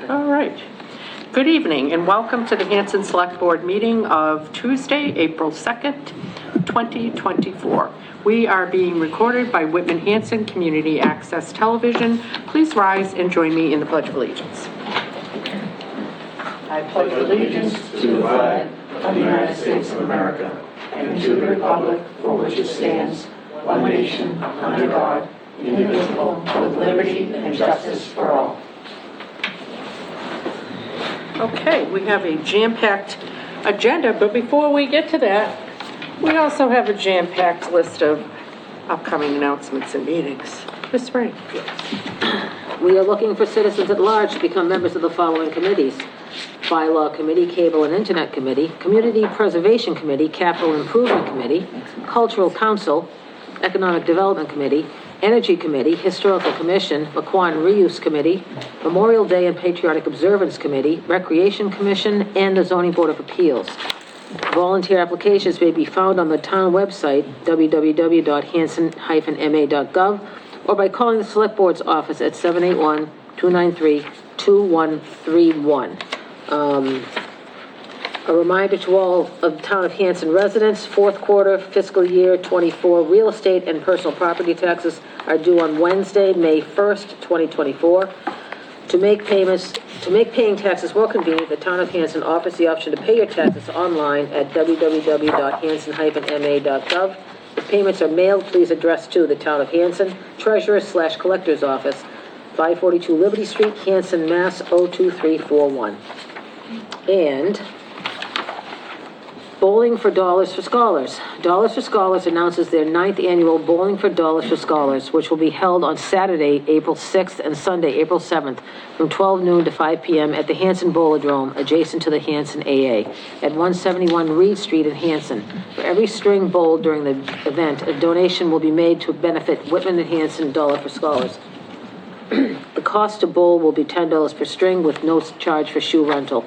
All right. Good evening and welcome to the Hanson Select Board meeting of Tuesday, April 2nd, 2024. We are being recorded by Whitman Hanson Community Access Television. Please rise and join me in the Pledge of Allegiance. I pledge allegiance to the flag of the United States of America and to the republic for which it stands, one nation, under God, indivisible, with liberty and justice for all. Okay, we have a jam-packed agenda, but before we get to that, we also have a jam-packed list of upcoming announcements and meetings. Ms. Ray. We are looking for citizens at large to become members of the following committees: Bylaw Committee, Cable and Internet Committee, Community Preservation Committee, Capital Improvement Committee, Cultural Council, Economic Development Committee, Energy Committee, Historical Commission, Laquan Reuse Committee, Memorial Day and Patriotic Observance Committee, Recreation Commission, and the Zoning Board of Appeals. Volunteer applications may be found on the town website, www.hanson-ma.gov, or by calling the Select Board's office at 781-293-2131. A reminder to all of the town of Hanson residents, fourth quarter fiscal year 24 real estate and personal property taxes are due on Wednesday, May 1st, 2024. To make paying taxes more convenient, the town of Hanson offers the option to pay your taxes online at www.hanson-ma.gov. If payments are mailed, please address to the town of Hanson, Treasurer/Collector's Office, 542 Liberty Street, Hanson, Mass. 02341. And Bowling for Dollars for Scholars. Dollars for Scholars announces their 9th annual Bowling for Dollars for Scholars, which will be held on Saturday, April 6th and Sunday, April 7th, from 12 noon to 5 p.m. at the Hanson Bowladrome, adjacent to the Hanson AA, at 171 Reed Street in Hanson. For every string bowled during the event, a donation will be made to benefit Whitman and Hanson Dollar for Scholars. The cost to bowl will be $10 per string with no charge for shoe rental.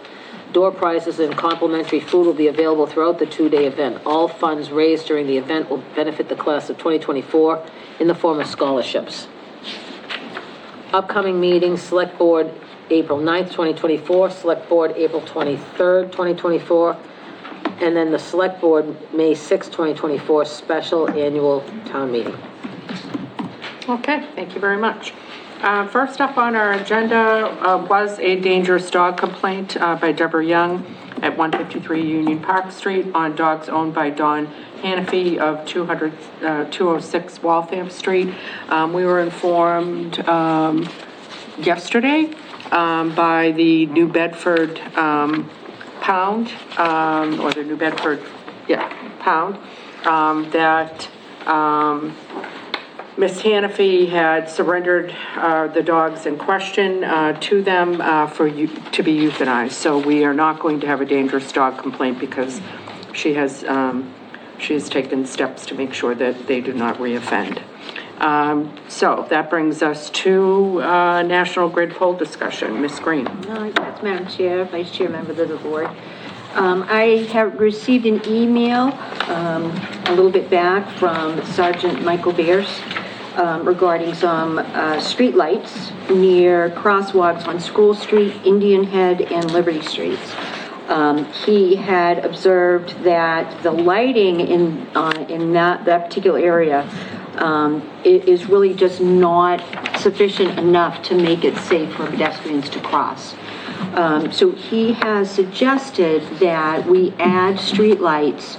Door prizes and complimentary food will be available throughout the two-day event. All funds raised during the event will benefit the class of 2024 in the form of scholarships. Upcoming meetings: Select Board April 9th, 2024, Select Board April 23rd, 2024, and then the Select Board May 6th, 2024 special annual town meeting. Okay, thank you very much. First up on our agenda was a dangerous dog complaint by Deborah Young at 153 Union Park Street on dogs owned by Don Hannafy of 206 Waltham Street. We were informed yesterday by the New Bedford Pound, or the New Bedford, Pound, that Ms. Hannafy had surrendered the dogs in question to them to be euthanized. So we are not going to have a dangerous dog complaint because she has taken steps to make sure that they do not reoffend. So that brings us to National Grid poll discussion. Ms. Green. Yes, Madam Chair, Vice Chair, members of the board. I have received an email a little bit back from Sergeant Michael Beers regarding some street lights near crosswalks on School Street, Indian Head, and Liberty Streets. He had observed that the lighting in that particular area is really just not sufficient enough to make it safe for pedestrians to cross. So he has suggested that we add street lights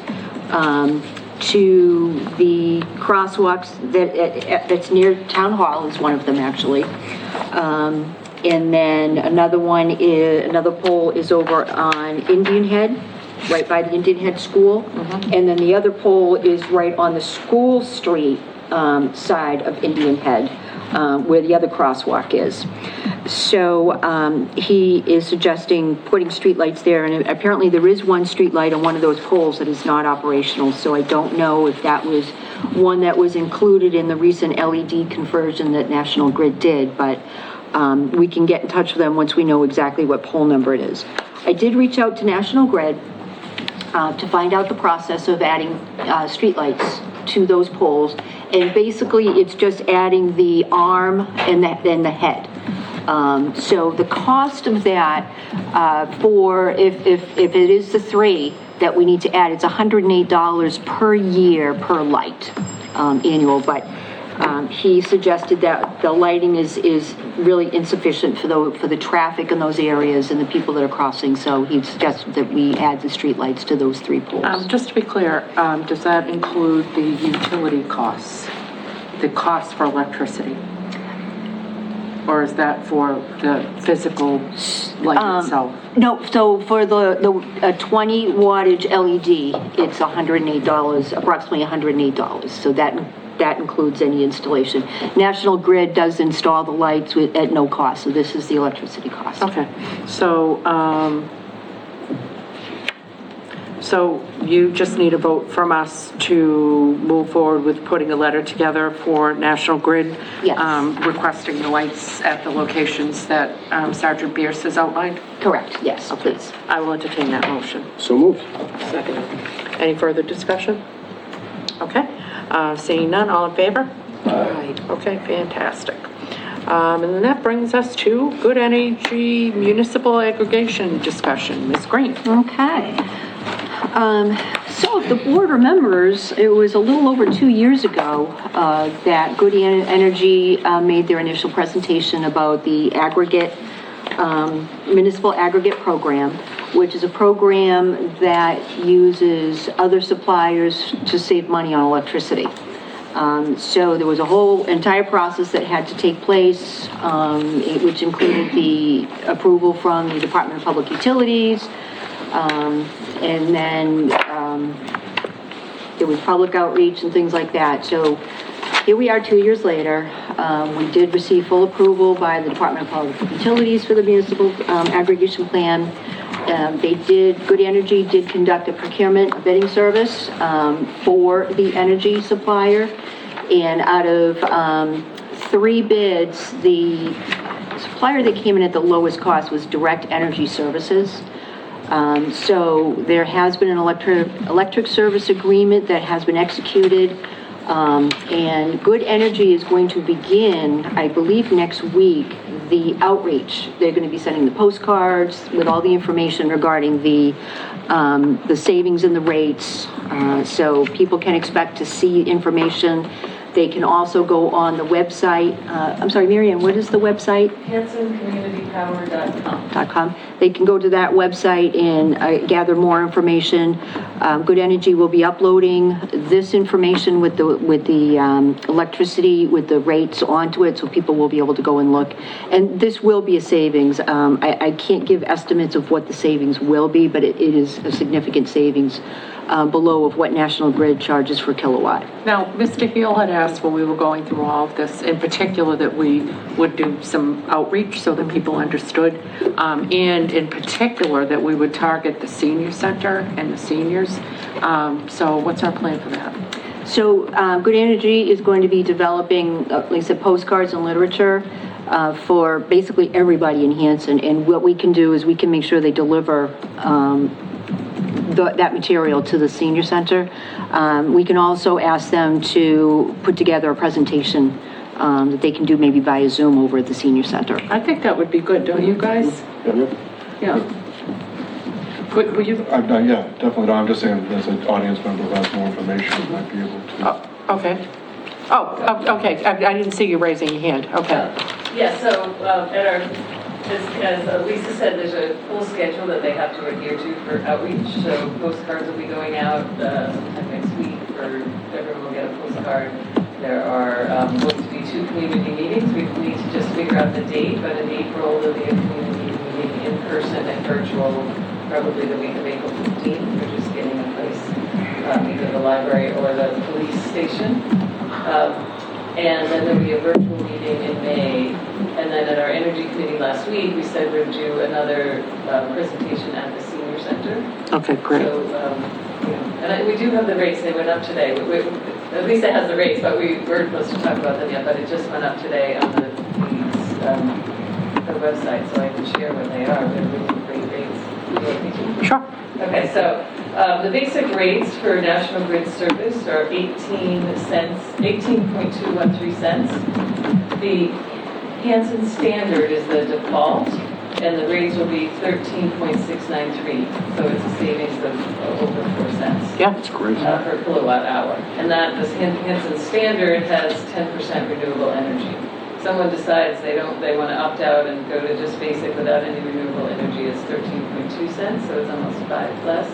to the crosswalks that's near Town Hall is one of them actually. And then another pole is over on Indian Head, right by the Indian Head School. Mm-hmm. And then the other pole is right on the School Street side of Indian Head, where the other crosswalk is. So he is suggesting putting streetlights there, and apparently there is one streetlight on one of those poles that is not operational, so I don't know if that was one that was included in the recent LED conversion that National Grid did, but we can get in touch with them once we know exactly what pole number it is. I did reach out to National Grid to find out the process of adding streetlights to those poles, and basically it's just adding the arm and the head. So the cost of that, for, if it is the 3 that we need to add, it's $108 per year per light, annual, but he suggested that the lighting is really insufficient for the traffic in those areas and the people that are crossing, so he suggested that we add the street lights to those 3 poles. Just to be clear, does that include the utility costs, the cost for electricity? Or is that for the physical light itself? No, so for the 20 wattage LED, it's $108, approximately $108. So that includes any installation. National Grid does install the lights at no cost, so this is the electricity cost. Okay, so, so you just need a vote from us to move forward with putting a letter together for National Grid? Yes. Requesting the lights at the locations that Sergeant Bierce has outlined? Correct, yes, please. I will entertain that motion. So moved. Second. Any further discussion? Okay, seeing none, all in favor? Aye. Okay, fantastic. And then that brings us to Good Energy Municipal Aggregation discussion. Ms. Green. Okay. So if the board remembers, it was a little over 2 years ago that Good Energy made their initial presentation about the aggregate, municipal aggregate program, which is a program that uses other suppliers to save money on electricity. So there was a whole entire process that had to take place, which included the approval from the Department of Public Utilities, and then there was public outreach and things like that. So here we are 2 years later. We did receive full approval by the Department of Public Utilities for the municipal aggregation plan. Good Energy did conduct a procurement bidding service for the energy supplier. And out of 3 bids, the supplier that came in at the lowest cost was Direct Energy Services. So there has been an electric service agreement that has been executed, and Good Energy is going to begin, I believe next week, the outreach. They're going to be sending the postcards with all the information regarding the savings and the rates, so people can expect to see information. They can also go on the website. I'm sorry, Marianne, what is the website? HansonCommunityPower.com. They can go to that website and gather more information. Good Energy will be uploading this information with the electricity, with the rates onto it, so people will be able to go and look. And this will be a savings. I can't give estimates of what the savings will be, but it is a significant savings below of what National Grid charges for kilowatt. Now, Mr. Heel had asked when we were going through all of this, in particular, that we would do some outreach so that people understood, and in particular, that we would target the senior center and the seniors. So what's our plan for that? So Good Energy is going to be developing, like I said, postcards and literature for basically everybody in Hanson. And what we can do is we can make sure they deliver that material to the senior center. We can also ask them to put together a presentation that they can do maybe via Zoom over at the senior center. I think that would be good, don't you guys? Yeah. Would you? I've done, yeah, definitely. No, I'm just saying, as an audience member who has more information, might be able to. Okay. Okay. I didn't see you raising your hand. Okay. Yeah, so at our, as Lisa said, there's a full schedule that they have to adhere to for outreach. So postcards will be going out sometime next week, or everyone will get a postcard. There are going to be 2 community meetings. We need to just figure out the date, but in April there'll be a community meeting in person and virtual, probably the week of April 15th. We're just getting a place, either the library or the police station. And then there'll be a virtual meeting in May. And then at our energy committee last week, we said we'd do another presentation at the senior center. Okay, great. So, and we do have the rates. They went up today. At least it has the rates, but we weren't supposed to talk about them yet. But it just went up today on the website, so I can share what they are. They're really great rates. Sure. Okay, so the basic rates for National Grid service are 18 cents, 18.213 cents. The Hanson Standard is the default, and the rates will be 13.693, so it's a savings of over 4 cents. Yeah. That's great. Per kilowatt hour. And that, this Hanson Standard has 10% renewable energy. Someone decides they want to opt out and go to just basic without any renewable energy, it's 13.2 cents, so it's almost 5 less.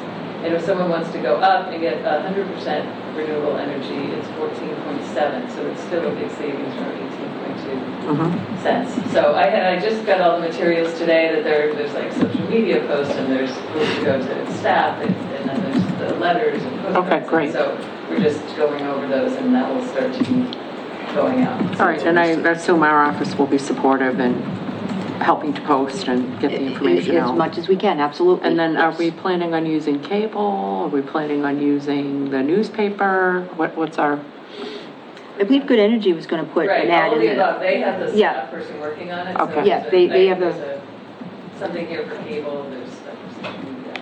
And if someone wants to go up and get 100% renewable energy, it's 14.7, so it's still a big savings from 18.2 cents. So I just got all the materials today that there's like social media posts, and there's supposed to go to staff, and then there's the letters and postcards. Okay, great. So we're just going over those, and that will start to be going out. All right, and I assume our office will be supportive in helping to post and get the information out. As much as we can, absolutely. And then are Yes. we planning on using cable? Are we planning on using the newspaper? What's our, I believe Good Energy was gonna put Right, an ad all of in the the, above. They have the Yeah. staff person working on it. So Okay. Yeah, they have something here for cable, there's stuff for social media.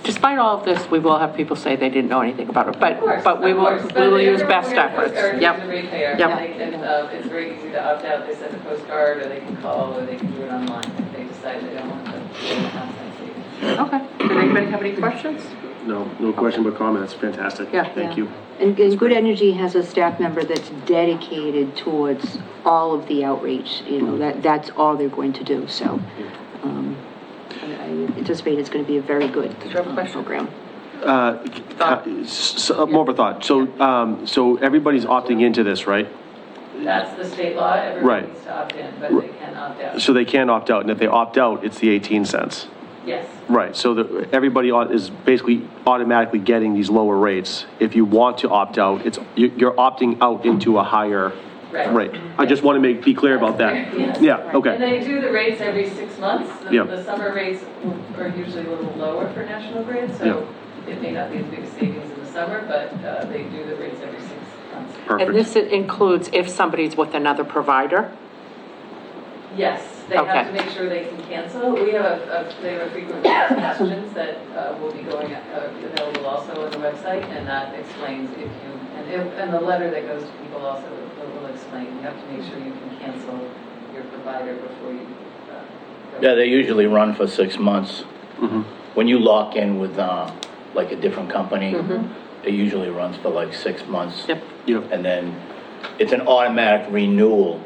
despite all of this, we will have people say they didn't know anything about it, Of course, but we of will, course. we But will use everyone best here efforts. is a Yep. ratepayer. Yep. And they can, it's very easy to opt out. They send a postcard, or they can call, or they can do it online if they decide they don't want to have that savings. Okay. Did anybody have any questions? No question but comments, fantastic. Yeah. Thank you. and Good Energy has a staff member that's dedicated towards all of the outreach, you know, that's all they're going to do, so. I anticipate it's gonna be a very good program. More of a thought. So everybody's opting into this, right? That's the state law. Everyone Right. needs to opt in, but they can opt out. So they can opt out, and if they opt out, it's the 18 cents. Yes. Right, so everybody is basically automatically getting these lower rates. If you want to opt out, you're opting out into a higher Right. rate. I just want to be clear about that. Yes. Yeah, And okay. they do the rates every 6 months. Yeah. The summer rates are usually a little lower for National Grid, Yeah. so it may not be as big a savings in the summer, but they do the rates every 6 months. And Perfect. this includes if somebody's with another provider? Yes, they Okay. have to make sure they can cancel. We have they have a frequent questions that will be going, available also on the website, and that explains if you, and the letter that goes to people also will explain, you have to make sure you can cancel your provider before you, go. Yeah, they usually run for 6 months. When you lock in with, like a different company, it usually runs for like 6 months. Yep. Yep. And then it's an automatic renewal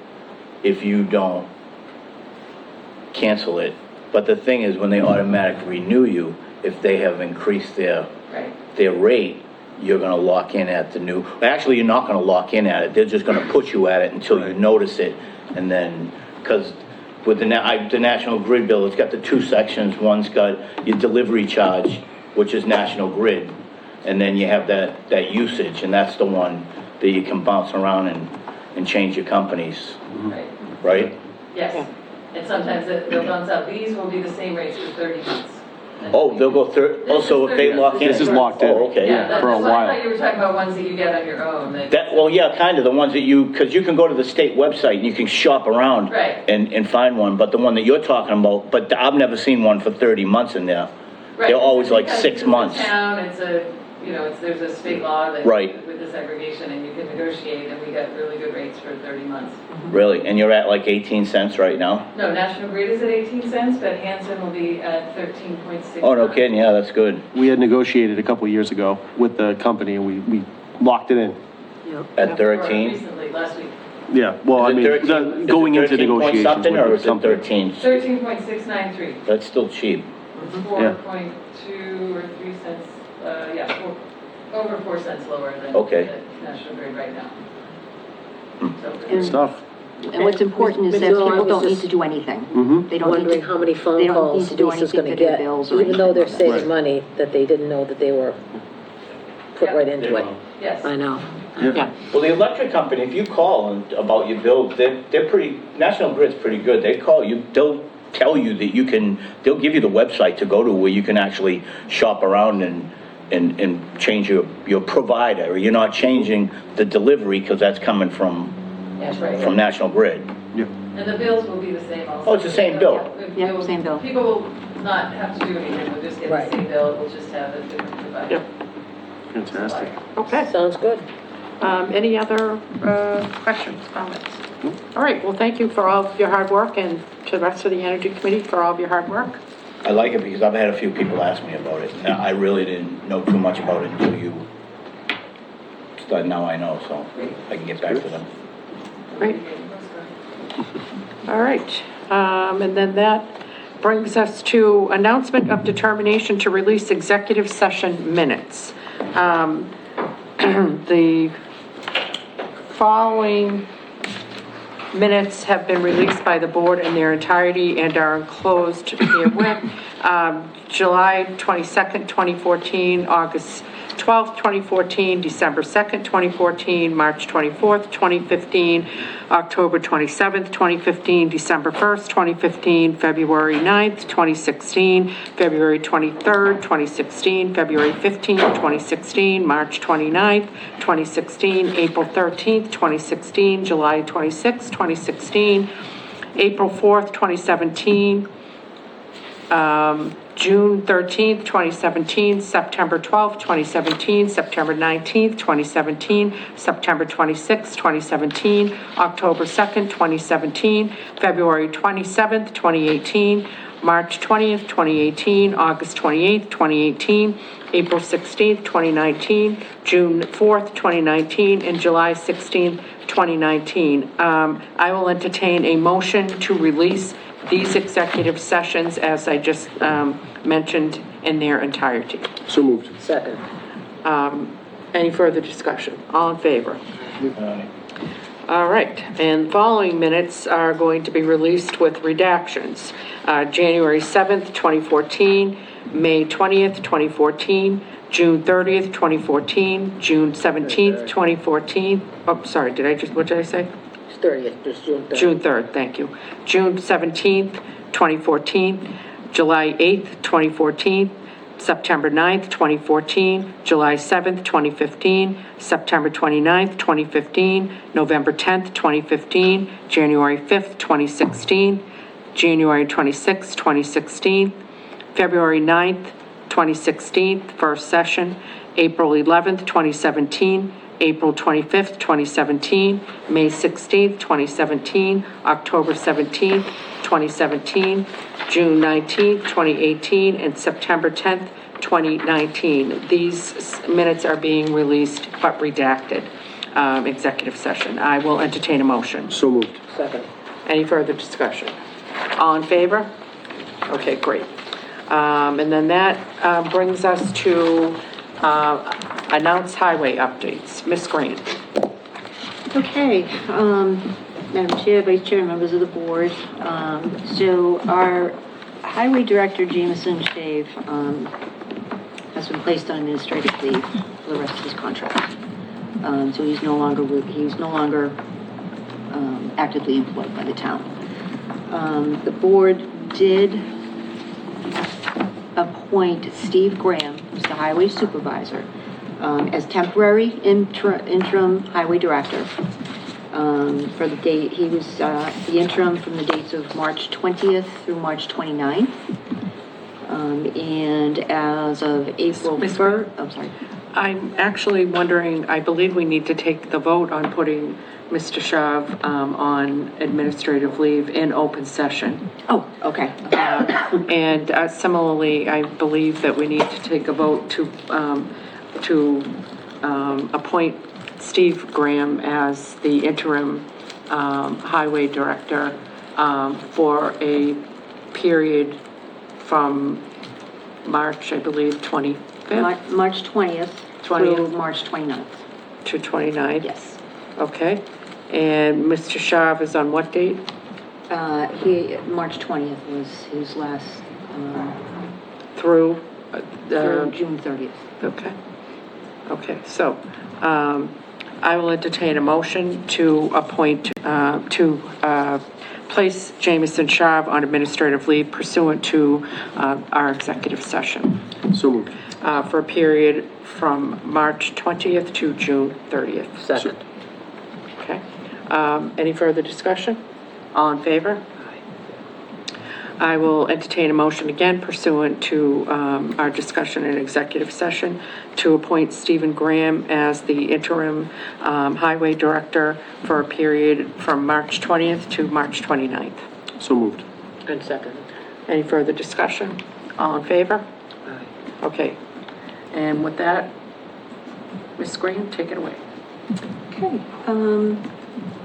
if you don't cancel it. But the thing is, when they automatic renew you, if they have increased their Right. rate, you're gonna lock in at the new, actually, you're not gonna lock in at it, they're just gonna put you at it until you notice it, and then, because with the National Grid bill, it's got the 2 sections, one's got your delivery charge, which is National Grid, and then you have that usage, and that's the one that you can bounce around and change your companies, Right. right? Yes. And sometimes they'll bounce out. These will be the same rates for 30 months. Oh, they'll go through, oh, so if they lock in. This is locked in. Oh, okay. Yeah, for a that's why I while. thought you were talking about ones that you get on your own. Well, yeah, kind of, the ones that because you can go to the state website and you can shop around. Right. And find one, but the one that you're talking about, but I've never seen one for 30 months in there. Right, They're always like because 6 it's a months. town, it's there's a state law that. Right. With the segregation, and you can negotiate, and we get really good rates for 30 months. Really? And you're at like 18 cents right now? No, National Grid is at 18 cents, but Hanson will be at 13.6. Oh, no kidding, yeah, that's good. We had negotiated a couple years ago with the company, and we locked it in. At Or 13? recently, last week. Yeah, well, I Is it mean, 13 is it going into 13 point negotiations something, or with is the it company. 13? 13.693. That's still cheap. It's 4.2 or 3 cents, over 4 cents lower than Okay. the National Grid right now. So, Good stuff. And what's important is that Ms. Noel, I people was don't need just to do anything. Mm-hmm. They don't need Wondering to, how many they phone don't need calls to do Lisa's anything gonna to their get, bills or even though they're anything like saving Right. money, that they didn't know that they were put Yeah. right into it. Yes. I know. Yeah. Well, the electric company, if you call about your bill, they're pretty, National Grid's pretty good. They call you, they'll tell you that they'll give you the website to go to where you can actually shop around and change your provider. You're not changing the delivery because that's coming from That's right. National Grid. And the bills will be the same also. Oh, it's the same bill. Yeah, same bill. People will not have to do anything, we'll just get Right. the same bill, we'll just have a different provider. Yep. Fantastic. Okay. Sounds good. Any other questions, comments? All right, well, thank you for all of your hard work, and to the rest of the Energy Committee for all of your hard work. I like it because I've had a few people ask me about it, and I really didn't know too much about it until you, so now I know, so I can get back to them. Great. All right, and then that brings us to announcement of determination to release executive session minutes. The following minutes have been released by the board in their entirety and are enclosed herewith. July 22nd, 2014, August 12th, 2014, December 2nd, 2014, March 24th, 2015, October 27th, 2015, December 1st, 2015, February 9th, 2016, February 23rd, 2016, February 15th, 2016, March 29th, 2016, April 13th, 2016, July 26th, 2016, April 4th, 2017, June 13th, 2017, September 12th, 2017, September 19th, 2017, September 26th, 2017, October 2nd, 2017, February 27th, 2018, March 20th, 2018, August 28th, 2018, April 16th, 2019, June 4th, 2019, and July 16th, 2019. I will entertain a motion to release these executive sessions, as I just mentioned, in their entirety. So moved. Second. Any further discussion? All in favor? All right, and following minutes are going to be released with redactions. January 7th, 2014, May 20th, 2014, June 30th, 2014, June 17th, 2014. Oh, sorry, what did I say? 30th, just June 30th. June 3rd, thank you. June 17th, 2014, July 8th, 2014, September 9th, 2014, July 7th, 2015, September 29th, 2015, November 10th, 2015, January 5th, 2016, January 26th, 2016, February 9th, 2016, first session, April 11th, 2017, April 25th, 2017, May 16th, 2017, October 17th, 2017, June 19th, 2018, and September 10th, 2019. These minutes are being released but redacted, executive session. I will entertain a motion. So moved. Second. Any further discussion? All in favor? Okay, great. And then that brings us to announce highway updates. Ms. Green. Okay, Madam Chair, Vice Chair, members of the board. So our Highway Director, Jameson Shave, has been placed on administrative leave for the rest of his contract. So he's no longer actively employed by the town. The board did appoint Steve Graham, who's the highway supervisor, as temporary interim highway director. For the date, he was the interim from the dates of March 20th through March 29th. And as of April 1st, I'm sorry. I'm actually wondering, I believe we need to take the vote on putting Mr. Shav on administrative leave in open session. Oh, okay. And similarly, I believe that we need to take a vote to appoint Steve Graham as the interim highway director for a period from March, I believe, 25th? March 20th through March 29th. To 29th? Yes. Okay. And Mr. Shav is on what date? March 20th was his last, Through? through June 30th. Okay. Okay, so I will entertain a motion to appoint, place Jameson Shav on administrative leave pursuant to our executive session So moved. for a period from March 20th to June 30th. Second. Okay. Any further discussion? All in favor? I will entertain a motion again pursuant to our discussion in executive session to appoint Stephen Graham as the interim highway director for a period from March 20th to March 29th. So moved. And second. Any further discussion? All in favor? Okay. And with that, Ms. Graham, take it away. Okay, and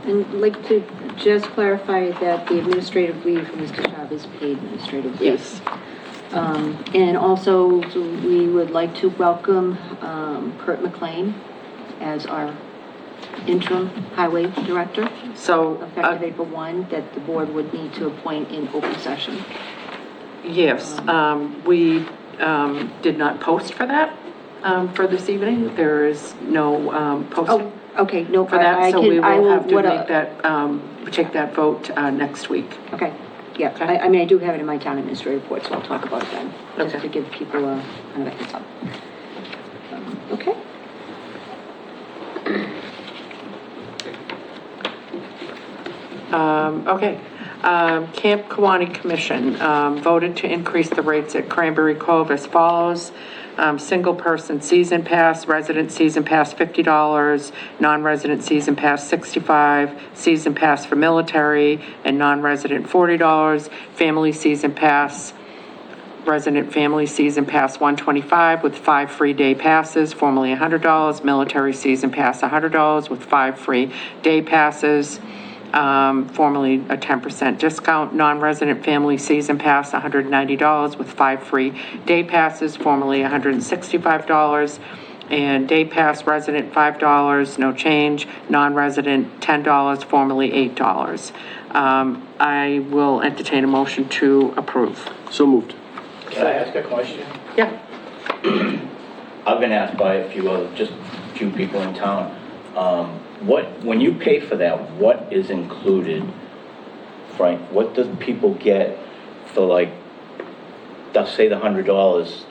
I'd like to just clarify that the administrative leave for Mr. Sharp is paid administrative leave. Yes. And also, we would like to welcome Kurt McLean as our interim highway director, So, effective April 1, that the board would need to appoint in open session. yes, we did not post for that for this evening. There is no posting Oh, okay, no, for that, so we I will have to what, make that, take that vote next week. Okay, yeah, Okay. I mean, I do have it in my town administrative report, so I'll talk about it then, just Okay. to give people a kind of a heads up. Okay. Okay. Camp Kawani Commission voted to increase the rates at Cranberry Cove as follows. Single person season pass, resident season pass $50, non-resident season pass $65, season pass for military and non-resident $40, family season pass, resident family season pass $125 with 5 free day passes, formerly $100, military season pass $100 with 5 free day passes, formerly a 10% discount, non-resident family season pass $190 with 5 free day passes, formerly $165, and day pass resident $5, no change, non-resident $10, formerly $8. I will entertain a motion to approve. So moved. Can I ask a question? Yeah. I've been asked by a few people in town, when you pay for that, what is included, Frank? What does people get for, like, let's say the $100,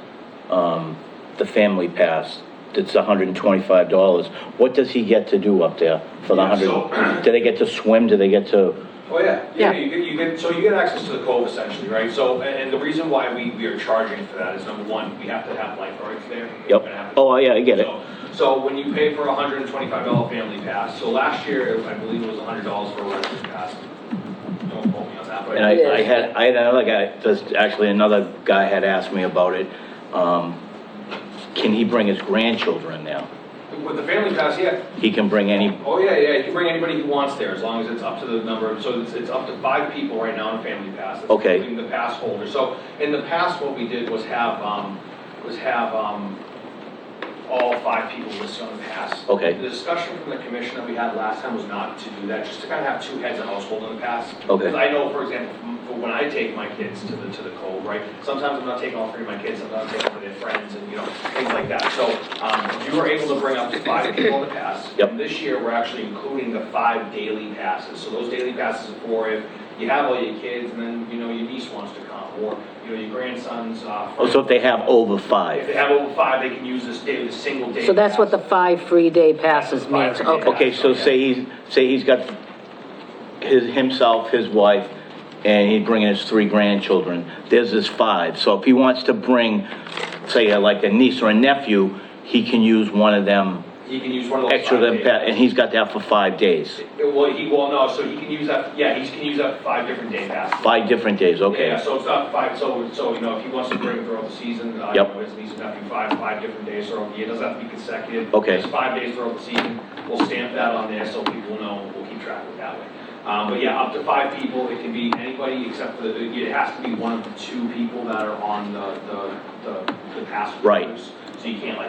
the family pass, that's $125. What does he get to do up there for the 100? Do they get to swim? Do they get to? Oh, yeah. Yeah. You get access to the cove essentially, right? So, and the reason why we are charging for that is, number one, we have to have lifeguards there. We're gonna have Yep. to- Oh, yeah, I get it. So when you pay for a $125 family pass, so last year, I believe it was $100 for a resident pass. Don't quote me on that, but. And I had another guy, actually another guy had asked me about it. Can he bring his grandchildren now? With the family pass, yeah. He can bring any, Oh, yeah, you can bring anybody who wants there, as long as it's up to the number, so it's up to 5 people right now in family pass. That's Okay. Including the pass holder. So in the past, what we did was have all 5 people listed on the pass. Okay. The discussion from the commission that we had last time was not to do that, just to kind of have 2 heads of household in the pass. Okay. Because I know, for example, for when I take my kids to the cove, right, sometimes I'm not taking all 3 of my kids, sometimes I'm taking one of their friends and, things like that. So, you were able to bring up to 5 people on the pass. Yep. And this year, we're actually including the 5 daily passes. So those daily passes are for if you have all your kids and then, your niece wants to come, or, your grandsons. oh, so if they have over If 5. they have over 5, they can use this single day. So that's what the pass. 5 free day passes means, Five free day okay. Okay, so say he's got himself, his wife, and he's bringing his 3 grandchildren. There's his 5. So if he wants to bring, say, like a niece or a nephew, he can use one of them He can use one of those. extra 5 than days. and he's got that for 5 days. No, so he can use that, yeah, he can use that 5 different day passes. 5 different days, okay. Yeah, so it's not 5, so, if he wants to bring throughout the season, Yep. his niece and nephew, 5 different days throughout the year, it doesn't have to be consecutive. Okay. Just 5 days throughout the season, we'll stamp that on there so people know, we'll keep track of it that way. But yeah, up to 5 people, it can be anybody except for it has to be one of the 2 people that are on the pass Right. holders. So you can't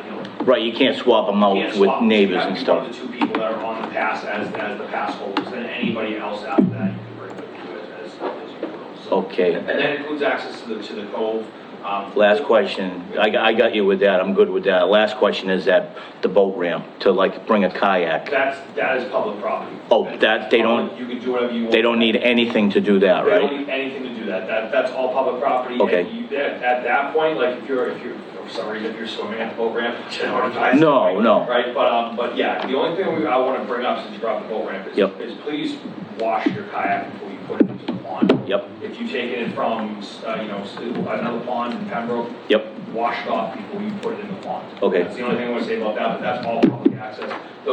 Right, you can't swap them out can't with swap. neighbors You have and to be one stuff. of the 2 people that are on the pass as the pass holders, then anybody else after that, you can bring with you as you go. So- Okay. And that includes access to the cove. Last question, I got you with that, I'm good with that. Last question is that the boat ramp, to like bring a kayak. That is public property. Oh, that, they don't, You can do whatever you want. they don't need anything to do that, They don't right? need anything to do that. That's all public property. Okay. And at that point, like if you're, for some reason, if you're swimming at the boat ramp, you don't want to drive. No, no. Right, but yeah, the only thing I want to bring up since you brought up the boat ramp Yep. is please wash your kayak before you put it into the pond. Yep. If you take it from, another pond in Pembroke. Yep. Wash it off before you put it in the pond. Okay. That's the only thing I want to say about that, but that's all public access. The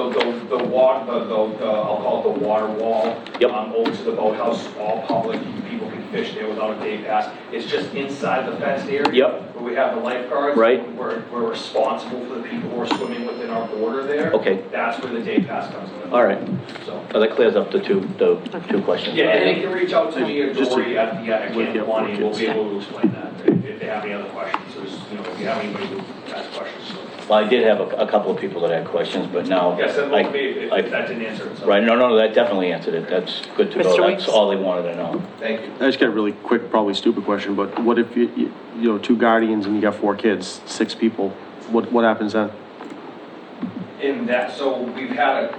water, I'll call it the water wall. Yep. Over to the boathouse, all public, people can fish there without a day pass. It's just inside the fenced area. Yep. Where we have the lifeguards. Right. We're responsible for the people who are swimming within our border there. Okay. That's where the day pass comes in. All right. So. That clears up the two questions. Yeah, and they can reach out to me or Just to- Dory at Camp yeah, Quaney, and we'll be kids. able to explain that if they have any other questions. So, if you have anybody who has questions. So. Well, I did have a couple of people that had questions, but now. Yeah, send them to me if I- that didn't answer it. So. Right, no, that definitely answered it. That's good to Mr. know. That's Weeks? all they wanted to know. Thank you. I just got a really quick, probably stupid question, but what if you know, 2 guardians and you got 4 kids, 6 people, what happens then? In that, so we've had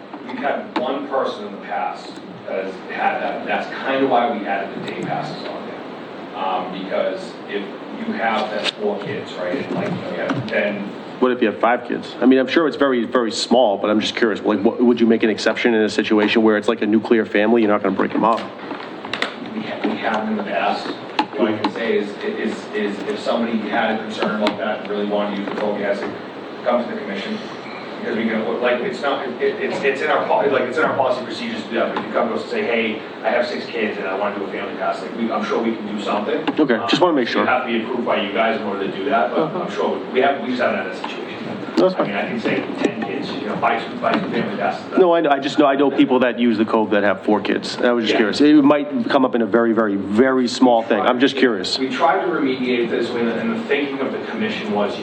one person in the past that has had that. That's kind of why we added the day passes on there. Because if you have that 4 kids, right, and you have 10. What if you have 5 kids? I mean, I'm sure it's very, very small, but I'm just curious, like, would you make an exception in a situation where it's like a nuclear family, you're not gonna break them up? We have in the past. What I can say is if somebody had a concern about that and really wanted to use the code, he has to come to the commission. Because we can, like, it's in our policy procedures to do that. But if you come to us and say, hey, I have 6 kids and I want to do a family pass, like, I'm sure we can do something. Okay, just wanna make sure. It have to be approved by you guys in order to do that, but I'm sure we just haven't had that situation. That's I fine. mean, I can say 10 kids, buy two family passes. No, I just know, I know people that use the code that have 4 kids. I was just Yeah. curious. It might come up in a very, very, very small thing. I'm just curious. We tried to remediate this way, and the thinking of the commission was,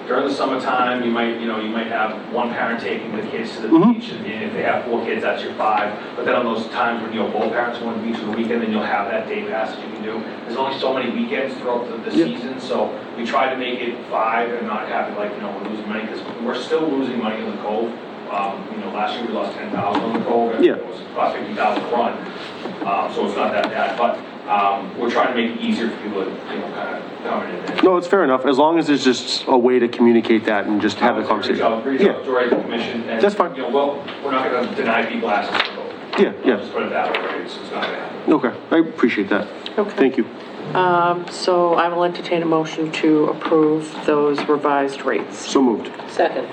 during the summertime, you might have one parent taking the kids to the beach, and if they have 4 kids, that's your 5. But then on those times when, both parents are going to the beach for the weekend, then you'll have that day pass that you can do. There's only so many weekends throughout the season, so we tried to make it 5 and not have it like, we're losing money, because we're still losing money in the Cove. Last year we lost 10,000 on the Cove, and Yeah. it was cost 50,000 to run. So it's not that bad, but we're trying to make it easier for people to, kind of come in. No, it's fair enough, as long as there's just a way to communicate that and just have the conversation. Reach out to the commission, and, That's fine. we're not gonna deny people access to vote. Yeah. Just put it that way, right? It's not gonna happen. Okay, I appreciate that. Okay. Thank you. So I will entertain a motion to approve those revised rates. So moved. Second.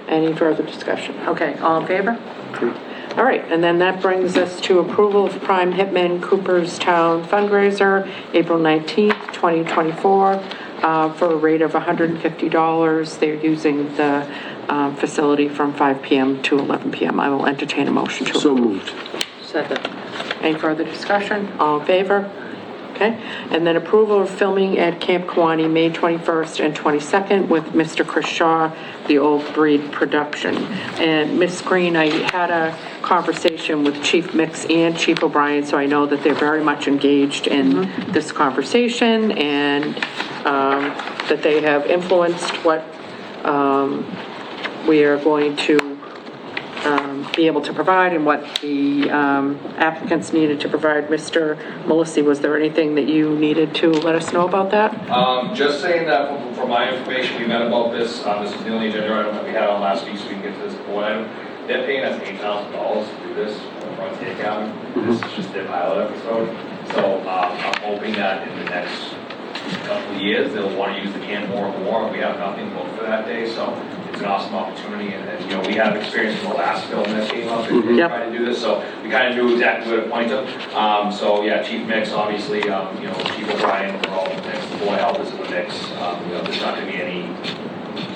Any further discussion? Okay, all in favor? Great. All right, and then that brings us to approval of Prime Hitman Cooperstown fundraiser, April 19th, 2024, for a rate of $150. They're using the facility from 5 p.m. to 11 p.m. I will entertain a motion to So approve. moved. Second. Any further discussion? All in favor? Okay, and then approval of filming at Camp Kawani, May 21st and 22nd with Mr. Chris Shaw, the Old Breed Production. And Ms. Green, I had a conversation with Chief Mix and Chief O'Brien, so I know that they're very much engaged in this conversation and that they have influenced what we are going to be able to provide and what the applicants needed to provide. Mr. Melissi, was there anything that you needed to let us know about that? Just saying that from my information, we met about this. This is the only agenda item that we had on last week, so we can get to this board item. They're paying us $8,000 to do this on the front take cabin. This is just their pilot episode. So I'm hoping that in the next couple of years, they'll want to use the can more and more. We have nothing booked for that day, so it's an awesome opportunity. And we have experience in the last film that came up and Yep. tried to do this, so we kind of knew exactly where to point them. So yeah, Chief Mix, obviously, Chief O'Brien, we're all in the mix. The Board of Health is in the mix. There's not going to be any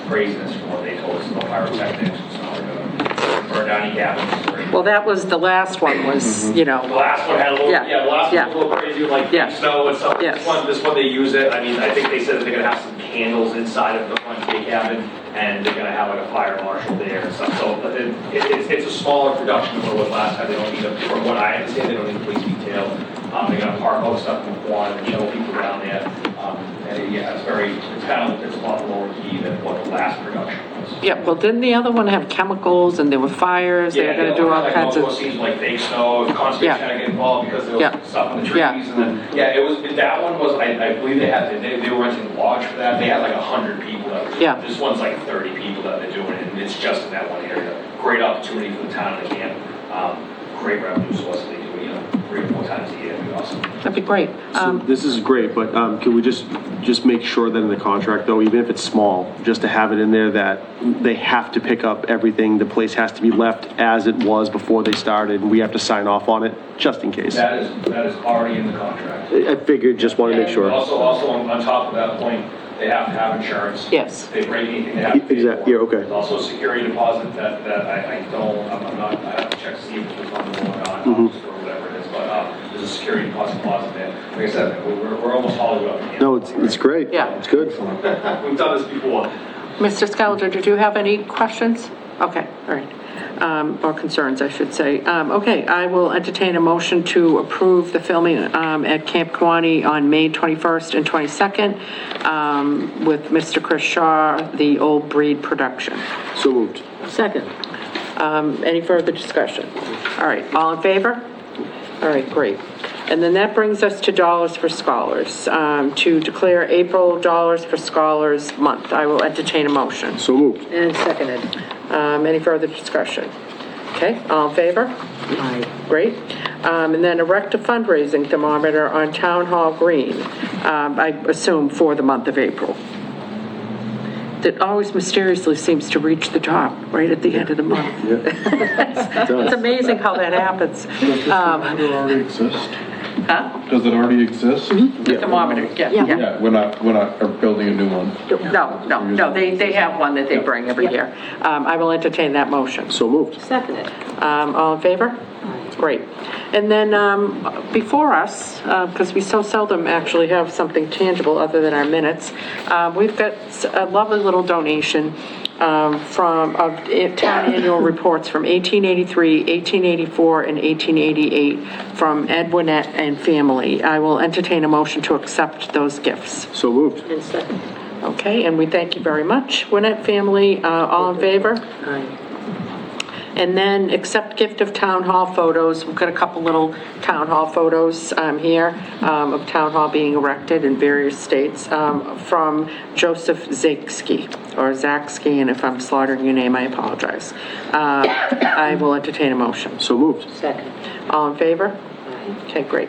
craziness from what they told us. No pyrotechnics. It's not like a burn down any cabins. Or Well, that was, the last one was, the last one had a little, Yeah. the last Yeah. one was a little crazy with like Yeah. snow and stuff. Yes. This one they use it. I mean, I think they said that they're gonna have some candles inside of the front day cabin, and they're gonna have like a fire marshal there and stuff. So it's a smaller production than what it was last time. They don't need from what I understand, they don't need police detail. They're gonna park all the stuff in the quad and shuttle people down there. It's a lot lower key than what the last production was. yeah, well, didn't the other one have chemicals and there were fires? They were gonna do all kinds of, Scenes like fake snow, conservation had to get involved because there was Yeah. stuff in the trees, Yeah. and then, it was, that one was, I believe they were renting a lodge for that, they had like 100 people that were, Yeah. this one's like 30 people that they're doing it, and it's just in that one area. Great opportunity for the town and the camp, great revenue source, they do, 3 or 4 times a year, it'd be awesome. That'd be great. So this is great, but can we just make sure that in the contract, though, even if it's small, just to have it in there that they have to pick up everything, the place has to be left as it was before they started, and we have to sign off on it, just in case. That is already in the contract. I figured, just want to make And sure. Also on top of that point, they have to have insurance. Yes. If they break anything, they have to pay for it. Exactly, yeah, okay. There's also a security deposit that I'm not, I have to check to see if it's on the board or not, or whatever it is, but there's a security deposit there. Like I said, we're almost Hollywood up here. No, it's great. Yeah. It's good. We've done this before. Mr. Scaliger, did you have any questions? Okay, all right. Or concerns, I should say. Okay, I will entertain a motion to approve the filming at Camp Kawani on May 21st and 22nd with Mr. Chris Shaw, the Old Breed production. So moved. Second. Any further discussion? All right, all in favor? All right, great. And then that brings us to Dollars for Scholars, to declare April Dollars for Scholars Month. I will entertain a motion. So moved. And seconded. Any further discussion? Okay, all in favor? Aye. Great. And then erect a fundraising thermometer on Town Hall Green, I assume for the month of April. That always mysteriously seems to reach the top right at the end of the month. It's amazing how that happens. Does it already exist? Huh? Does it already exist? The thermometer, yeah. Yeah, we're not building a new one. No, they have one that they bring every year. I will entertain that motion. So moved. Seconded. All in favor? Great. And then before us, because we so seldom actually have something tangible other than our minutes, we've got a lovely little donation from town annual reports from 1883, 1884, and 1888 from Ed Winnett and family. I will entertain a motion to accept those gifts. So moved. And seconded. Okay, and we thank you very much, Winnett family. All in favor? Aye. And then accept gift of town hall photos. We've got a couple little town hall photos here of town hall being erected in various states from Joseph Zaksky, or Zaksky, and if I'm slaughtering your name, I apologize. I will entertain a motion. So moved. Second. All in favor? Okay, great.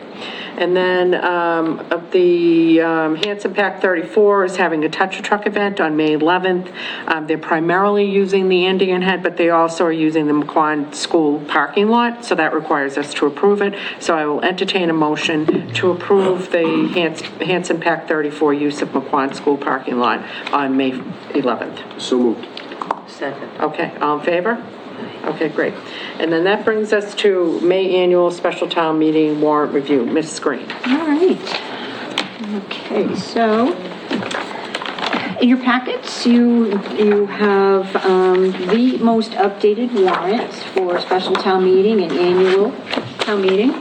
And then the Hanson Pack 34 is having a Touch a Truck event on May 11th. They're primarily using the Indian Head, but they also are using the McQuon School parking lot, so that requires us to approve it. So I will entertain a motion to approve the Hanson Pack 34 use of McQuon School parking lot on May 11th. So moved. Second. Okay, all in favor? Okay, great. And then that brings us to May annual special town meeting warrant review. Ms. Green. All right. Okay, so in your packets, you have the most updated warrants for special town meeting and annual town meeting.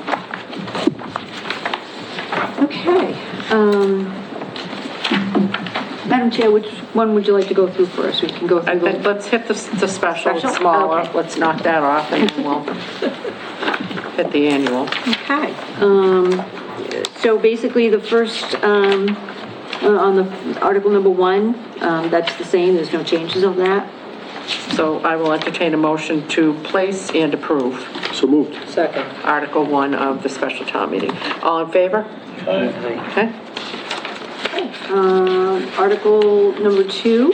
Okay. Madam Chair, which one would you like to go through first? We can go through the... Let's hit the special, it's Special? smaller. Okay. Let's knock that off and then we'll hit the annual. Okay. So basically, the first, on the article number 1, that's the same, there's no changes on that. So I will entertain a motion to place and approve So moved. Second. Article 1 of the special town meeting. All in favor? Aye. Okay. Article number 2,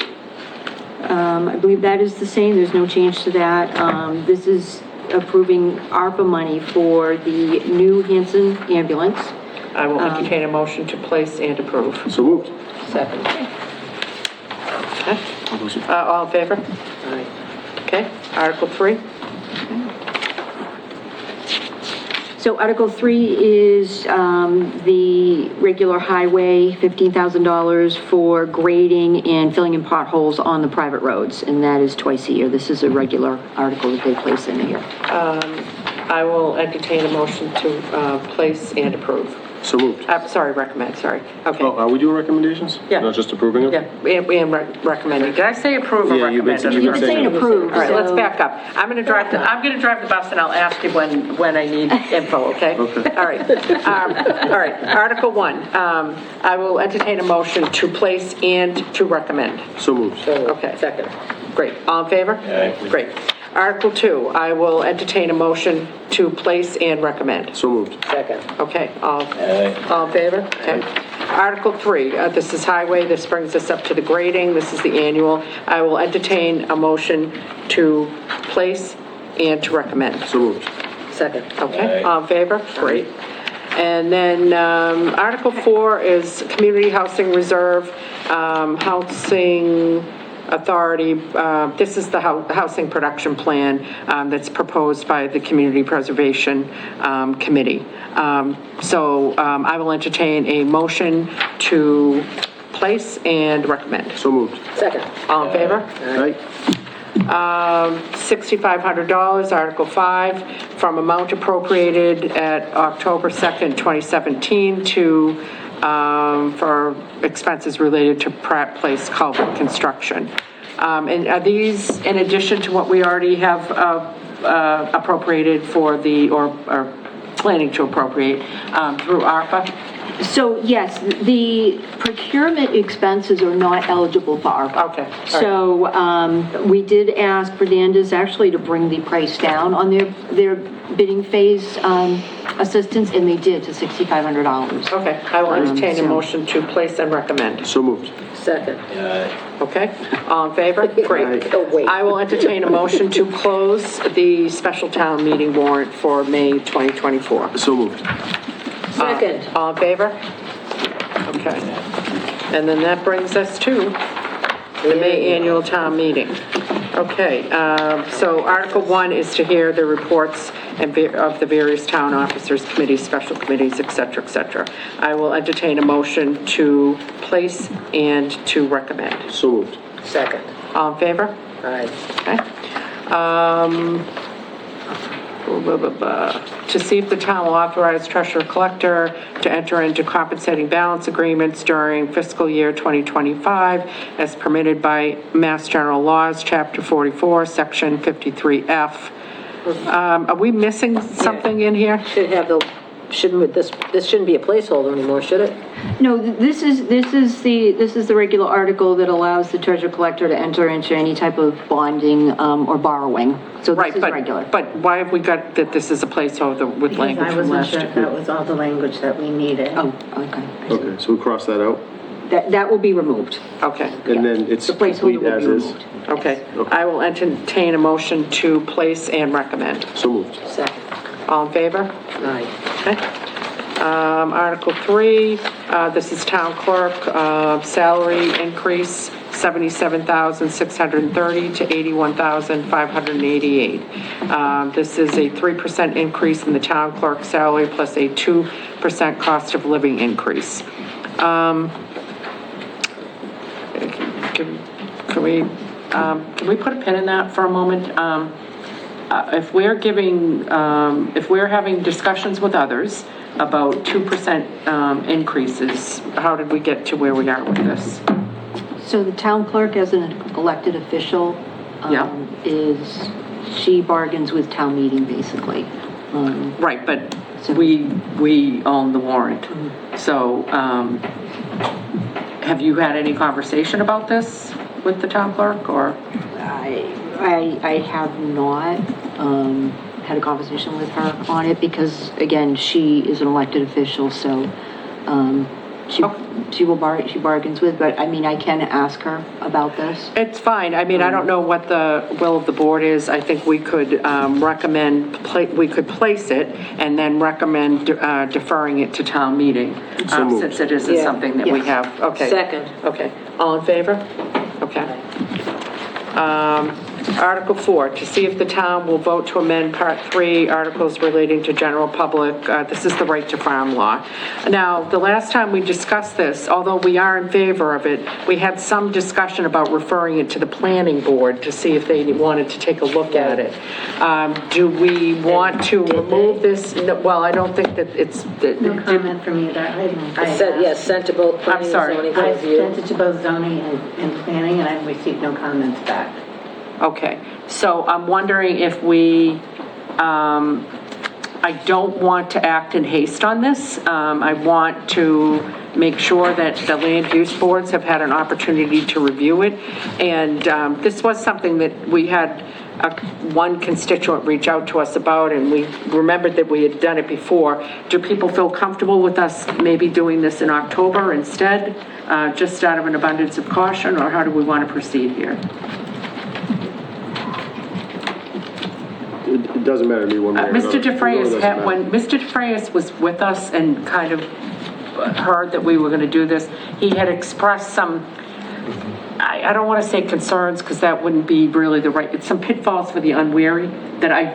I believe that is the same, there's no change to that. This is approving ARPA money for the new Hanson ambulance. I will entertain a motion to place and approve. So moved. Second. Okay. All in favor? Aye. Okay. Article 3? So Article 3 is the regular highway, $15,000 for grading and filling in potholes on the private roads, and that is twice a year. This is a regular article that they place in a year. I will entertain a motion to place and approve. So moved. Sorry, recommend, sorry. Okay. Oh, are we doing recommendations? Yeah. Not just approving it? Yeah, we am recommending. Did I say approve or Yeah, you've been recommend? saying- You've been saying approve, All right, let's so- back up. I'm gonna drive the bus and I'll ask you when I need info, okay? Okay. All right. All right, Article 1. I will entertain a motion to place and to recommend. So moved. Okay. Second. Great. All in favor? Aye. Great. Article 2, I will entertain a motion to place and recommend. So moved. Second. Okay, all in favor? Okay. Article 3, this is highway, this brings us up to the grading, this is the annual. I will entertain a motion to place and to recommend. So moved. Second. Okay, all in favor? Great. And then Article 4 is Community Housing Reserve, Housing Authority. This is the housing production plan that's proposed by the Community Preservation Committee. So I will entertain a motion to place and recommend. So moved. Second. All in favor? Aye. $6,500, Article 5, from amount appropriated at October 2nd, 2017 to, for expenses related to Pratt Place culvert construction. And are these in addition to what we already have appropriated for the, or planning to appropriate through ARPA? So yes, the procurement expenses are not eligible for ARPA. Okay, all right. So we did ask Fernandez actually to bring the price down on their bidding phase assistance, and they did to $6,500. Okay, I will entertain a so- motion to place and recommend. So moved. Second. Okay, all in favor? Great. Oh, wait. I will entertain a motion to close the special town meeting warrant for May 2024. So moved. Second. All in favor? Okay. And then that brings us to the May annual town meeting. Okay, so Article 1 is to hear the reports of the various town officers, committees, special committees, et cetera, et cetera. I will entertain a motion to place and to recommend. So moved. Second. All in favor? Aye. Okay. To see if the town will authorize treasurer collector to enter into compensating balance agreements during fiscal year 2025 as permitted by Mass General Laws, Chapter 44, Section 53F. Are we missing something in here? Should have the, shouldn't, this shouldn't be a placeholder anymore, should it? No, this is the regular article that allows the treasurer collector to enter into any type of bonding or borrowing. So this Right, is regular. but why have we got that this is a placeholder with language I from wasn't last sure year? if that was all the language that we needed. Oh, okay. Okay, so we'll cross that out. That will be removed. Okay, And then it's The placeholder complete will as be is. removed. okay. I will entertain a motion to place and recommend. So moved. Second. All in favor? Aye. Okay. Article 3, this is town clerk, salary increase, $77,630 to $81,588. This is a 3% increase in the town clerk salary plus a 2% cost of living increase. Can we put a pin in that for a moment? If we're having discussions with others about 2% increases, how did we get to where we are with this? So the town clerk, as an elected official, Yeah. she bargains with town meeting, basically. Right, but So- we own the warrant. So, have you had any conversation about this with the town clerk, or? I have not had a conversation with her on it because, again, she is an elected official, so she bargains with, but I mean, I can ask her about this. It's fine. I mean, I don't know what the will of the board is. I think we could we could place it and then recommend deferring it to town meeting, So moved. since it isn't Yeah. something that we Yes. have. Okay. Second. Okay. All in favor? Okay. Article 4, to see if the town will vote to amend Part 3, articles relating to general public, this is the right to farm law. Now, the last time we discussed this, although we are in favor of it, we had some discussion about referring it to the planning board to see if they wanted to take a look at it. Do we want to remove this? No, well, I don't think that it's... No comment from you, that I Sent to both planning and sorry. zoning I board of review. sent it to both zoning and planning, and I've received no comments back. Okay, so I'm wondering if we, I don't want to act in haste on this. I want to make sure that the land use boards have had an opportunity to review it. And this was something that we had one constituent reach out to us about, and we remembered that we had done it before. Do people feel comfortable with us maybe doing this in October instead, just out of an abundance of caution, or how do we want to proceed here? It doesn't matter to me one way or another. Mr. It really DeFrayis, doesn't matter. when Mr. DeFrayis was with us and kind of heard that we were going to do this, he had expressed some, I don't want to say concerns, because that wouldn't be really the right, it's some pitfalls for the unwary that I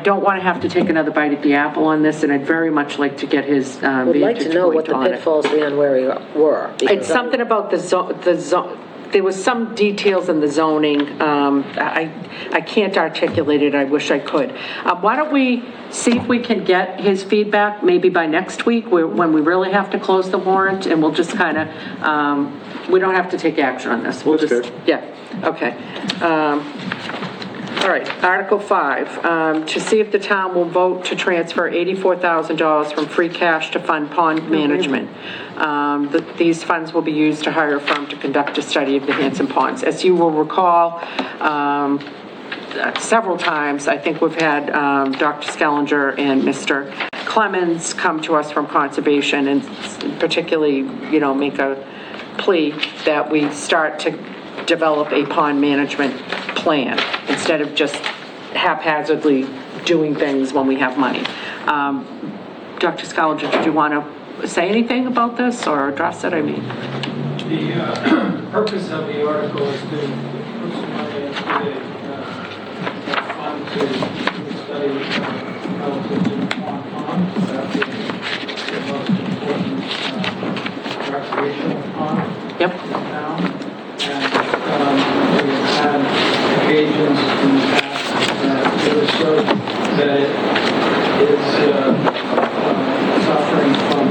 don't want to have to take another bite at the apple on this, and I'd very much like to get his Would like to vantage know what point the on it. pitfalls of the unwary were. It's something about the zone, there was some details in the zoning, I can't articulate it, I wish I could. Why don't we see if we can get his feedback maybe by next week, when we really have to close the warrant, and we'll just kind of, we don't have to take action on this. We'll That's just, fair. yeah, okay. All right, Article 5, to see if the town will vote to transfer $84,000 from free cash to fund pond management. These funds will be used to hire a firm to conduct a study of the Hanson ponds. As you will recall, several times, I think we've had Dr. Skellinger and Mr. Clemens come to us from Conservation, and particularly, make a plea that we start to develop a pond management plan instead of just haphazardly doing things when we have money. Dr. Skellinger, did you want to say anything about this or address it? I mean, The purpose of the article is to put some money into a fund to study relative to the pond. That being the most important recreational pond yep. in town. And we have had occasions in the past that really showed that it is suffering from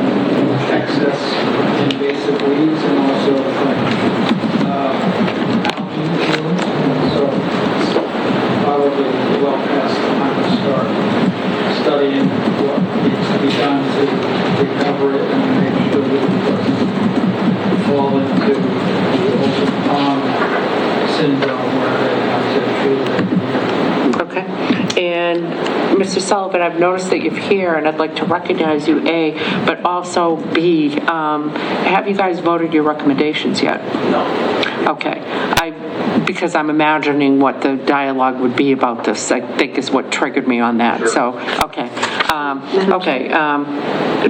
excess invasive weeds and also from algae blooms. And so it's probably well past the time to start studying what needs to be done to recover it and make sure that it doesn't fall into the open pond syndrome where they have to treat it every year. Okay. And Mr. Sullivan, I've noticed that you're here, and I'd like to recognize you, A, but also B, have you guys voted your recommendations yet? No. Okay. Because I'm imagining what the dialogue would be about this, I think is what triggered me on that. Sure. So, okay.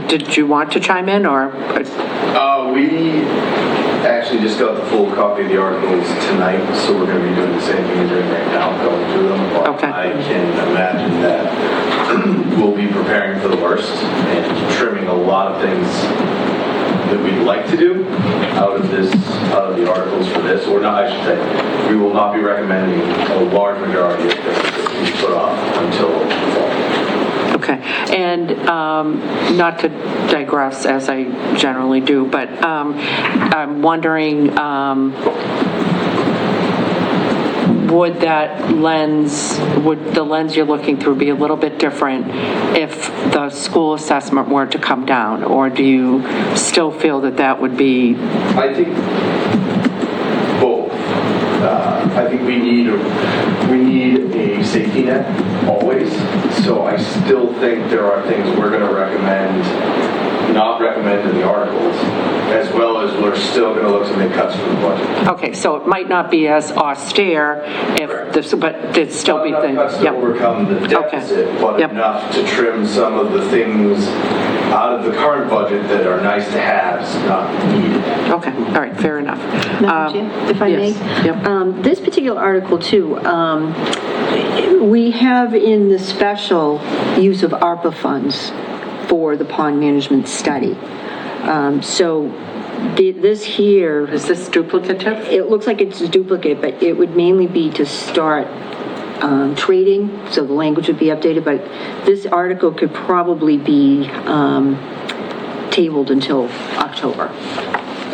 Did you want to chime in, or? We actually just got the full copy of the articles tonight, so we're going to be doing the same thing as doing right now, going through them. But Okay. I can imagine that we'll be preparing for the worst and trimming a lot of things that we'd like to do out of the articles for this, or not, I should say, we will not be recommending a large majority of things that we put off until the fall. Okay, and not to digress as I generally do, but I'm wondering, would the lens you're looking through be a little bit different if the school assessment were to come down, or do you still feel that would be? I think both. I think we need a safety net always. So I still think there are things we're going to not recommend in the articles, as well as we're still going to look to make cuts from the budget. Okay, so it might not be as austere but there'd still be Not things. enough cuts to overcome the deficit, but Yep. enough to trim some of the things out of the current budget that are nice to haves, not needed. Okay, all right, fair enough. Madam Chair, if I may? Yes, yep. This particular article too, we have in the special use of ARPA funds for the pond management study. So this here, Is this duplicative? it looks like it's a duplicate, but it would mainly be to start trading, so the language would be updated, but this article could probably be tabled until October.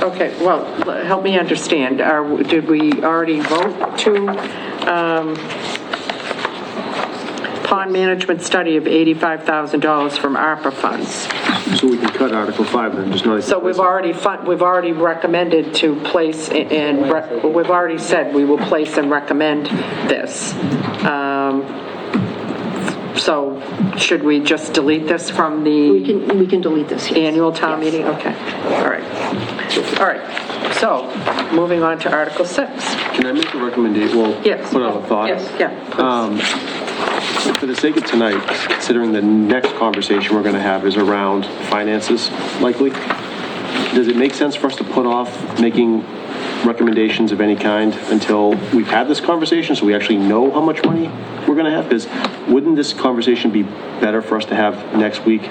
Okay, well, help me understand. Did we already vote to pond management study of $85,000 from ARPA funds? So we can cut Article 5 then, just not. So we've already recommended to place we've already said we will place and recommend this. So should we just delete this from the We can delete this, yes. annual town meeting? Okay, all right. All right, so moving on to Article 6. Can I make a recommendation? Well, Yes. put out a thought. Yes, yeah, please. For the sake of tonight, considering the next conversation we're going to have is around finances, likely, does it make sense for us to put off making recommendations of any kind until we've had this conversation, so we actually know how much money we're going to have? Because wouldn't this conversation be better for us to have next week,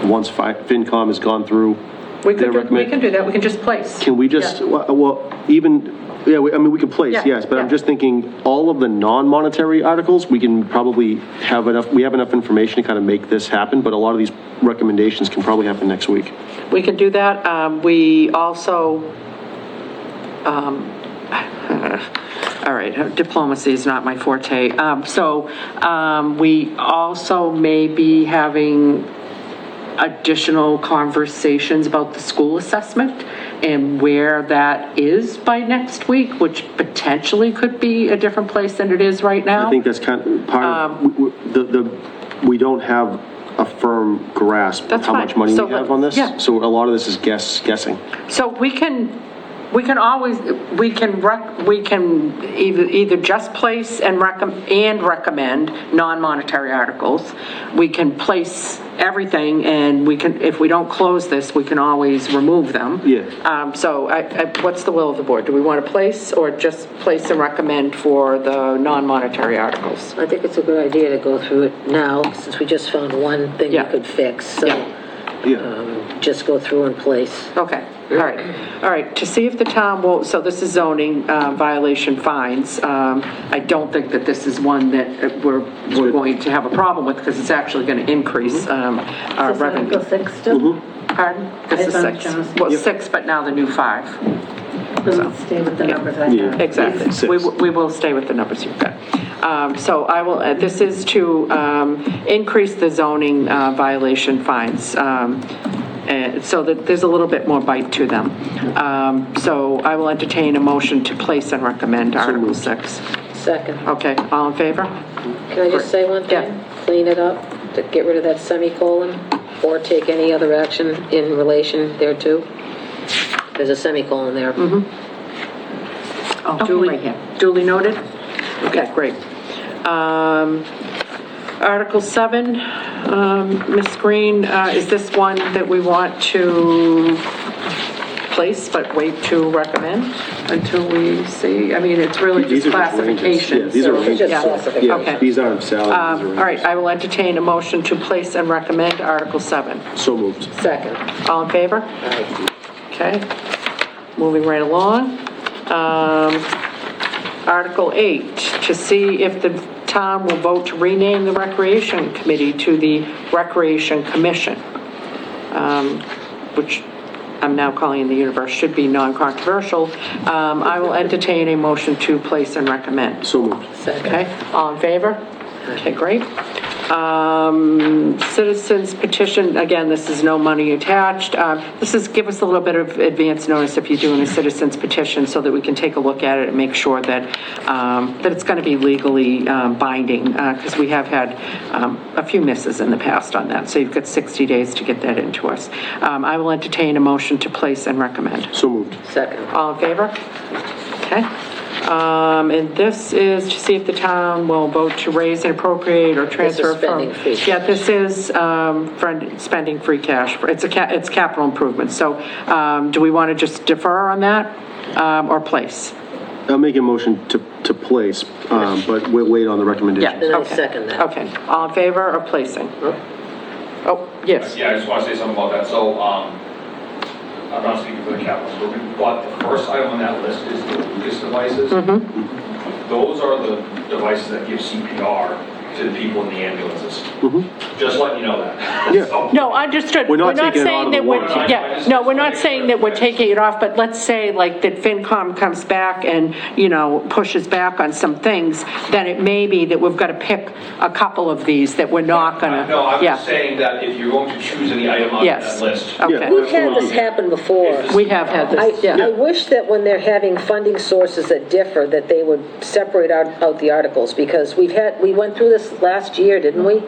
once FinCom has gone through We their can do that, we can just place. Can we just, Yeah. well, even, yeah, I mean, we can place, Yeah, yes, but I'm yeah. just thinking, all of the non-monetary articles, we can probably have enough information to kind of make this happen, but a lot of these recommendations can probably happen next week. We can do that. We also, all right, diplomacy is not my forte. We also may be having additional conversations about the school assessment and where that is by next week, which potentially could be a different place than it is right now. I think that's kind of part of, we don't have a firm grasp of That's how fine. much money So we have on this. yeah. So a lot of this is guessing. So we can either just place and recommend non-monetary articles. We can place everything, and if we don't close this, we can always remove them. Yeah. So what's the will of the board? Do we want to place or just place and recommend for the non-monetary articles? I think it's a good idea to go through it now, since we just found one thing we Yeah. could fix. So Yeah. just go through and place. Okay, all right, to see if the town will, so this is zoning violation fines. I don't think that this is one that we're going to have a problem with, because it's actually going to increase our revenue. Article 6 still? Pardon? This is I thought 6. John's- Well, 6, but now the new 5. We'll stay with the numbers I have. Exactly. Six. We will stay with the numbers you've got. So I will, this is to increase the zoning violation fines, so that there's a little bit more bite to them. So I will entertain a motion to place and recommend Article 6. Second. Okay, all in favor? Can I just say one thing? Yeah. Clean it up, to get rid of that semicolon, or take any other action in relation thereto. There's a semicolon there. Oh, right here. duly noted? Okay, great. Article 7, Ms. Green, is this one that we want to place but wait to recommend until we see? I mean, it's really These just are just ranges. classification. Yeah, these are so- ranges. yeah. classification. Yeah, Okay. these aren't salaries. these are All right, ranges. I will entertain a motion to place and recommend Article 7. So moved. Second. All in favor? Aye. Okay, moving right along. Article 8, to see if the town will vote to rename the Recreation Committee to the Recreation Commission, which I'm now calling the universe, should be non-controversial. I will entertain a motion to place and recommend. So moved. Second. Okay, all in favor? Okay, great. Citizens petition, again, this is no money attached. This is, give us a little bit of advance notice if you're doing a citizens petition so that we can take a look at it and make sure that, that it's gonna be legally binding, because we have had a few misses in the past on that. So you've got 60 days to get that into us. I will entertain a motion to place and recommend. So moved. Second. All in favor? Okay. And this is to see if the town will vote to raise and appropriate or transfer from. spending free cash. Yeah, this is spending free cash. It's capital improvements. So do we want to just defer on that or place? I'll make a motion to place, but we'll wait on the recommendation. Then I Okay. second that. Okay. All in favor of placing? Oh, yes. Yeah, I just want to say something about that. So, I'm not speaking for the capital improvement, but the first item on that list is the Lucas devices. Those are the devices that give CPR to the people in the ambulances. Just letting you know that. Yeah. So- No, understood. We're not taking it out saying of the that we're, warrant. yeah, no, we're not saying that we're taking it off, but let's say like that FinCom comes back and, you know, pushes back on some things, then it may be that we've got to pick a couple of these that we're not gonna, No, I'm yeah. just saying that if you're going to choose any item on Yes. that list. Okay. We've had this happen before. We have had this, I yeah. wish that when they're having funding sources that differ, that they would separate out the articles, because we went through this last year, didn't we?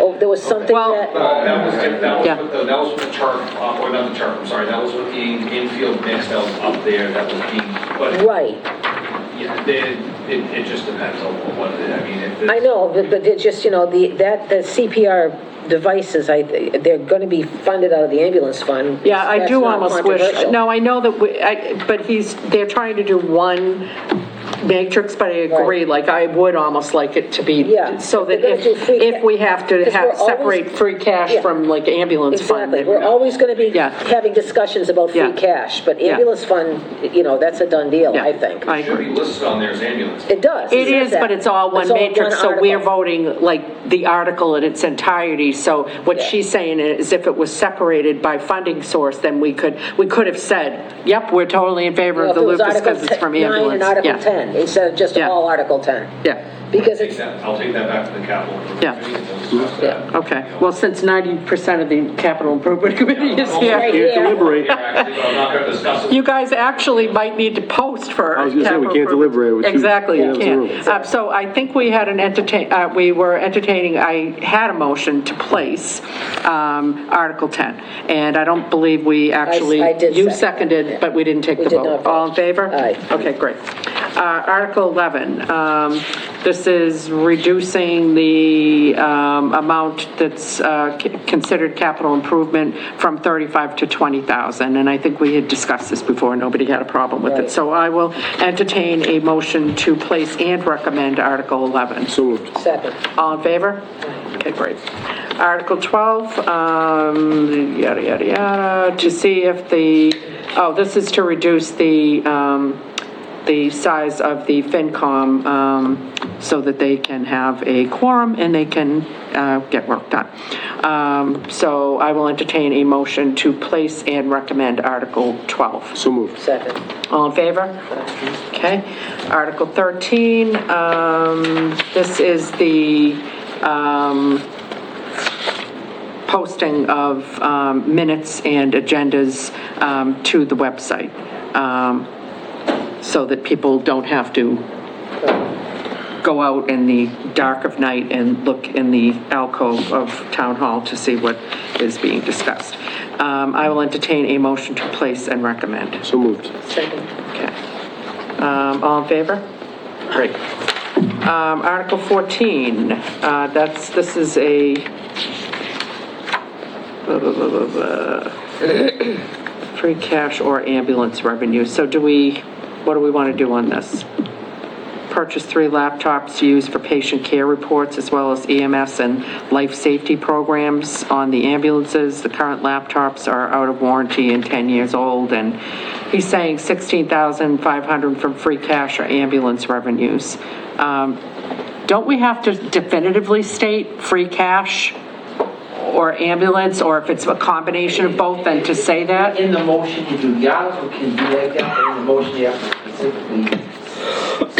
Oh, there was something Well- that, That was Yeah. with the chart, or not the chart, I'm sorry, that was with the infield mix that was up there, that was being, but, right, yeah, it just depends on what it is, I mean, if it's. I know, but it's just, you know, the CPR devices, they're gonna be funded out of the ambulance fund. Yeah, I That's do not almost wish, controversial. no, I know that, but they're trying to do one matrix, but I agree, Right. like, I would almost like it to be, Yeah, so they're that gonna do free if we have to because we're always- separate free cash Yeah. from like ambulance fund. Exactly, we're always gonna be Yeah. having discussions about free Yeah. cash, but Yeah. ambulance fund, you know, that's a done deal, Yeah. I think. I It should agree. be listed on there as ambulance. It does. It says is, that. but it's all one matrix, so we're article. voting like the article in its entirety. So what Yeah. she's saying is if it was separated by funding source, then we could have said, yep, we're totally in favor Well, of if the it was lupus Article because it's from 9 and ambulance. Article Yeah. 10, instead of just Yeah. all Article 10. Yeah, Because it's, I'll take that back to the capital Yeah. improvement committee, and discuss that. okay. Well, since 90% of the capital improvement committee is Right here, here. Deliberate. Here, actually, but I'm not gonna discuss it. you guys actually might need to post for. I was gonna say, we capital can't improvement. deliberate with two Exactly, you hands in the room. can't. So I think we had we were entertaining, I had a motion to place Article 10. And I don't believe we actually. I did You second, seconded, yeah. but we didn't take We the did vote. not vote. All in favor? Aye. Okay, great. Article 11, this is reducing the amount that's considered capital improvement from 35 to 20,000. And I think we had discussed this before, nobody had a problem with it. Right. So I will entertain a motion to place and recommend Article 11. So moved. second. All in favor? Okay, great. Article 12, yada, yada, yada, to see if this is to reduce the size of the FinCom, so that they can have a quorum and they can, get work done. So I will entertain a motion to place and recommend Article 12. So moved. Second. All in favor? Okay. Article 13, this is the posting of minutes and agendas to the website, so that people don't have to go out in the dark of night and look in the alcove of Town Hall to see what is being discussed. I will entertain a motion to place and recommend. So moved. Second. Okay. All in favor? Great. Article 14, this is a free cash or ambulance revenue. So what do we want to do on this? Purchase 3 laptops to use for patient care reports as well as EMS and life safety programs on the ambulances. The current laptops are out of warranty and 10 years old, and he's saying $16,500 from free cash or ambulance revenues. Don't we have to definitively state free cash or ambulance, or if it's a combination of both, then to say that? In the motion, you do, the article can be like that, but in the motion, you have to specifically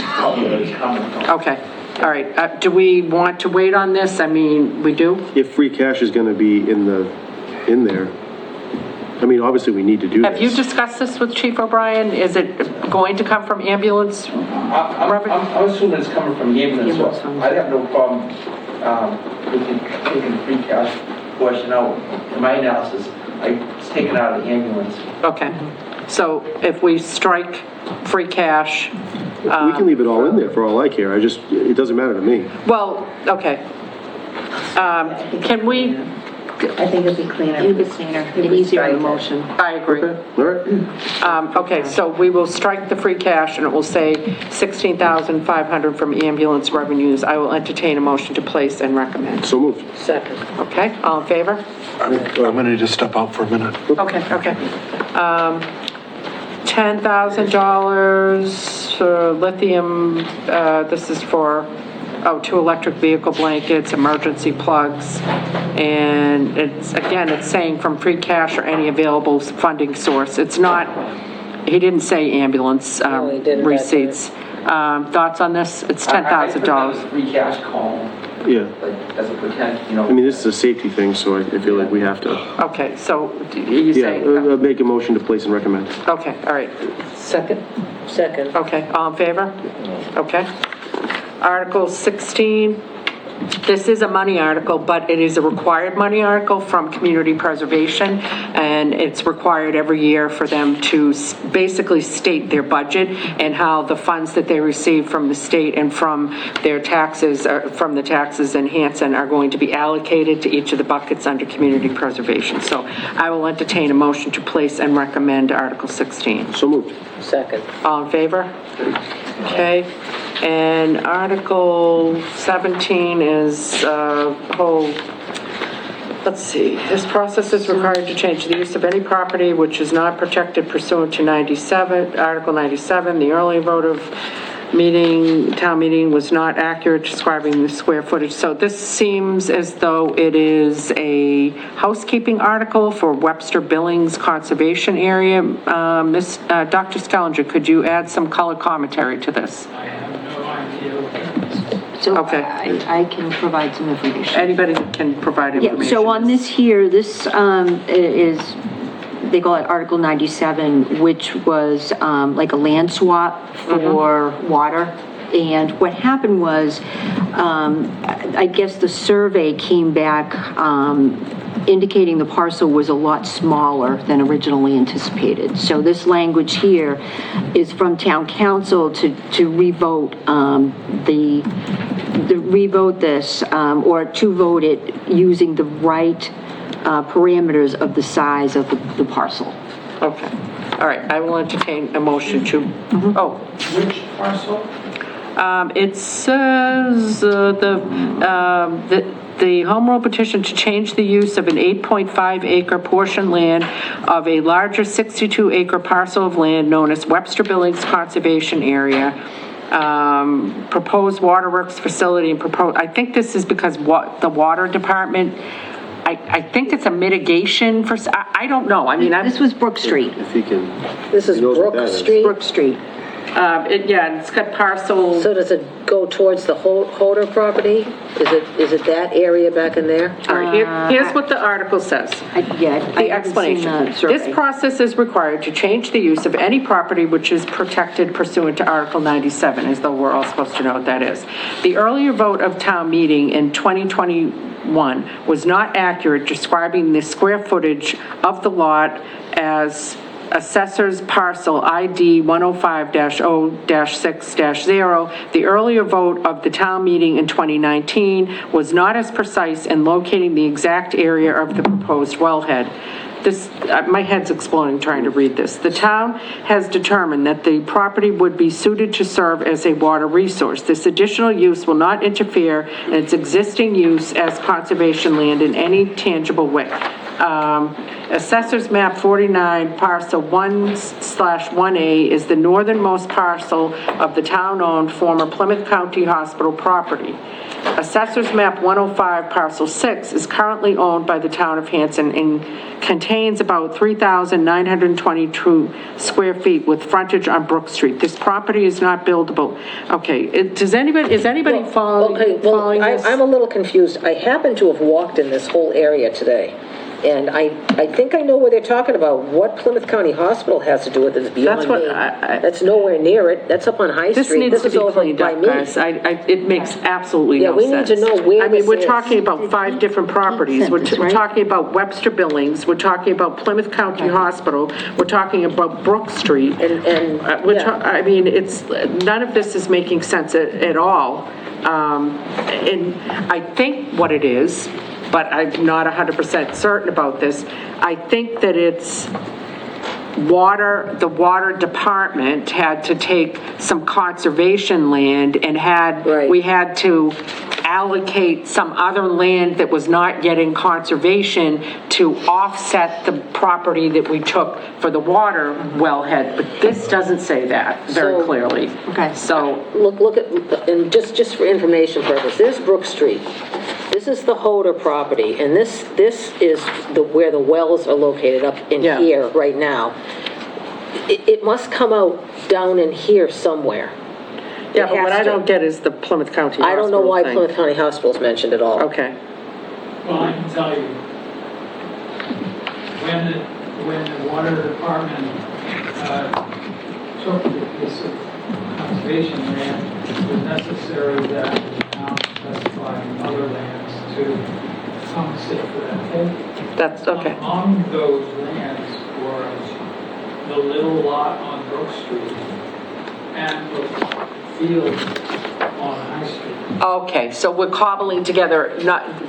tell me where it's coming from. Okay, all right. Do we want to wait on this? I mean, we do? If free cash is gonna be in there, I mean, obviously, we need to do this. Have you discussed this with Chief O'Brien? Is it going to come from ambulance? I'm assuming it's coming from the ambulance, so I'd have no problem with taking the free cash portion out. In my analysis, it's taken out of the ambulance. Okay, so if we strike free cash, We can leave it all in there for all I care. It doesn't matter to me. well, okay. Can we, I think it'd be cleaner. It'd be cleaner. It'd be easier on the motion. I agree. All right. Okay, so we will strike the free cash and it will say $16,500 from ambulance revenues. I will entertain a motion to place and recommend. So moved. Second. Okay, all in favor? I'm gonna need to step out for a minute. Okay. $10,000 for lithium, this is for 2 electric vehicle blankets, emergency plugs, and it's saying from free cash or any available funding source. It's not, he didn't say ambulance he didn't, receipts. Thoughts on this? It's $10,000. I put down the free cash column, Yeah. like, as a potential, I mean, this is a safety thing, so I feel like we have to. Okay, so you Yeah, saying, make a motion to place and recommend. okay, all right. Second? Second. Okay, all in favor? Okay. Article 16, this is a money article, but it is a required money article from Community Preservation, and it's required every year for them to basically state their budget and how the funds that they receive from the state and from their taxes, from the taxes in Hanson, are going to be allocated to each of the buckets under Community Preservation. So I will entertain a motion to place and recommend Article 16. So moved. Second. All in favor? Okay, and Article 17 is let's see, this process is required to change the use of any property which is not protected pursuant to Article 97, the early vote of town meeting was not accurate describing the square footage. So this seems as though it is a housekeeping article for Webster Billings Conservation Area. Dr. Skellinger, could you add some color commentary to this? I have no idea what that is. So Okay. I can provide some information. Anybody can provide information. Yeah, so on this here, this is, they call it Article 97, which was like a land swap for water. And what happened was, I guess the survey came back indicating the parcel was a lot smaller than originally anticipated. So this language here is from town council to revote revote this, or to vote it using the right parameters of the size of the parcel. Okay, all right, I will entertain a motion to, Which parcel? it says the home rule petition to change the use of an 8.5 acre portion land of a larger 62 acre parcel of land known as Webster Billings Conservation Area. Proposed waterworks facility and I think this is because the water department, I think it's a mitigation for, I don't know. I mean, This was Brook Street. If he can. This is he knows what Brook that is. Street? Brook Street. it's got parcel. So does it go towards the Holder property? Is it that area back in there? All right, here's what the article says. I The haven't seen explanation. the survey. This process is required to change the use of any property which is protected pursuant to Article 97, as though we're all supposed to know what that is. The earlier vote of town meeting in 2021 was not accurate describing the square footage of the lot as Assessor's Parcel ID 105-0-6-0. The earlier vote of the town meeting in 2019 was not as precise in locating the exact area of the proposed wellhead. This, my head's exploding trying to read this. The town has determined that the property would be suited to serve as a water resource. This additional use will not interfere in its existing use as conservation land in any tangible way. Assessors map 49 parcel 1/1A is the northernmost parcel of the town-owned former Plymouth County Hospital property. Assessors map 105 parcel 6 is currently owned by the town of Hanson and contains about 3,922 square feet with frontage on Brook Street. This property is not buildable. Okay, is anybody following this? I'm a little confused. I happen to have walked in this whole area today. And I think I know what they're talking about. What Plymouth County Hospital has to do with it is beyond That's what me. I- That's nowhere near it. That's up on High This Street. needs to is be over cleaned by up, me. guys. It makes absolutely no Yeah, we need sense. to know where I mean, this we're is. talking about 5 different properties. We're sent this, right? talking about Webster Billings, we're talking about Plymouth County Hospital, we're talking about Brook Street. I mean, none of this is making sense at all. And I think what it is, but I'm not 100% certain about this, I think that it's the water department had to take some conservation land and Right. we had to allocate some other land that was not yet in conservation to offset the property that we took for the water wellhead, but this doesn't say that very So- clearly. Okay. So, Look at, and just for information purpose, there's Brook Street. This is the Holder property, and this is where the wells are located up in Yeah. here right now. It must come out down in here somewhere. yeah, It but what has I to. don't get is the Plymouth County I don't know why Hospital thing. Plymouth County Hospital's mentioned at all. Okay, Well, I can tell you, when the water department took the piece of conservation land, it was necessary that the town specify other lands to compensate for that take. that's, okay. Among those lands was the little lot on Brook Street and the field on High Street. Okay, so we're cobbling together,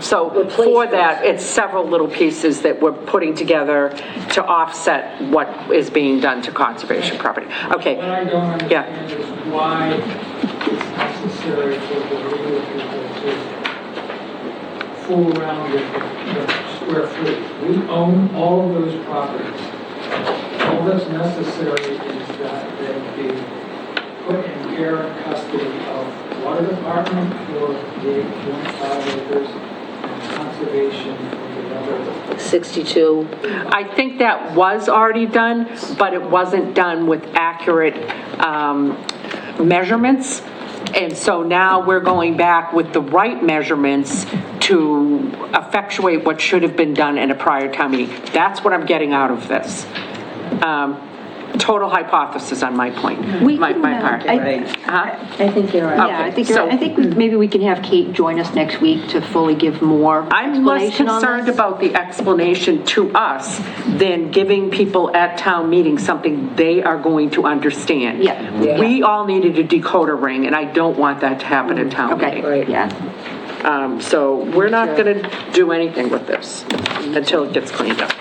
so for Replacements. that, it's several little pieces that we're putting together to offset what is being done to conservation property. What Okay, I don't Yeah. understand is why it's necessary for the legal people to fool around with the square footage. We own all of those properties. All that's necessary is that they be put in care and custody of water department for the 8.5 acres and conservation for the other. 62. I think that was already done, but it wasn't done with accurate measurements. And so now we're going back with the right measurements to effectuate what should have been done in a prior town meeting. That's what I'm getting out of this. Total hypothesis on my point, my part. I think you're right. Okay, Yeah, I think you're right. so- I think maybe we can have Kate join us next week to fully give more I'm less explanation on concerned this. about the explanation to us than giving people at town meeting something they are going to understand. Yeah. Yeah. We all needed a decoder ring, and I don't want that to happen at town Okay, meeting. Right. yeah. So we're not going to do anything with this until it gets cleaned up.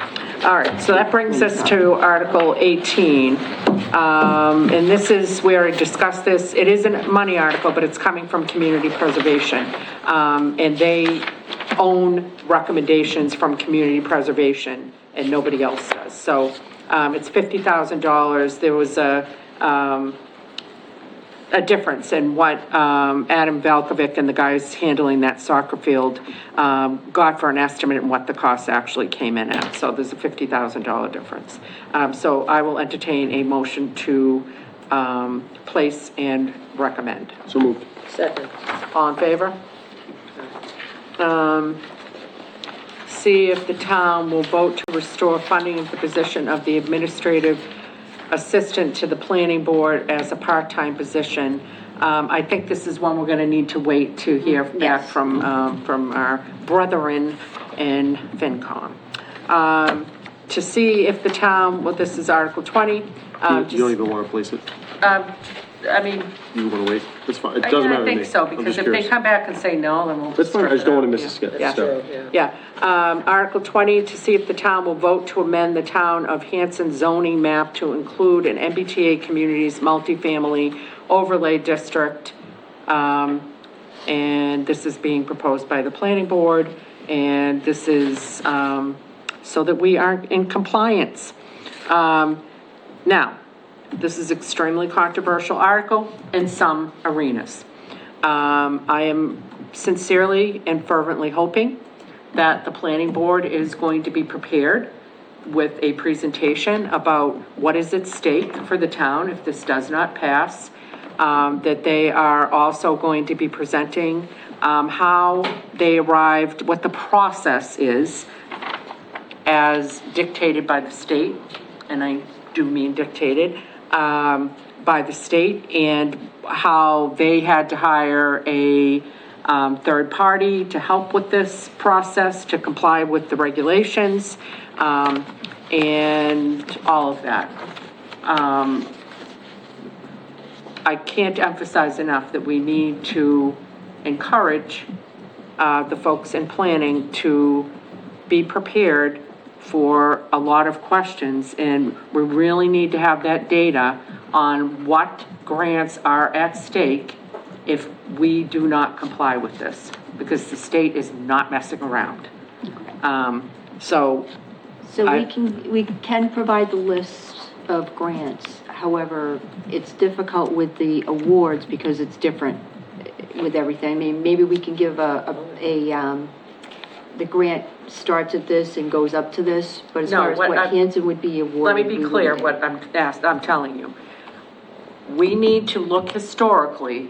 All right, so that brings us to Article 18. And this is where I discussed this. It isn't a money article, but it's coming from community preservation. And they own recommendations from community preservation, and nobody else does. So it's $50,000. There was a difference in what Adam Valkovic and the guys handling that soccer field got for an estimate and what the cost actually came in at. So there's a $50,000 difference. So I will entertain a motion to place and recommend. So moved. Second. All in favor? See if the town will vote to restore funding of the position of the administrative assistant to the planning board as a part-time position. I think this is one we're gonna need to wait to hear back from our brethren in FinCom. To see if the town, well, this is Article 20. You don't even want to place it? I mean, You want to wait? That's fine. It doesn't matter to me. I think so, I'm because just if they curious. come back and say no, then we'll. That's fine. I just don't want to miss a step. Yeah. True, Yeah, Article 20, to see if the town will vote to amend the town of Hanson zoning map to include an MBTA communities multifamily overlay district. And this is being proposed by the planning board, and this is, so that we aren't in compliance. Now, this is extremely controversial article in some arenas. I am sincerely and fervently hoping that the planning board is going to be prepared with a presentation about what is at stake for the town if this does not pass. That they are also going to be presenting how they arrived, what the process is as dictated by the state, and I do mean dictated, by the state, and how they had to hire a third party to help with this process, to comply with the regulations, and all of that. I can't emphasize enough that we need to encourage the folks in planning to be prepared for a lot of questions, and we really need to have that data on what grants are at stake if we do not comply with this. because the state is not messing around. So, So I- we can provide the list of grants. However, it's difficult with the awards because it's different with everything. I mean, maybe we can give the grant starts at this and goes up to this, but as No, far as what what I- Hanson would be let awarded. me be we clear wouldn't. what I'm telling you. We need to look historically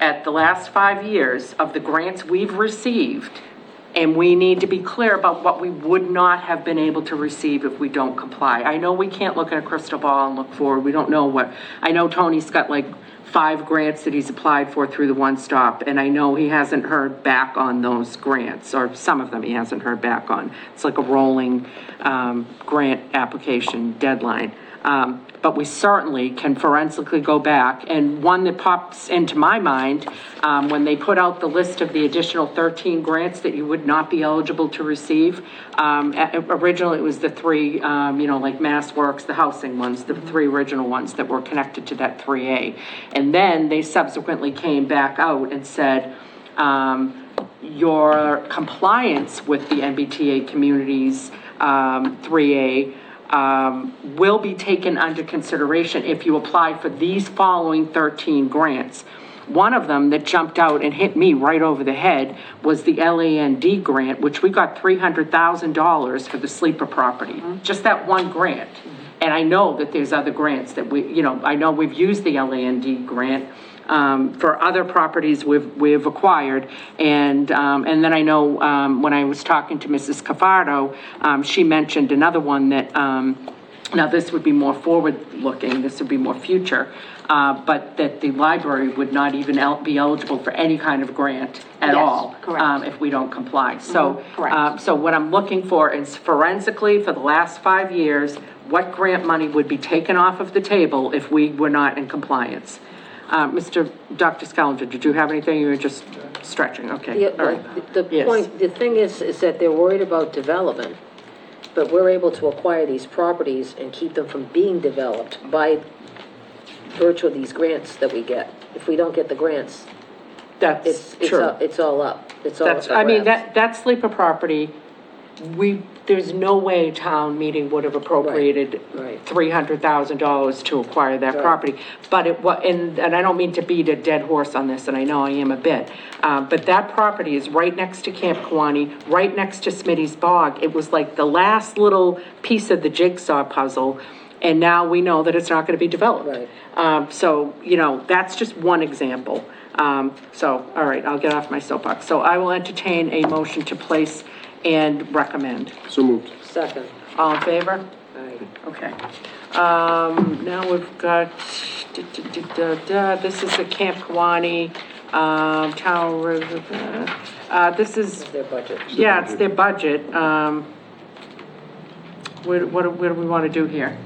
at the last 5 years of the grants we've received, and we need to be clear about what we would not have been able to receive if we don't comply. I know we can't look at a crystal ball and look forward, we don't know what, I know Tony's got like 5 grants that he's applied for through the One Stop, and I know he hasn't heard back on those grants, or some of them he hasn't heard back on. It's like a rolling grant application deadline. But we certainly can forensically go back, and one that pops into my mind, when they put out the list of the additional 13 grants that you would not be eligible to receive, originally it was the 3, like Mass Works, the housing ones, the 3 original ones that were connected to that 3A. And then they subsequently came back out and said, your compliance with the MBTA communities, 3A, will be taken under consideration if you apply for these following 13 grants. One of them that jumped out and hit me right over the head was the LAND grant, which we got $300,000 for the sleeper property, just that one grant. And I know that there's other grants that I know we've used the LAND grant for other properties we've acquired. And then I know when I was talking to Mrs. Cafardo, she mentioned another one that, now this would be more forward-looking, this would be more future, but that the library would not even be eligible for any kind of grant at Yes, all. correct. If we don't comply. So, correct. so what I'm looking for is forensically, for the last 5 years, what grant money would be taken off of the table if we were not in compliance? Dr. Scaliger, did you have anything? You were just stretching, okay. Yeah, All right. the Yes. point, the thing is that they're worried about development, but we're able to acquire these properties and keep them from being developed by virtue of these grants that we get. If we don't get the grants, That's it's true. all up. It's all up That's, for I mean, grabs. that sleeper property, there's no way town meeting would have appropriated Right. $300,000 to acquire that property. But and I don't mean to beat a dead horse on this, and I know I am a bit, but that property is right next to Camp Kawani, right next to Smitty's Bog. It was like the last little piece of the jigsaw puzzle, and now we know that it's not gonna be developed. Right. So, that's just one example. So, all right, I'll get off my soapbox. So I will entertain a motion to place and recommend. So moved. Second. All in favor? Right. Okay. Now we've got, this is the Camp Kawani, town, this is, Their budget. yeah, it's their budget. What do we want to do here?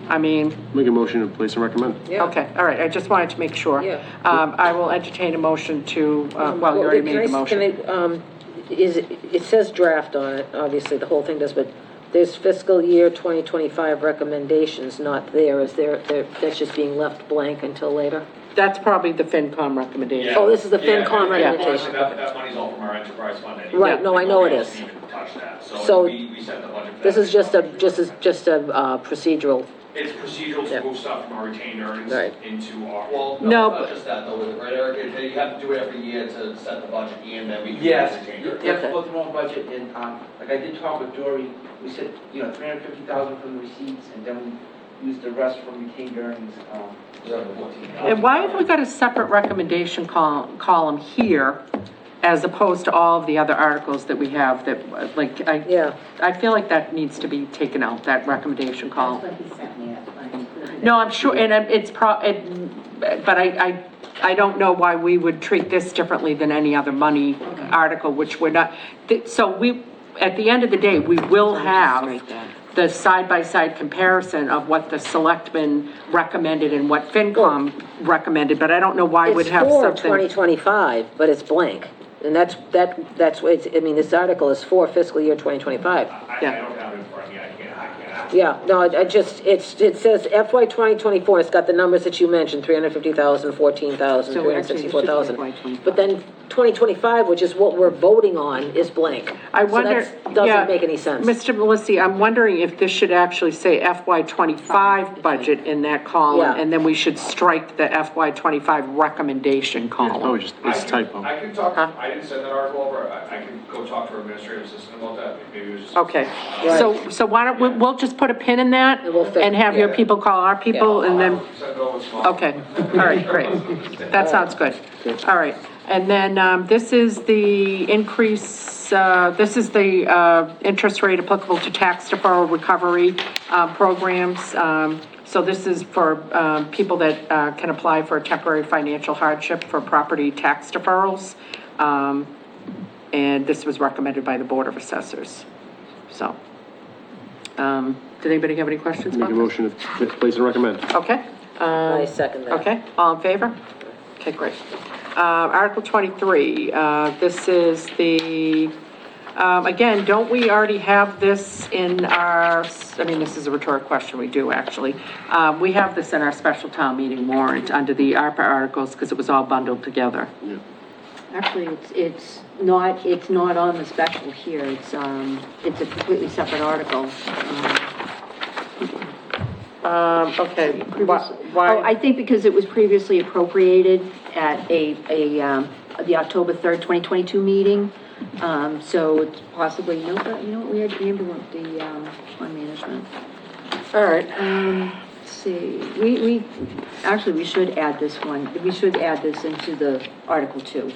I mean, Make a motion to place and recommend. Yeah. okay, all right, I just wanted to make sure. Yeah. I will entertain a motion to, well, you already made the motion. It says draft on it, obviously, the whole thing does, but there's fiscal year 2025 recommendations not there. That's just being left blank until later? That's probably the FinCom recommendation. Oh, this is the FinCom Yeah, recommendation. that money's all from our enterprise fund anyway. Right, no, I know it is. We don't even touch that, So, so we set the budget for This that. is just a procedural, It's procedural Yeah. to move stuff from our retained earnings Right. into our, Well, No, no, but- it's not just that though, right, Eric? You have to do it every year to set the budget and then we do Yes, retained you earnings. have to go through our budget, and, like I did talk with Dory, we said, 350,000 from the receipts, and then we used the rest from retained earnings. And why have we got a separate recommendation column here as opposed to all of the other articles that we have that, yeah. I feel like that needs to be taken out, that recommendation column. That's what he sent me, that's why I included it. No, I'm sure, and but I don't know why we would treat this differently than any other money article, which we're not, so at the end of the day, we will have the side-by-side comparison of what the selectmen recommended and what FinCom recommended, but I don't know why we'd have It's for something. 2025, but it's blank. And that's what it's, I mean, this article is for fiscal year 2025. I Yeah. don't have it in front of me, I can't Yeah, no, it says FY 2024, it's got the numbers that you mentioned, 350,000, 14,000, So actually, it should be 364,000. FY 25. But then 2025, which is what we're voting on, is blank. I wonder, So that doesn't make any sense. Mr. Melissi, I'm wondering if this should actually say FY '25 budget in that column, Yeah. and then we should strike the FY '25 recommendation Oh, column. it's a typo. I can talk, I didn't send that article over, I can go talk to our administrative assistant about that, maybe it was just. Okay, so why don't, we'll just put a pin in that, And we'll fix- and have your yeah. people call our people, and then, Send it over tomorrow. okay, all right, great. That sounds good. All right, and then, this is the increase, this is the, interest rate applicable to tax deferral recovery, programs. So this is for, people that, can apply for a temporary financial hardship for property tax deferrals. And this was recommended by the Board of Assessors. So, did anybody have any questions Make about a this? motion to place and recommend. Okay. I second that. Okay, all in favor? Okay, great. Article 23, this is the, again, don't we already have this in our, I mean, this is a rhetoric question, we do actually. We have this in our special town meeting warrant under the ARPA articles because it was all bundled together. Actually, it's not on the special here, it's a completely separate article. Okay, Oh, why? I think because it was previously appropriated at the October 3rd, 2022 meeting. So it's possibly, you know what, we had the fund management. All right. Let's see, we should add this one, we should add this into the Article 2.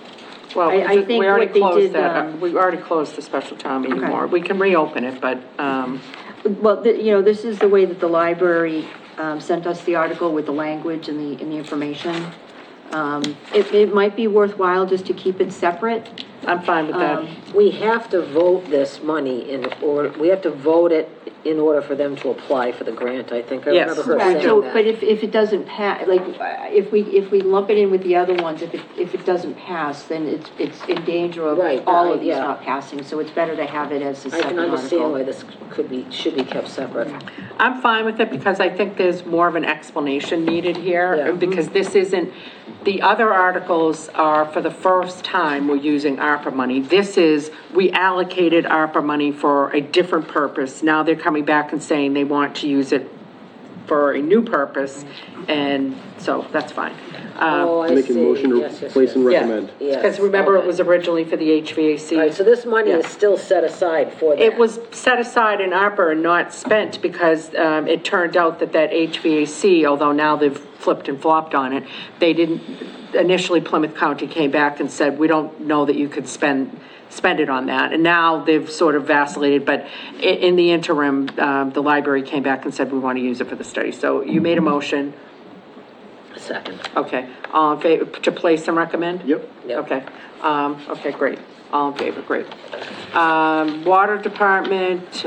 Well, I think we already what they closed did, that, we already closed the special town meeting Okay. warrant. We can reopen it, but, Well, this is the way that the library sent us the article with the language and the information. It might be worthwhile just to keep it separate. I'm fine with that. We have to vote this money we have to vote it in order for them to apply for the grant, I think. I Yes. remember her Right, saying so, that. but if it doesn't pass, like, if we lump it in with the other ones, if it doesn't pass, then it's in danger of Right, all of these yeah. not passing, so it's better to have it as a I separate can article. understand why this should be kept separate. I'm fine with it because I think there's more of an explanation needed here. Yeah. Because this isn't, the other articles are for the first time we're using ARPA money. This is, we allocated ARPA money for a different purpose. Now they're coming back and saying they want to use it for a new purpose. And so that's fine. Oh, I see. Make a motion to Yes, yes, place and yes. recommend. Yes, Because remember, it okay. was originally for the HVAC. All right, so this money is Yeah. still set aside for that? It was set aside in ARPA and not spent because it turned out that HVAC, although now they've flipped and flopped on it, they didn't, initially Plymouth County came back and said, we don't know that you could spend it on that. And now they've sort of vacillated, but in the interim, the library came back and said, we want to use it for the study. So you made a motion. Second. Okay, all in favor, to place and recommend? Yep. Yep. Okay, okay, great, all in favor, great. Water department,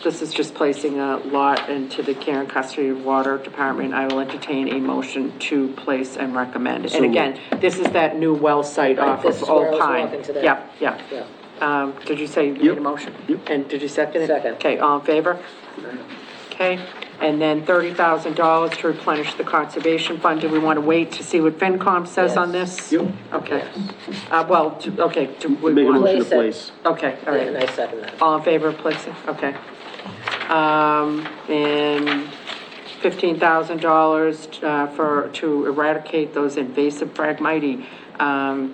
this is just placing a lot into the care and custody of water department. I will entertain a motion to place and recommend. And again, this is that new well site Right, off this of is where I Old was Pine. walking today. Yep, yep. Yeah. Did you say you made a motion? Yep. And did you second it? Second. Okay, all in favor? Okay, and then $30,000 to replenish the conservation fund. Do we want to wait to see what FinCom says on this? Yep. Okay. Well, we Make a want, motion to Place place. okay, all And right. I second that. All in favor of placing? Okay. And $15,000 to eradicate those invasive Phragmite.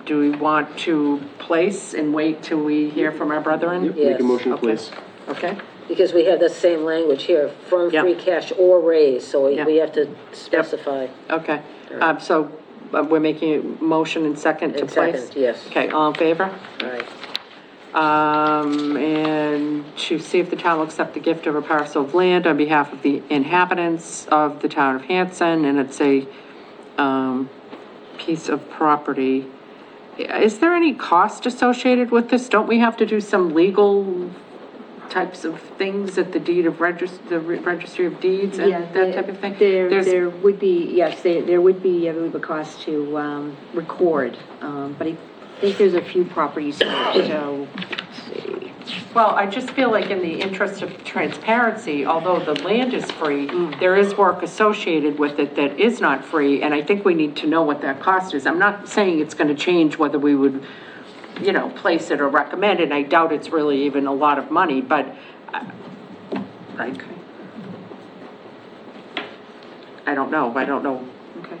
Do we want to place and wait till we hear from our brethren? Yep, make Yes. a motion to Okay. place. Okay, Because we have the same language here, from Yep. free cash or raise, so Yep. we have to specify. okay. So we're making a motion and second to And place? second, yes. Okay, all in favor? All right. And to see if the town will accept the gift of a parcel of land on behalf of the inhabitants of the town of Hanson, and it's a, piece of property. Is there any cost associated with this? Don't we have to do some legal types of things at the the registry of deeds and Yeah, that type of thing? There would be, yes, there would be, I believe, a cost to record, but I think there's a few properties here, so, let's see. Well, I just feel like in the interest of transparency, although the land is free, there is work associated with it that is not free, and I think we need to know what that cost is. I'm not saying it's gonna change whether we would, you know, place it or recommend it, and I doubt it's really even a lot of money, but, right? I don't know. Okay.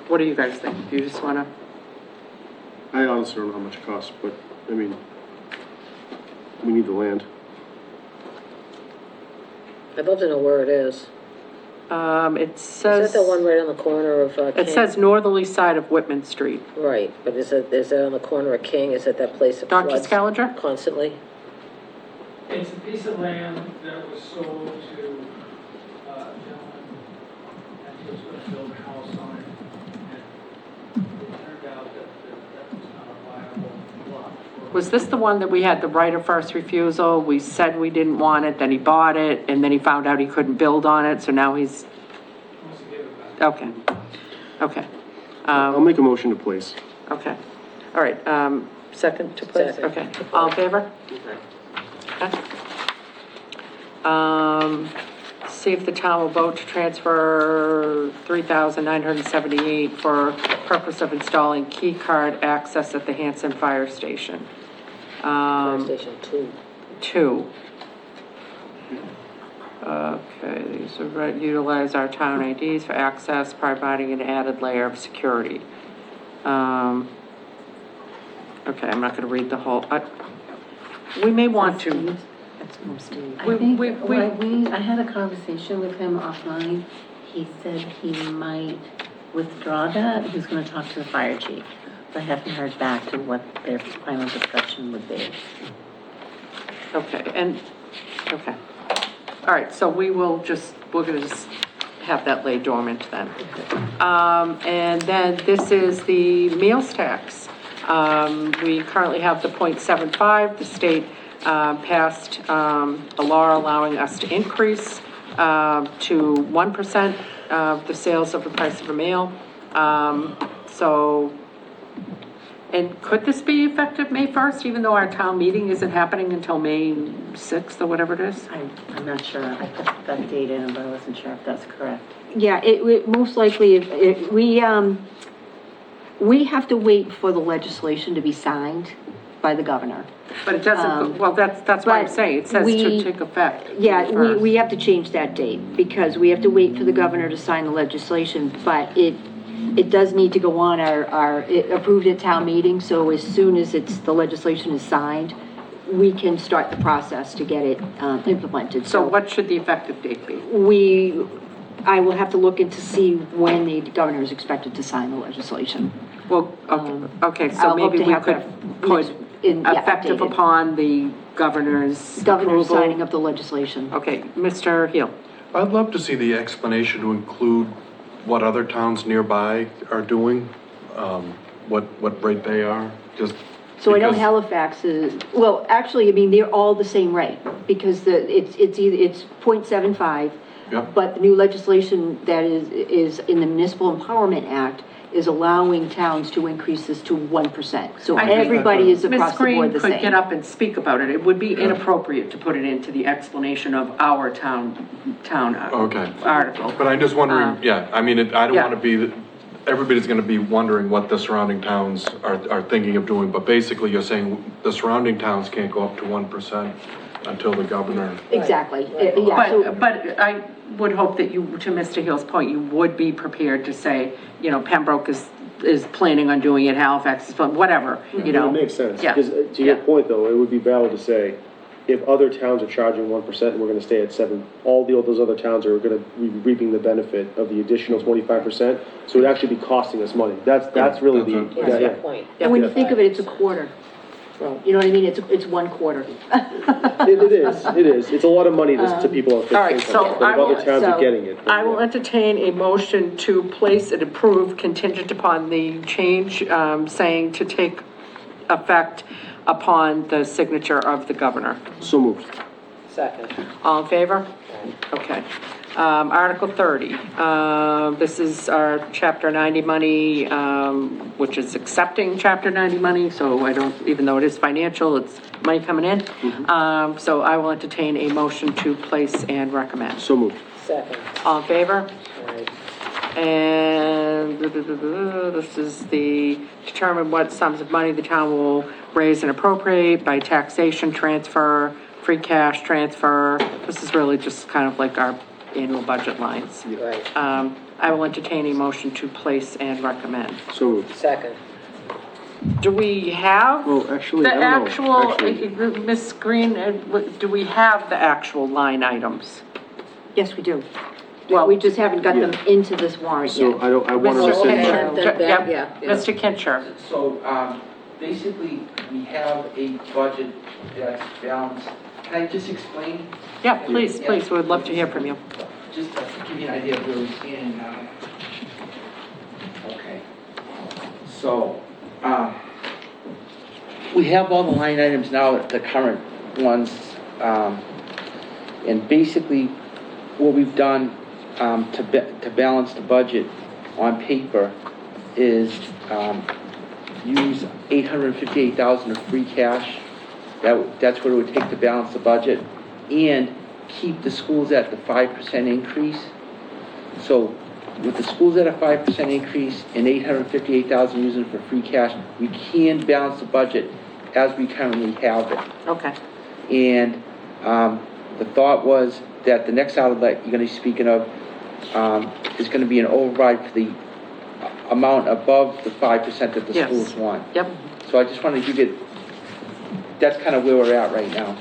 What do you guys think? Do you just wanna? I honestly don't know how much it costs, but, I mean, we need the land. I'd love to know where it is. It Is says. that the one right on the corner of, It says northerly side of Whitman Street. Right, but is it on the corner of King? Is it that place that Dr. floods Scaliger? constantly? It's a piece of land that was sold to a gentleman, and he was going to build a house on it. And it turned out that was not a viable lot for. Was this the one that we had the right of first refusal? We said we didn't want it, then he bought it, and then he found out he couldn't build on it, so now he's, Wants to give it back. okay, okay. I'll make a motion to place. Okay, all right, second to place, Second. okay. All in favor? Okay. See if the town will vote to transfer $3,978 for purpose of installing key card access at the Hanson Fire Station. Fire Station 2. 2. Okay, these are, utilize our town IDs for access, providing an added layer of security. Okay, I'm not gonna read the whole, we may want to. That's from Steve. We- I think, we- I had a conversation with him offline. He said he might withdraw that. He was gonna talk to the fire chief. But I haven't heard back to what their final discussion would be. Okay, and, okay. All right, so we're gonna just have that lay dormant then. And then this is the meals tax. We currently have the 0.75. The state passed a law allowing us to increase to 1% of the sales of the price of a meal. So, and could this be effective May 1st, even though our town meeting isn't happening until May 6th or whatever it is? I'm not sure. I put that date in, but I wasn't sure if that's correct. Yeah, it most likely, we have to wait for the legislation to be signed by the governor. But it doesn't, well, that's what I'm but saying, it says to we- take effect. Yeah, May 1st. we have to change that date, because we have to wait for the governor to sign the legislation, but it does need to go on it approved at town meeting, so as soon as the legislation is signed, we can start the process to get it implemented. So what should the effective date be? I will have to look into see when the governor is expected to sign the legislation. Well, okay, so I'll hope maybe to we have could that put effective updated. upon the governor's Governor approval. signing of the legislation. Okay, Mr. Heel. I'd love to see the explanation to include what other towns nearby are doing, what rate they are, just. So I know because- Halifax is, well, actually, I mean, they're all the same rate, because it's 0.75. Yep. But the new legislation that is in the Municipal Empowerment Act is allowing towns to increase this to 1%. So I think everybody is Ms. across the Green board the could same. get up and speak about it. It would be inappropriate to put it into the explanation of our town Okay. article. But I'm just wondering, yeah, I mean, I don't Yeah. want to be, everybody's going to be wondering what the surrounding towns are thinking of doing, but basically you're saying the surrounding towns can't go up to 1% until the governor. Exactly. Yeah, so- But I would hope that you, to Mr. Hill's point, you would be prepared to say, you know, Pembroke is planning on doing it, Halifax is, whatever, you know. It makes sense, Yeah. because to your point though, it would be valid to say, if other towns are charging 1% and we're gonna stay at 7, all those other towns are gonna be reaping the benefit of the additional 25%, so it'd actually be costing us money. That's really the, That's yeah. your point. And when you think of it, it's a quarter. You know what I mean? It's 1 quarter. It is. It's a lot of money to people on fixed All right, income, so but I if will- other towns are getting it. I will entertain a motion to place and approve contingent upon the change, saying to take effect upon the signature of the governor. So moved. Second. All in favor? Okay. Article 30, this is our Chapter 90 money, which is accepting Chapter 90 money, so I don't, even though it is financial, it's money coming in. So I will entertain a motion to place and recommend. So moved. Second. All in favor? Aye. And this is the determine what sums of money the town will raise and appropriate by taxation transfer, free cash transfer. This is really just kind of like our annual budget lines. Right. I will entertain a motion to place and recommend. So moved. Second. Do we have Well, actually, the I don't know. actual, Actually- Ms. Green, do we have the actual line items? Yes, we do. Well, We just haven't got them yeah. into this warrant So yet. I want to Mr. rescind my, Kincher, Yeah, yep, yeah. Mr. Kincher. So, basically, we have a budget that's balanced. Can I just explain? Yeah, please, please, we'd love to hear from you. Just to give you an idea of where we stand now. Okay. So, we have all the line items now, the current ones, and basically, what we've done to balance the budget on paper is use $858,000 of free cash. That's what it would take to balance the budget, and keep the schools at the 5% increase. So with the schools at a 5% increase and $858,000 using for free cash, we can balance the budget as we currently have it. Okay, And the thought was that the next outlet you're going to be speaking of is going to be an override for the amount above the 5% that the Yes. schools want. yep. So I just wanted to give you, that's kind of where we're at right now.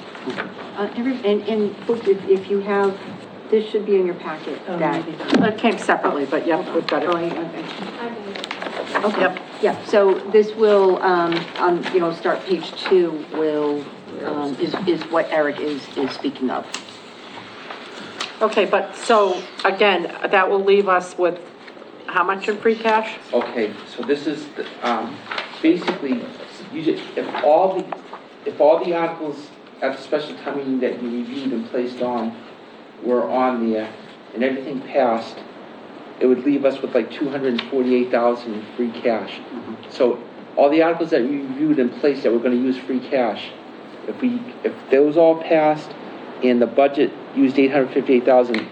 And folks, if you have, this should be in your packet, that. It came separately, but yep, we've got Oh, it. Okay, Yep. yeah, so this will, start page 2 will, is what Eric is speaking of. Okay, but so, again, that will leave us with how much in free cash? Okay, so this is, basically, if all the articles at the special town meeting that you reviewed and placed on were on there, and everything passed, it would leave us with like $248,000 in free cash. So all the articles that we reviewed and placed that we're gonna use free cash, if those all passed and the budget used $858,000,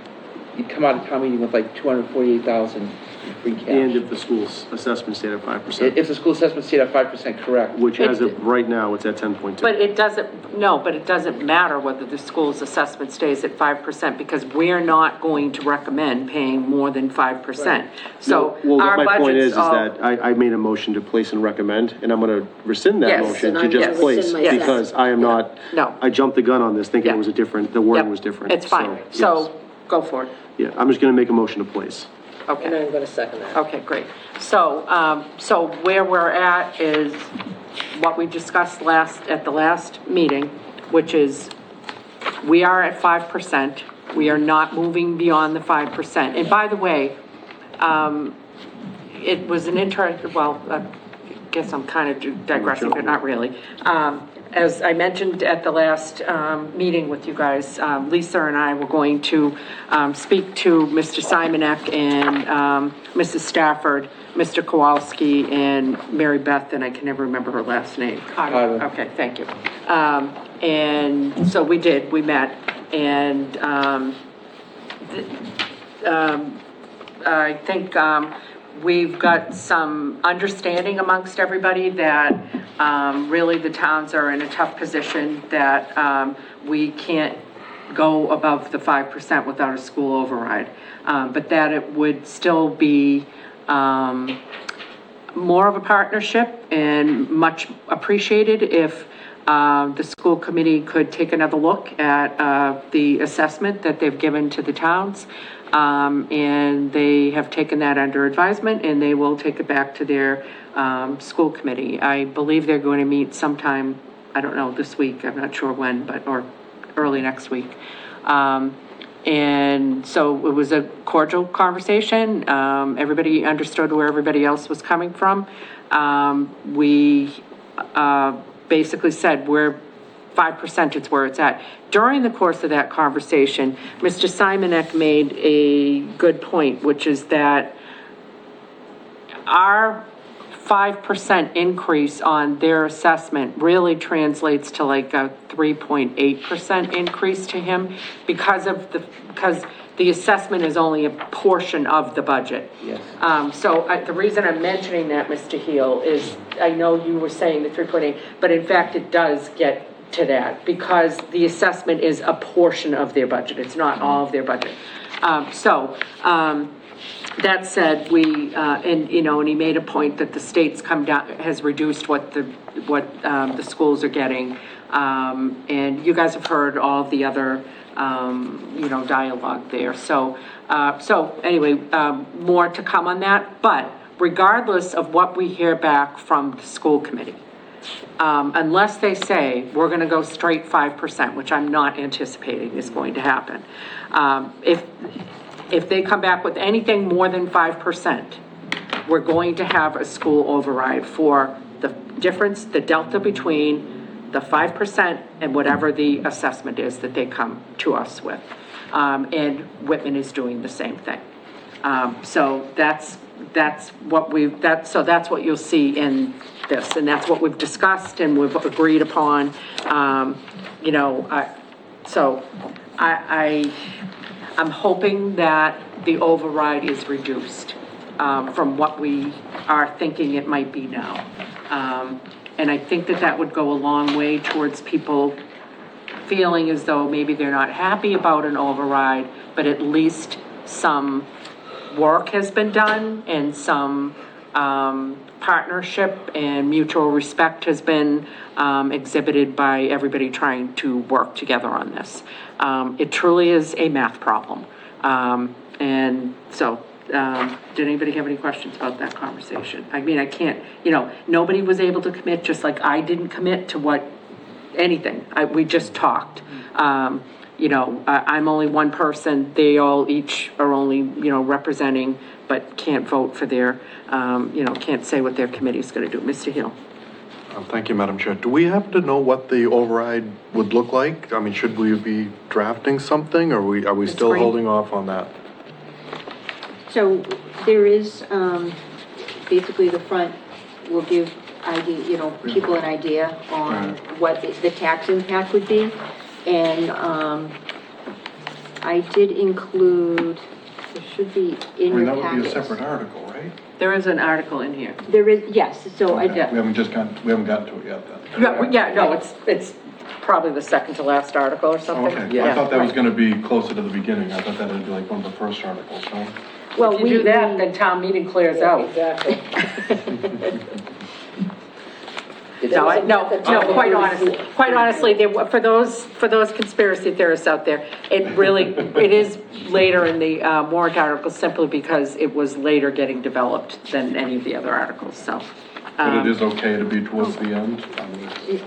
you'd come out of town meeting with like $248,000 in free cash. and if the school's assessment stayed at 5%, If the school assessment stayed at 5%, correct. which as of right now, it's at 10.2. But it doesn't matter whether the school's assessment stays at 5%, because we're not going to recommend paying more than 5%. So Well, our my point is budget's all. that I made a motion to place and recommend, and I'm going to rescind that Yes, motion and to I'm just gonna place, rescind my because I am not, No. I jumped the gun on this thinking Yeah. it was the wording Yep, was different. It's fine, so, go for it. Yeah, I'm just going to make a motion to place. And Okay, I'm gonna second that. okay, great. So, so where we're at is what we discussed at the last meeting, which is we are at 5%. We are not moving beyond the 5%. And by the way, it was an I guess I'm kind of digressing, but not really. As I mentioned at the last meeting with you guys, Lisa and I were going to speak to Mr. Simonek and Mrs. Stafford, Mr. Kowalski, and Mary Beth, and I can never remember her last name. Carter. Okay, thank you. And so we met, and I think we've got some understanding amongst everybody that really the towns are in a tough position, that we can't go above the 5% without a school override, but that it would still be more of a partnership and much appreciated if the school committee could take another look at the assessment that they've given to the towns. And they have taken that under advisement, and they will take it back to their school committee. I believe they're going to meet sometime, I don't know, this week, I'm not sure when, or early next week. And so it was a cordial conversation. Everybody understood where everybody else was coming from. We basically said we're 5% is where it's at. During the course of that conversation, Mr. Simonek made a good point, which is that our 5% increase on their assessment really translates to like a 3.8% increase to him because the assessment is only a portion of the budget. Yes. The reason I'm mentioning that, Mr. Heel, is I know you were saying the 3.8, but in fact, it does get to that because the assessment is a portion of their budget. It's not all of their budget. That said, and he made a point that the state's come down, has reduced what the schools are getting. And you guys have heard all of the other, dialogue there. So anyway, more to come on that. But regardless of what we hear back from the school committee, unless they say we're going to go straight 5%, which I'm not anticipating is going to happen. If they come back with anything more than 5%, we're going to have a school override for the difference, the delta between the 5% and whatever the assessment is that they come to us with. And Whitman is doing the same thing. So that's what that's what you'll see in this, and that's what we've discussed and we've agreed upon. I'm hoping that the override is reduced from what we are thinking it might be now. And I think that would go a long way towards people feeling as though maybe they're not happy about an override, but at least some work has been done and some partnership and mutual respect has been exhibited by everybody trying to work together on this. It truly is a math problem. And so, did anybody have any questions about that conversation? I mean, I can't, nobody was able to commit, just like I didn't commit to anything. We just talked. I'm only one person. They all each are only, representing, but can't vote for their, can't say what their committee is going to do. Mr. Hill. Thank you, Madam Chair. Do we happen to know what the override would look like? I mean, should we be drafting something, or are we still holding off on that? So there is, basically the front will give people an idea on what the tax impact would be. And, I did include, there should be in your package. That would be a separate article, right? There is an article in here. There is, yes, so Okay. I, We haven't gotten to it yet then. No, it's probably the second to last article or Oh, something. okay. I thought that was gonna be closer to the beginning. I thought that would be like one of the first articles, no? well, If you do that, then town meeting clears out. Exactly. No, quite honestly, for those conspiracy theorists out there, it is later in the warrant article simply because it was later getting developed than any of the other articles, so. But it is okay to be towards the end?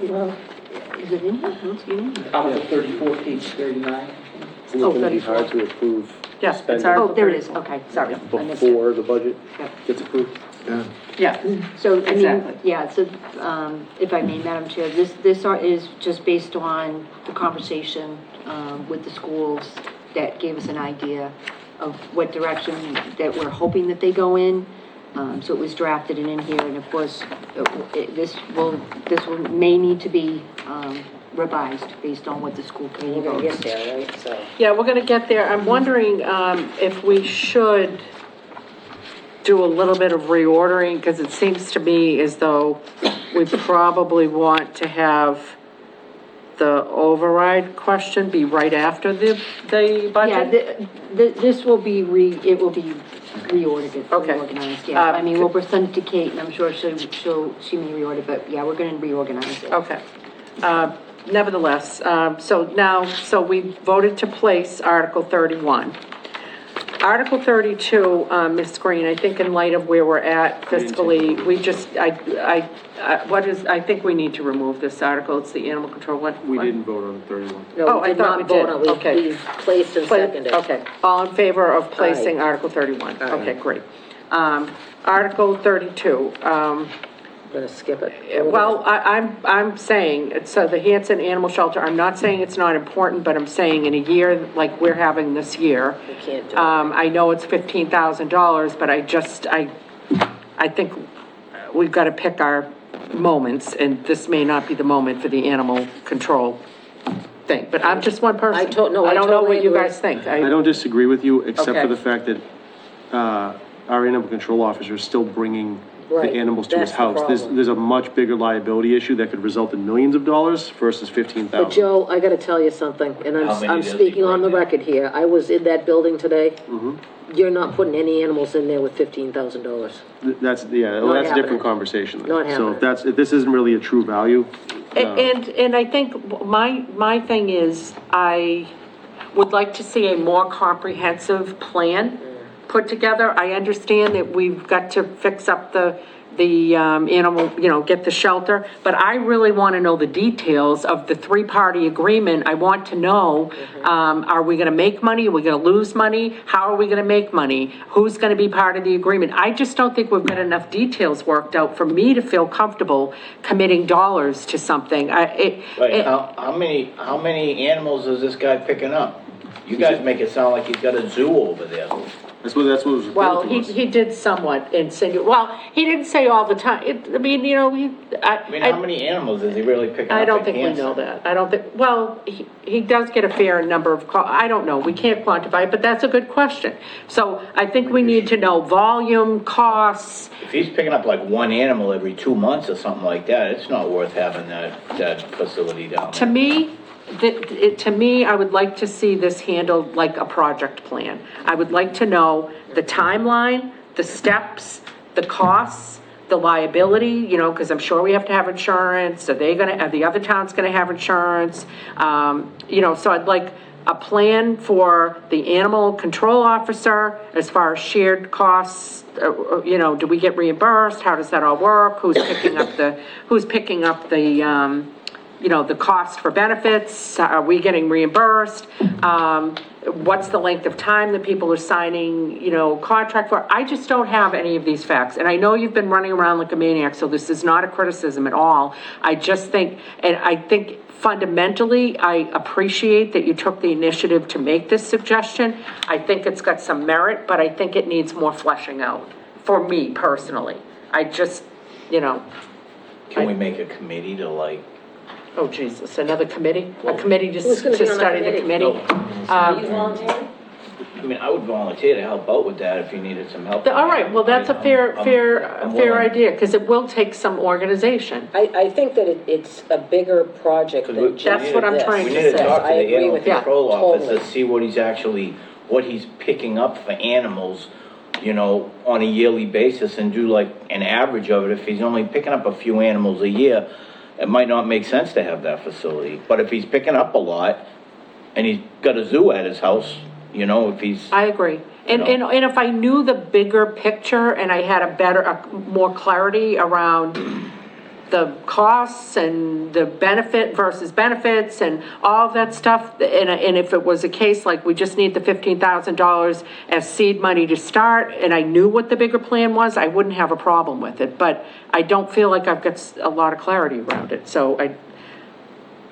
well, is it in here? I don't see it in here. Article 34, page 39. It's going to be hard to approve Yeah, it's spending our- Oh, there it is, okay, sorry. I missed it. before the budget Yep. gets approved. Yeah. Yeah, So, I mean, Exactly. yeah, so, if I may, Madam Chair, this is just based on the conversation, with the schools that gave us an idea of what direction that we're hoping that they go in. So it was drafted and in here, and of course, this may need to be, revised based on what the school committee We're gonna votes. get there, right, so. yeah, we're gonna get there. I'm wondering, if we should do a little bit of reordering, because it seems to me as though we probably want to have the override question be right after the Yeah, budget. this will be reorganized, Okay. yeah. I mean, we'll send it to Kate, and I'm sure she may reorder, but yeah, we're gonna reorganize it. Okay. Nevertheless, so we voted to place Article 31. Article 32, Ms. Green, I think in light of where we're at fiscally, I think we need to remove this article. It's the animal control one. We didn't vote on 31. Oh, No, I we did thought not we vote did. on, Okay. we placed and seconded. Okay, all in favor of placing Article 31? Aye. Okay, great. Article 32, Gonna skip it. Well, I'm saying, so the Hanson Animal Shelter, I'm not saying it's not important, but I'm saying in a year like we're having this year, We can't do it. I know it's $15,000, but I think we've got to pick our moments, and this may not be the moment for the animal control thing, but I'm just one person. I don't know what totally you agree. guys think. I don't disagree with you, except Okay. for the fact that, our animal control officer is still bringing the Right, animals to his that's the house. problem. There's a much bigger liability issue that could result in millions of dollars versus 15,000. But Joe, I gotta tell you something, and How many I'm does he speaking on the bring now? record here. I was in that building today. Mm-hmm. You're not putting any animals in there with $15,000. That's, yeah, well, Not that's a different happening. conversation then. Not So happening. if this isn't really a true value, And I think my thing is, I would like to see a more comprehensive plan put together. I understand that we've got to fix up the animal, get the shelter, but I really want to know the details of the three-party agreement. I want to know, are we going to make money? Are we going to lose money? How are we going to make money? Who's going to be part of the agreement? I just don't think we've got enough details worked out for me to feel comfortable committing dollars to something. Right, how many animals is this guy picking up? You guys make it sound like he's got a zoo over there. that's what was Well, reported to us. he did somewhat insinuate, well, he didn't say all the time. I mean, how many animals is he really picking up? I don't in think we Hanson? know that. I don't think, well, he does get a fair number of calls. I don't know. We can't quantify it, but that's a good question. So I think we need to know volume, costs. If he's picking up like one animal every 2 months or something like that, it's not worth having that facility down To there. me, I would like to see this handled like a project plan. I would like to know the timeline, the steps, the costs, the liability, because I'm sure we have to have insurance. Are the other town's gonna have insurance? So I'd like a plan for the animal control officer as far as shared costs. Do we get reimbursed? How does that all work? Who's picking up the cost for benefits? Are we getting reimbursed? What's the length of time that people are signing, contract for? I just don't have any of these facts. And I know you've been running around like a maniac, so this is not a criticism at all. I just think, and I think fundamentally, I appreciate that you took the initiative to make this suggestion. I think it's got some merit, but I think it needs more fleshing out, for me personally. I just, Can we make a committee to like, oh Jesus, another committee? A committee to Who's gonna be on that study the committee? committee? Are you volunteering? I mean, I would volunteer to help out with that if you needed some help. All right, well, that's a I'm fair willing. idea, because it will take some organization. I think that it's a bigger project Because than we- just That's what I'm this. trying We to need to say. talk to I the agree animal with you. control Totally. officer, see what he's picking up for animals, on a yearly basis and do like an average of it. If he's only picking up a few animals a year, it might not make sense to have that facility. But if he's picking up a lot and he's got a zoo at his house, if he's, I agree. And if I knew the bigger picture and I had more clarity around the costs and the benefit versus benefits and all of that stuff, and if it was a case like we just need the $15,000 as seed money to start, and I knew what the bigger plan was, I wouldn't have a problem with it. But I don't feel like I've got a lot of clarity around it, so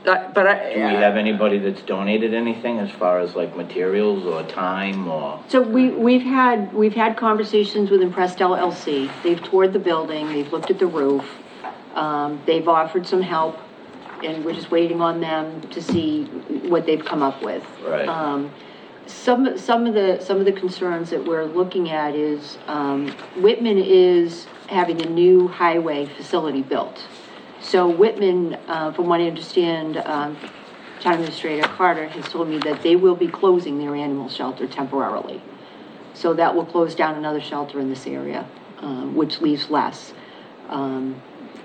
do we have anybody that's donated anything as far as like materials or time or? So we've had conversations with Impressed LLC. They've toured the building, they've looked at the roof. They've offered some help, and we're just waiting on them to see what they've come up with. Right. Some of the concerns that we're looking at is, Whitman is having a new highway facility built. So Whitman, from what I understand, Town Administrator Carter has told me that they will be closing their animal shelter temporarily. So that will close down another shelter in this area, which leaves less,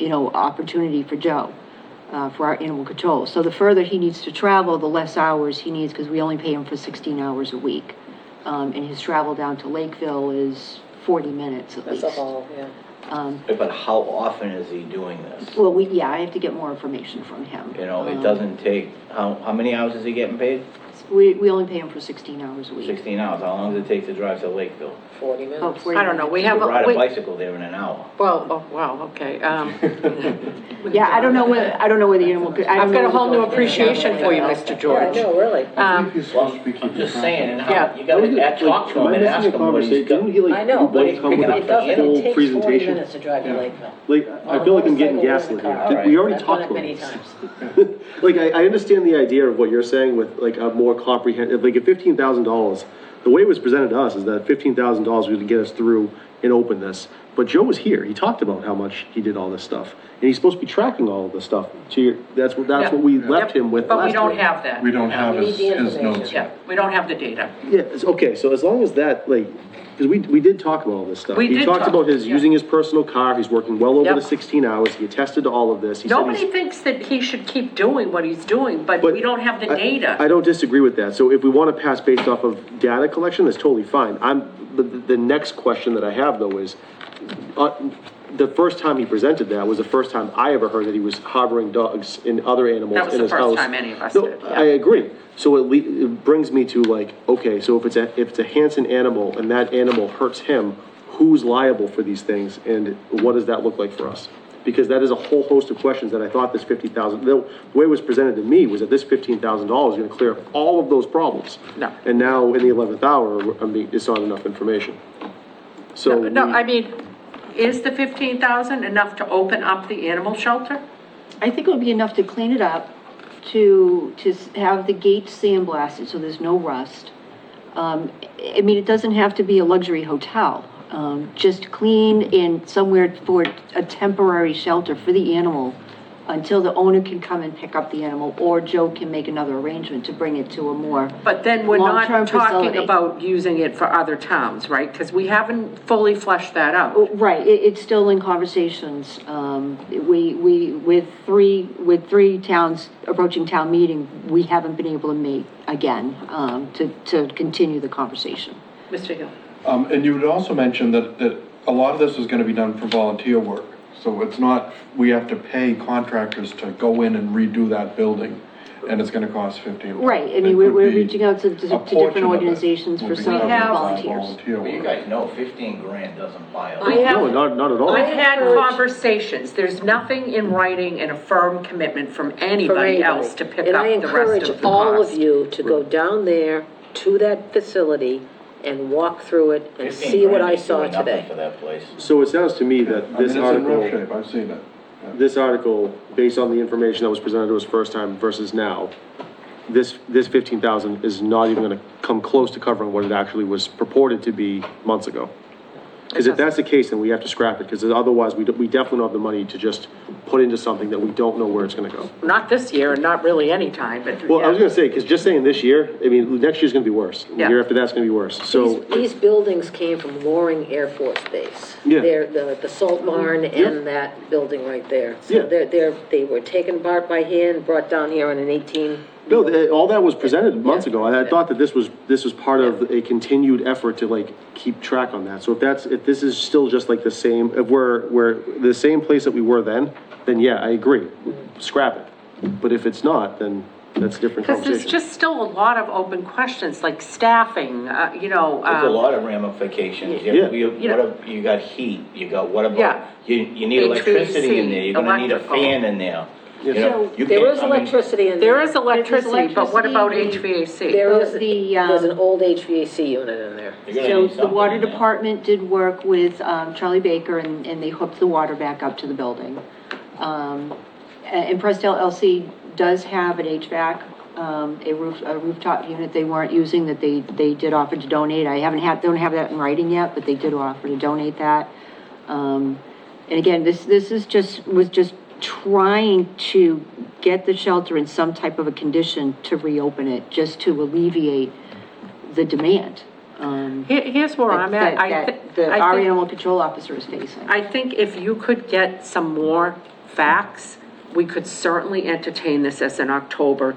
opportunity for Joe, for our animal control. So the further he needs to travel, the less hours he needs, because we only pay him for 16 hours a week. And his travel down to Lakeville is 40 minutes at least. That's a haul, yeah. But how often is he doing this? Well, I have to get more information from him. It doesn't take, how many hours is he getting paid? It's We only pay them for 16 hours a week. 16 hours, how long does it take to drive to Lakeville? 40 minutes. Oh, 40 I don't know, we You have, could ride a we, bicycle there in an hour. well, oh, wow, okay. Yeah, I don't know whether the animal could. I've got a whole new appreciation for you, Mr. Yeah, George. no, really. Well, I'm just saying, and how, Yeah. you gotta talk to him and ask him what he's got. Didn't he like, I know, you but both come with it a doesn't- full It takes 40 presentation? minutes to drive to Lakeville. Like, I feel like I'm getting gaslit here. We already talked about many this. times. Like, I understand the idea of what you're saying with like a more comprehensive, like at $15,000, the way it was presented to us is that $15,000 would get us through and open this. But Joe was here, he talked about how much he did all this stuff, and he's supposed to be tracking all of this stuff. That's what we left him with But we last don't year. have that. We don't have We need his, the his information. notes Yeah, yet. we don't have the data. Yeah, okay, so as long as that, like, because we did talk about all this stuff. We He did talked talk, about his, yeah. using his personal car, he's working well over Yep. the 16 hours, he attested to all of this. He said Nobody he's- thinks that he should keep doing what he's doing, but But we don't have the I data. don't disagree with that, so if we want to pass based off of data collection, that's totally fine. The next question that I have though is, the first time he presented that was the first time I ever heard that he was harboring dogs and other That animals was in the his house. first time any of us No, did, yeah. I agree, so it brings me to like, okay, so if it's a Hanson animal and that animal hurts him, who's liable for these things and what does that look like for us? Because that is a whole host of questions that I thought this the way it was presented to me was that this $15,000 is gonna clear up all of those problems. No. And now in the 11th hour, I mean, it's not enough information. So. No, I mean, is the 15,000 enough to open up the animal shelter? I think it would be enough to clean it up, to have the gates sandblasted so there's no rust. I mean, it doesn't have to be a luxury hotel. Just clean in somewhere for a temporary shelter for the animal until the owner can come and pick up the animal, or Joe can make another arrangement to bring it to a more But then we're not long-term talking facility. about using it for other towns, right? Because we haven't fully fleshed that out. Right, it's still in conversations. With three towns approaching town meeting, we haven't been able to meet again, to continue the conversation. Mr. Hill? And you would also mention that a lot of this is gonna be done for volunteer work. So it's not, we have to pay contractors to go in and redo that building, and it's gonna cost $15,000. Right, I mean, It we're could be reaching out to a different portion of it organizations will for be some covered by volunteers. volunteer Well, you work. guys know 15 grand doesn't buy a I lot. have- No, not at all. I've had conversations, there's nothing in writing and a firm commitment from anybody else to pick up the rest of the And I encourage all of cost. you to go down there to that facility and walk through it and 15 see what grand I ain't saw doing nothing today. For that place. So it sounds to me that I mean, this it's in rough article, shape, I've seen it. this article, based on the information that was presented to us first time versus now, this 15,000 is not even gonna come close to covering what it actually was purported to be months ago. Because if that's the case, then we have to scrap it, because otherwise, we definitely don't have the money to just put into something that we don't know where it's gonna go. Not this year, and not really any time, but. Well, I was yeah. gonna say, because just saying this year, I mean, next year's gonna be worse. The Yeah. year after that's gonna be worse, so. These buildings came from Loring Air Force Base. Yeah. They're the salt barn and that building right there. So Yeah. they were taken apart by hand, brought down here in an 18. No, all that was presented months ago. I thought that this was part of a continued effort to like keep track on that. So if this is still just like the same, if we're the same place that we were then yeah, I agree. Scrap it. But if it's not, then that's a different Because there's conversation. just still a lot of open questions, like staffing, There's a lot of ramifications. Yeah. You got heat, you got, what Yeah. about, you need electricity in there, you're gonna need a electrical. fan in there. You know, you There can't- is I mean, electricity in There there. is electricity, but what about electricity. HVAC? There is, The, there's an old HVAC unit in there. you're gonna So need the something water in there. department did work with Charlie Baker, and they hooked the water back up to the building. And Prestel LC does have an HVAC, a rooftop unit they weren't using that they did offer to donate. I don't have that in writing yet, but they did offer to donate that. And again, this was just trying to get the shelter in some type of a condition to reopen it, just to alleviate the demand. Here's where I'm at. Our animal control officer is facing. I think if you could get some more facts, we could certainly entertain this as an October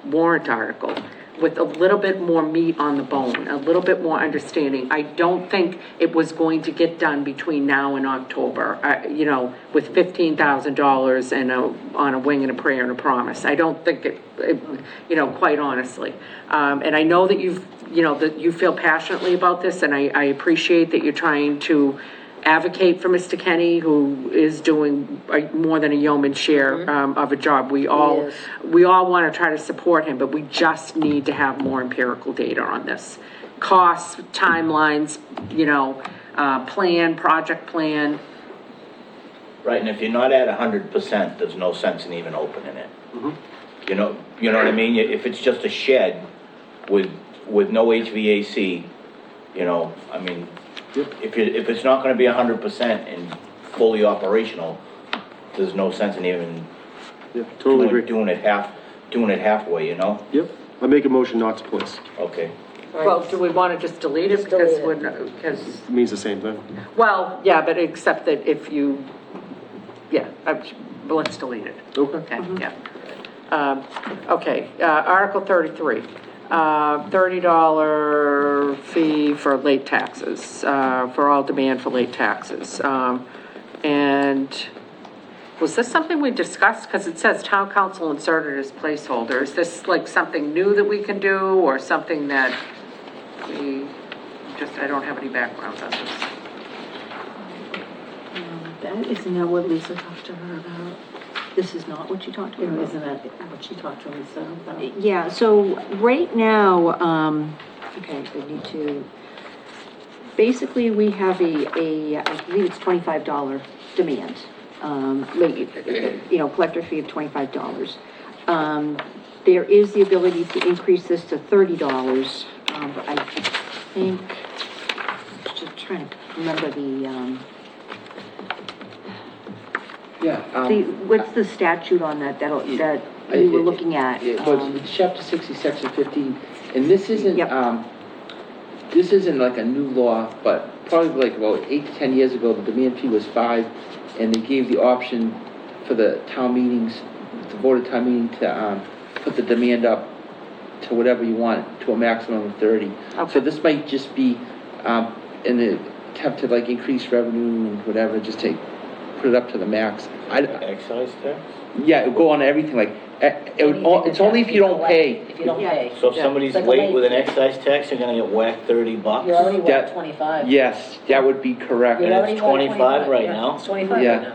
warrant article. with a little bit more meat on the bone, a little bit more understanding. I don't think it was going to get done between now and October, you know, with $15,000 and on a wing and a prayer and a promise. I don't think it, you know, quite honestly. And I know that that you feel passionately about this, and I appreciate that you're trying to advocate for Mr. Kenny, who is doing more than a yeoman's share of a job. We all want to try to support him, but we just need to have more empirical data on this. Costs, timelines, you know, project plan. Right, and if you're not at 100%, there's no sense in even opening it. You know what I mean? If it's just a shed with no HVAC, you know, I mean, if it's not gonna be 100% and fully operational, there's no sense in even Totally agree. doing it halfway, you know? Yep, I make a motion not to place. Okay. Well, do we want to just delete it because It means the same thing. well, yeah, but except that if you, let's delete it. Okay. Okay, yeah. Okay, Article 33, $30 fee for late taxes, for all demand for late taxes. And was this something we discussed? Because it says town council inserted as placeholder. Is this like something new that we can do, or something that I don't have any background on this. Isn't that what Lisa talked to her about? This is not what you talked to her about? Isn't that what she talked to Lisa about? Yeah, so right now, okay, we need to, basically, we have I believe it's $25 demand. Collector fee of $25. There is the ability to increase this to $30, but I think, just trying to remember what's the statute on that we were looking at? It was chapter 60, section 15, and this isn't, Yep. this isn't like a new law, but probably like about 8 to 10 years ago, the demand fee was 5, and they gave the option for the town meetings, the board of town meeting to, put the demand up to whatever you want, to a maximum of 30. Okay. So this might just be, in the attempt to like increase revenue and whatever, just put it up to the max. Excise tax? Yeah, it would go on everything, like, it's only if you don't pay. If you don't pay. So if somebody's Like a late late with an fee. excise tax, you're gonna get whacked $30? You're already That- what, 25? Yes, that would be correct. You're already it's what, 25 right yeah, now? It's 25 Yeah. right now.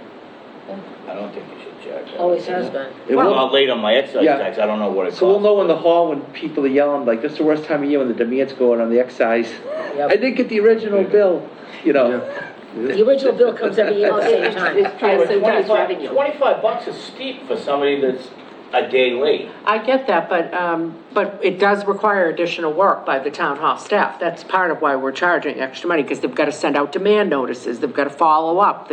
I don't think you should charge that. Always has been. It I'm will- not late on my excise Yeah. tax, I don't know what it costs. So we'll know in the hall when people are yelling, like, this is the worst time of year when the demand's going on the excise. Yep. I didn't get the original bill, you know? The original bill comes every year at the same time. It's trying to increase revenue. $25 is steep for somebody that's a day late. I get that, but it does require additional work by the town hall staff. That's part of why we're charging extra money, because they've got to send out demand notices, they've got to follow up,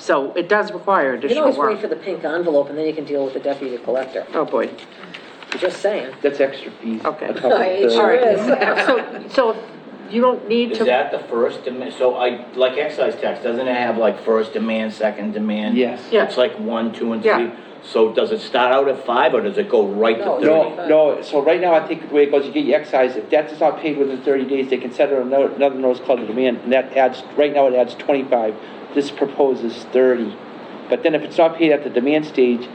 so it does require You can additional always wait work. for the pink envelope and then you can deal with the deputy collector. Oh, boy. Just saying. That's extra fees. Okay. A couple It of sure thirty. is. So you don't need Is to, that the first demand, so like excise tax, doesn't it have like first demand, second demand? Yes. Yeah. It's like 1, 2, and Yeah. 3. So does it start out at 5 or does it go right to No, 30? No, so right now, I think the way it goes, you get your excise, if that is not paid within 30 days, they can set another notice called the demand, and that adds, right now it adds 25. This proposes 30. But then if it's not paid at the demand stage,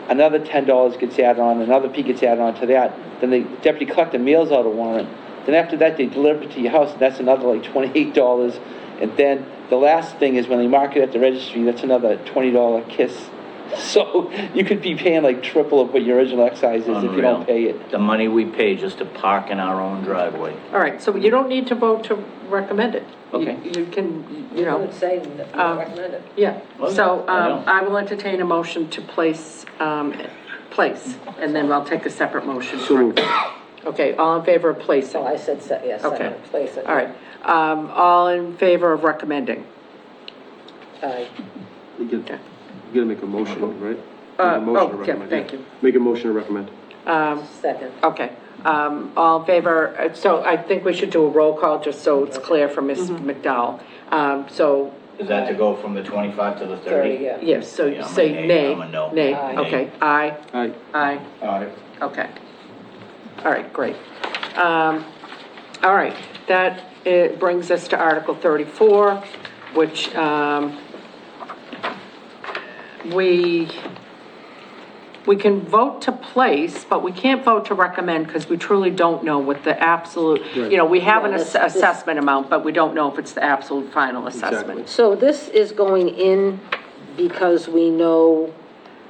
another $10 gets added on, another fee gets added on to that. Then the deputy collector mails out a warrant. Then after that, they deliver it to your house, and that's another like $28. And then the last thing is when they mark it at the registry, that's another $20 kiss. So you could be paying like triple of what your original excise is if you Unreal. don't pay it. The money we pay just to park in our own driveway. all right, so you don't need to vote to recommend it. Okay. You can, I would say recommend it. yeah. Okay, So I know. I will entertain a motion to place, and then I'll take a separate motion. So moved. Okay, all in favor of placing? So I said, yes, Okay. place it. All right, all in favor of recommending? Aye. You gotta make a motion, right? Make a motion to recommend, thank you. Make a motion to recommend. Second. Okay, all in favor, so I think we should do a roll call, just so it's clear for Ms. McDowell. So, Is that to go from the 25 to the 30? 30, yeah. yes, so Yeah, you I'm a say nay. nay. I'm a no. Nay, Aye. okay, aye, Aye. aye, Aye. okay. All right, great. All right, that brings us to Article 34, which we can vote to place, but we can't vote to recommend because we truly don't know what the absolute, we have an assessment amount, but we don't know if it's the absolute final assessment. So this is going in because we know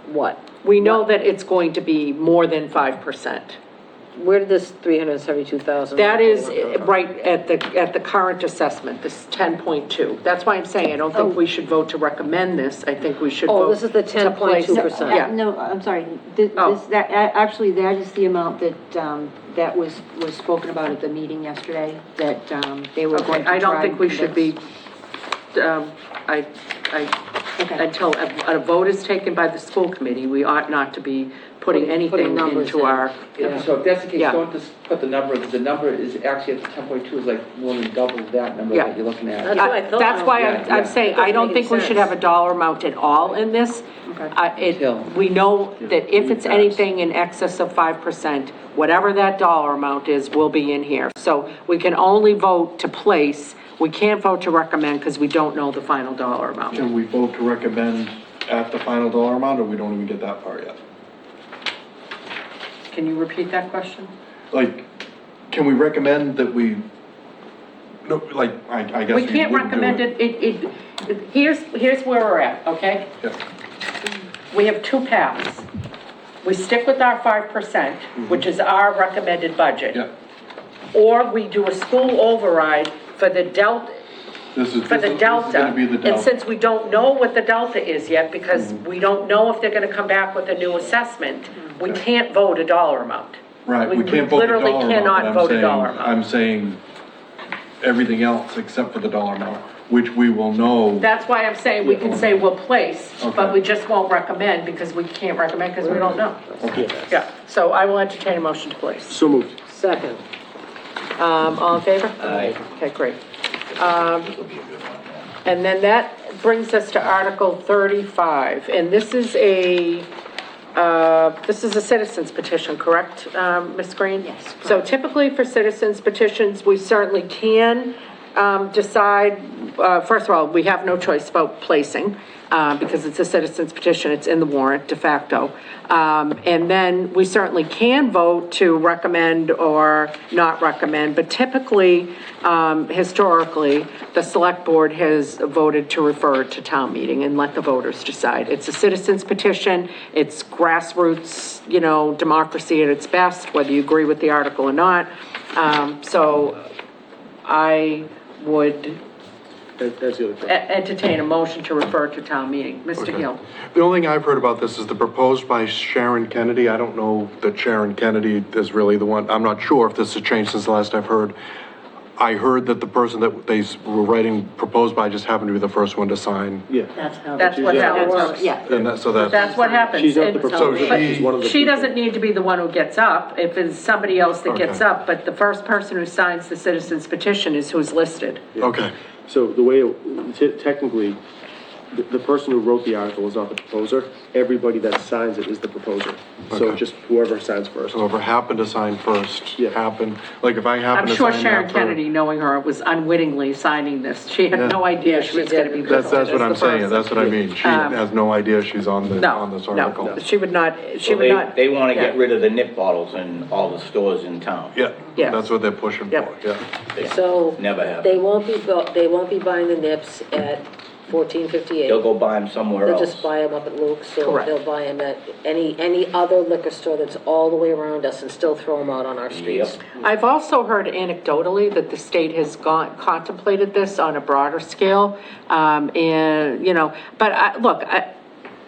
what? We know that it's going to be more than 5%. Where did this 372,000? That is right at the current assessment, this 10.2. That's why I'm saying I don't think we should vote to recommend this. I think we should vote. Oh, this is the to place- 10.2%. Yeah. No, I'm sorry, Oh. actually, that is the amount that was spoken about at the meeting yesterday, that, they were going to try. I don't think we and should be, Okay. until a vote is taken by the school committee, we ought not to be putting anything numbers into in. our, So if that's the case, Yeah. don't just put the number, because the number is actually at the 10.2 is like more than double that number Yeah. that you're looking at. That's what I thought. that's why Yeah. I'm saying, It doesn't I don't make think we any should sense. have a dollar amount at all in this. Until- We know that if it's anything in excess of 5%, whatever that dollar amount is, will be in here. So we can only vote to place, we can't vote to recommend because we don't know the final dollar amount. Can we vote to recommend at the final dollar amount, or we don't even get that far yet? Can you repeat that question? Like, can we recommend that we, no, like, I guess. We can't wouldn't do recommend it, here's where we're at, okay? Yeah. We have two paths. We stick with our 5%, which is our recommended budget. Yeah, Or we do a school override for the delta, this is for the gonna delta. be the And delta. since we don't know what the delta is yet, because we don't know if they're gonna come back with a new assessment, we can't vote a dollar amount. Right, we can't vote the literally dollar amount, cannot but vote a dollar amount. I'm saying everything else except for the dollar amount, which we will know. That's why I'm saying we can say we'll place, but Okay. we just won't recommend because we can't recommend because we don't know. Okay. Yeah, so I will entertain a motion to place. So moved. Second. All in favor? Aye. Okay, great. And then that brings us to Article 35, and this is a citizen's petition, correct, Ms. Green? Yes, So typically for citizens petitions, we certainly can decide, first of all, we have no choice about placing, because it's a citizen's petition, it's in the warrant de facto. And then we certainly can vote to recommend or not recommend, but typically, historically, the select board has voted to refer to town meeting and let the voters decide. It's a citizen's petition, it's grassroots, democracy at its best, whether you agree with the article or not. So I would That's the other thing. entertain a motion to refer to town meeting. Mr. Okay. Hill? The only thing I've heard about this is the proposed by Sharon Kennedy. I don't know that Sharon Kennedy is really the one, I'm not sure if this has changed since the last I've heard. I heard that the person that they were writing proposed by just happened to be the first one to sign. Yeah. That's what happens. Yeah. And that, so that's. That's what happens. She's not the And- proposal, So she's one of the. She doesn't need to be the one who gets up, if it's somebody else that gets Okay. up, but the first person who signs the citizen's petition is who's listed. Okay, So the way, technically, the person who wrote the article is not the proposer. Everybody that signs it is the proposer. So Okay. just whoever signs first. so whoever happened to sign first, Yeah. like if I I'm happen to sure sign Sharon that for. Kennedy, knowing her, was unwittingly signing this. She Yeah. had no idea she was gonna be listed That's what as I'm the saying, first. that's what I mean. She has no idea she's on the, on this article. No, she would not, she So would not. they want to yeah. get rid of the nip bottles in all the stores in town. Yeah, Yes. that's what they're pushing for, Yep. yeah. So. Never happened. They won't be buying the nips at 1458. They'll go buy them somewhere They'll else. just buy them up at Luke's, or Correct. they'll buy them at any other liquor store that's all the way around us and still throw them out on our streets. I've also heard anecdotally that the state has contemplated this on a broader scale,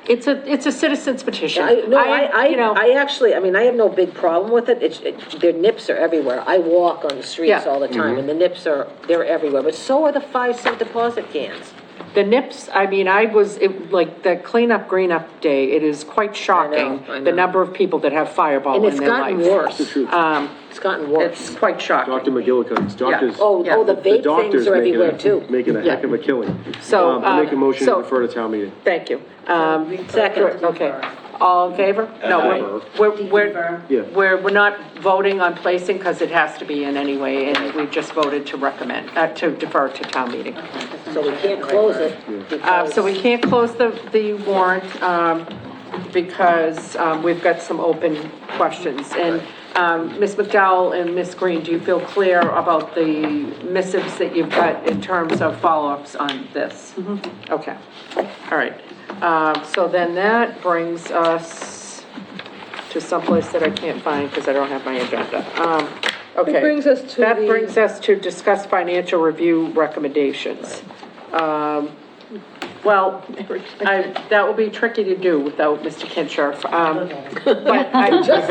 it's a citizen's petition. I actually, I have no big problem with it. Their nips are everywhere. I walk on the streets Yeah. all the time, and the nips they're everywhere, but so are the 5-cent deposit cans. The nips, like the cleanup green up day, it is quite shocking, I know. the number of people that have Fireball And in it's their life. gotten worse. The truth. It's gotten worse. It's quite shocking. Dr. McGillicuddy's, doctors. Oh, the vape doctors things are making everywhere too. Making a heck of a killing. So, I make a motion to so- refer to town meeting. Thank you. Second. Okay. All in favor? No, Yeah. we're not voting on placing because it has to be in anyway, and we just voted to recommend, to defer to town meeting. So we can't close it because... So we can't close the warrant, because, we've got some open questions. And, Ms. McDowell and Ms. Green, do you feel clear about the missives that you've got in terms of follow-ups on this? Okay, all right. So then that brings us to someplace that I can't find because I don't have my agenda. Okay. It brings us to That the- brings us to discuss financial review recommendations. Well, that will be tricky to do without Mr. Kincher. But I just,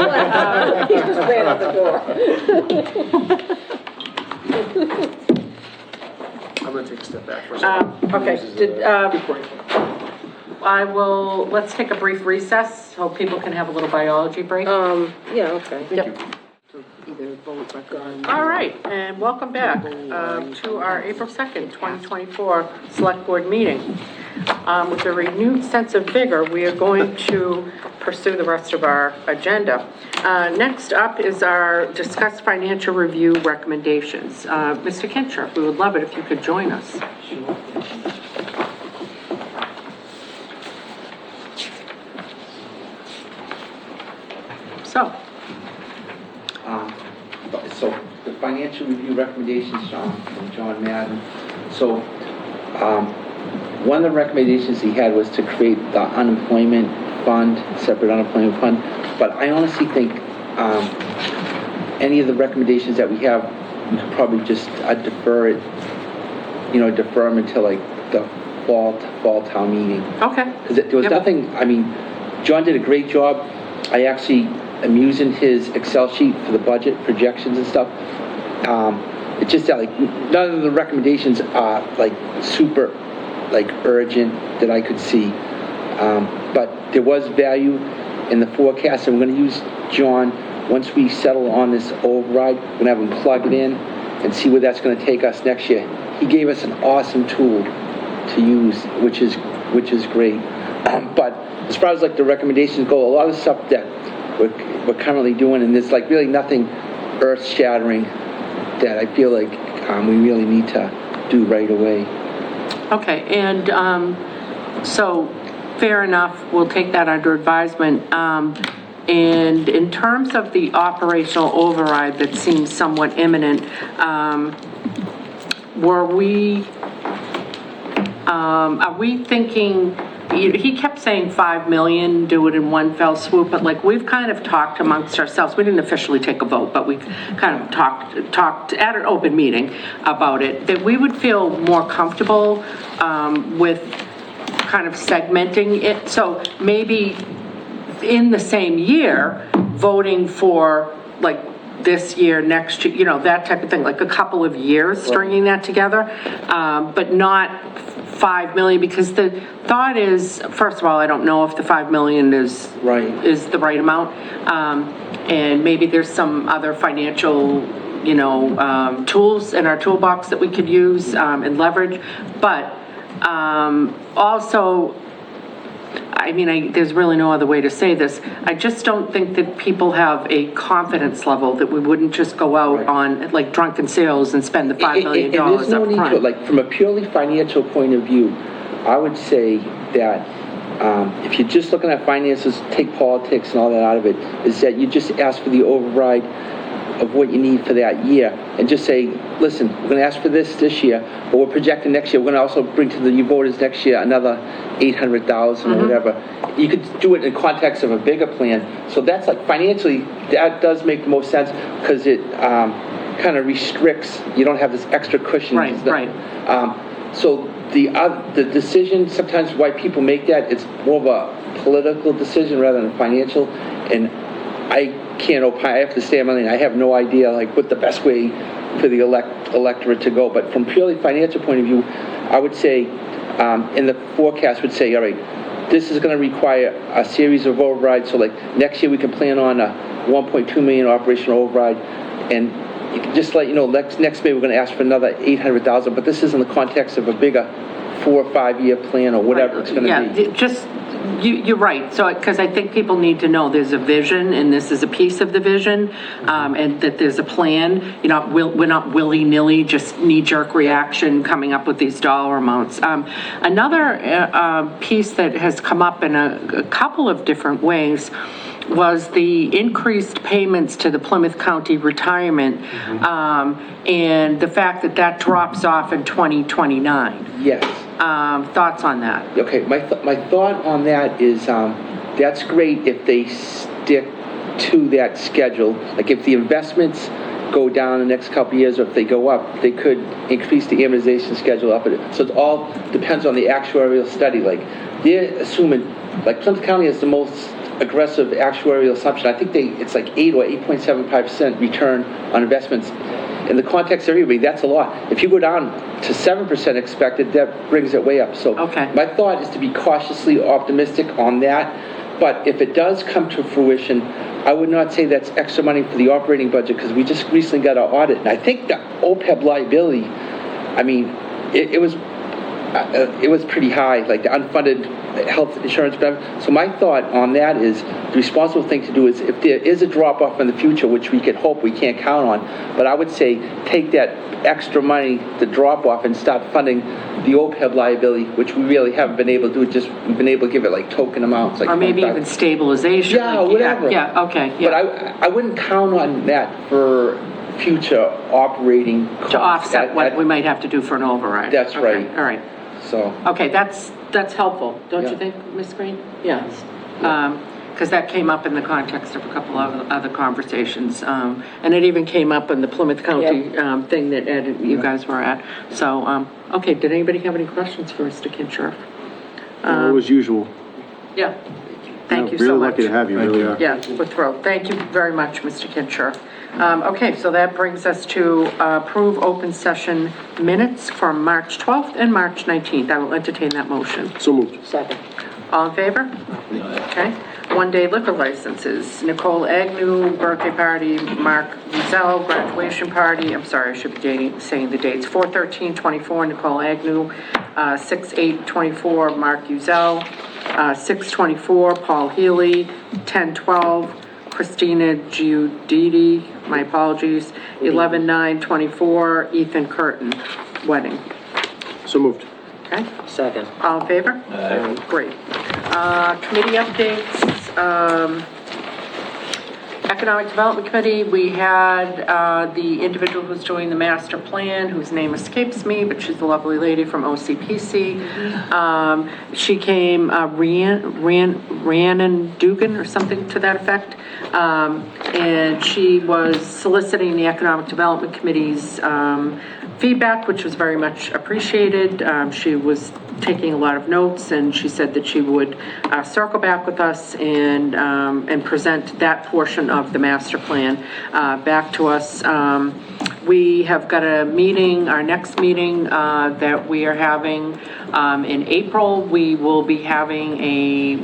He just ran out the door. I'm gonna take a step back for a second. okay, let's take a brief recess so people can have a little biology break. Yeah, okay. Yep. All right, and welcome back to our April 2nd, 2024 Select Board meeting. With a renewed sense of vigor, we are going to pursue the rest of our agenda. Next up is our discuss financial review recommendations. Mr. Kincher, we would love it if you could join us. So the financial review recommendations, from John Madden. So, one of the recommendations he had was to create the unemployment fund, separate unemployment fund. But I honestly think, any of the recommendations that we have, we could probably just defer it, defer them until like the fall town meeting. Okay. Because there was Yep. nothing, I mean, John did a great job. I actually am using his Excel sheet for the budget projections and stuff. It's just that, like, none of the recommendations are, like, super, like, urgent that I could see. But there was value in the forecast, and we're gonna use John, once we settle on this override, we're gonna have him plug it in and see where that's gonna take us next year. He gave us an awesome tool to use, which is great. But as far as like the recommendations go, a lot of stuff that we're currently doing, and there's like really nothing earth-shattering that I feel like we really need to do right away. Okay, and so fair enough, we'll take that under advisement. And in terms of the operational override that seems somewhat imminent, are we thinking, he kept saying 5 million, do it in one fell swoop, but like we've kind of talked amongst ourselves, we didn't officially take a vote, but we kind of talked at an open meeting about it, that we would feel more comfortable with kind of segmenting it. So maybe in the same year, voting for like this year, next year, that type of thing, like a couple of years stringing that together, but not 5 million, because the thought is, first of all, I don't know if the 5 million is the right amount, and maybe there's some other financial tools in our toolbox that we could use and leverage, but also, I mean, there's really no other way to say this. I just don't think that people have a confidence level that we wouldn't just go out on like drunken sales and spend the $5 million and there's no up need to, front. like, from a purely financial point of view, I would say that if you're just looking at finances, take politics and all that out of it, is that you just ask for the override of what you need for that year, and just say, listen, we're going to ask for this year, but we're projecting next year, we're going to also bring to the voters next year another 800,000 or whatever. You could do it in context of a bigger plan. So that's like, financially, that does make the most sense, because it kind of restricts, you don't have this extra cushion. Right. So the decision, sometimes why people make that, it's more of a political decision rather than financial, and I can't opine. I have to stay on my lane. I have no idea like what the best way for the electorate to go. But from purely financial point of view, I would say, in the forecast would say, all right, this is going to require a series of overrides. So like next year we can plan on a 1.2 million operational override, and you can just let you know next May we're going to ask for another 800,000. But this is in the context of a bigger 4 or 5 year plan or whatever it's going to be. Yeah, just You're right, so, because I think people need to know there's a vision, and this is a piece of the vision, and that there's a plan. We're not willy-nilly, just knee-jerk reaction, coming up with these dollar amounts. Another piece that has come up in a couple of different ways was the increased payments to the Plymouth County Retirement, and the fact that that drops off in 2029. Yes. Thoughts on that? Okay, my thought on that is, that's great if they stick to that schedule. Like if the investments go down the next couple of years, or if they go up, they could increase the amortization schedule up. So it all depends on the actuarial study. Like they're assuming, like Plymouth County has the most aggressive actuarial assumption. I think it's like 8 or 8.75% return on investments. In the context of everybody, that's a lot. If you go down to 7% expected, that brings it way up. So Okay. my thought is to be cautiously optimistic on that. But if it does come to fruition, I would not say that's extra money for the operating budget, because we just recently got our audit. And I think the OPEB liability, I mean, it was pretty high, like the unfunded health insurance benefit. So my thought on that is the responsible thing to do is, if there is a drop off in the future, which we can hope, we can't count on, but I would say take that extra money, the drop off, and start funding the OPEB liability, which we really haven't been able to do. Just we've been able to give it like token amounts, like Or maybe 25. even stabilization? Yeah, like, whatever. Yeah, okay, yeah. But I wouldn't count on that for future operating costs. To offset what we might have to do for an override? That's Okay, right. all right. So. Okay, that's helpful, don't you Yeah. think, Ms. Green? Yes. Because that came up in the context of a couple of other conversations, and it even came up in the Plymouth County thing that Ed, you guys were at. So, okay, did anybody have any questions for Mr. Kinshirf? As usual. Yeah, thank you Really so much. lucky to have you, really are. Yeah, we're thrilled. Thank you very much, Mr. Kinshirf. Okay, so that brings us to approve open session minutes from March 12th and March 19th. I will entertain that motion. So moved. Second. All in favor? Okay. One-day liquor licenses. Nicole Agnew, birthday party, Mark Rizal, graduation party. I'm sorry, I should be saying the dates. 4/13/24, Nicole Agnew. 6/8/24, Mark Rizal. 6/24, Paul Healy. 10/12, Christina Giuditti, my apologies. 11/9/24, Ethan Curtin, wedding. So moved. Okay? Second. All in favor? Great. Committee updates. Economic Development Committee, we had the individual who's doing the master plan, whose name escapes me, but she's a lovely lady from OCPC. She came, Rhiannon Dugan or something to that effect. And she was soliciting the Economic Development Committee's feedback, which was very much appreciated. She was taking a lot of notes, and she said that she would circle back with us and present that portion of the master plan back to us. We have got a meeting, our next meeting that we are having in April. We will be having a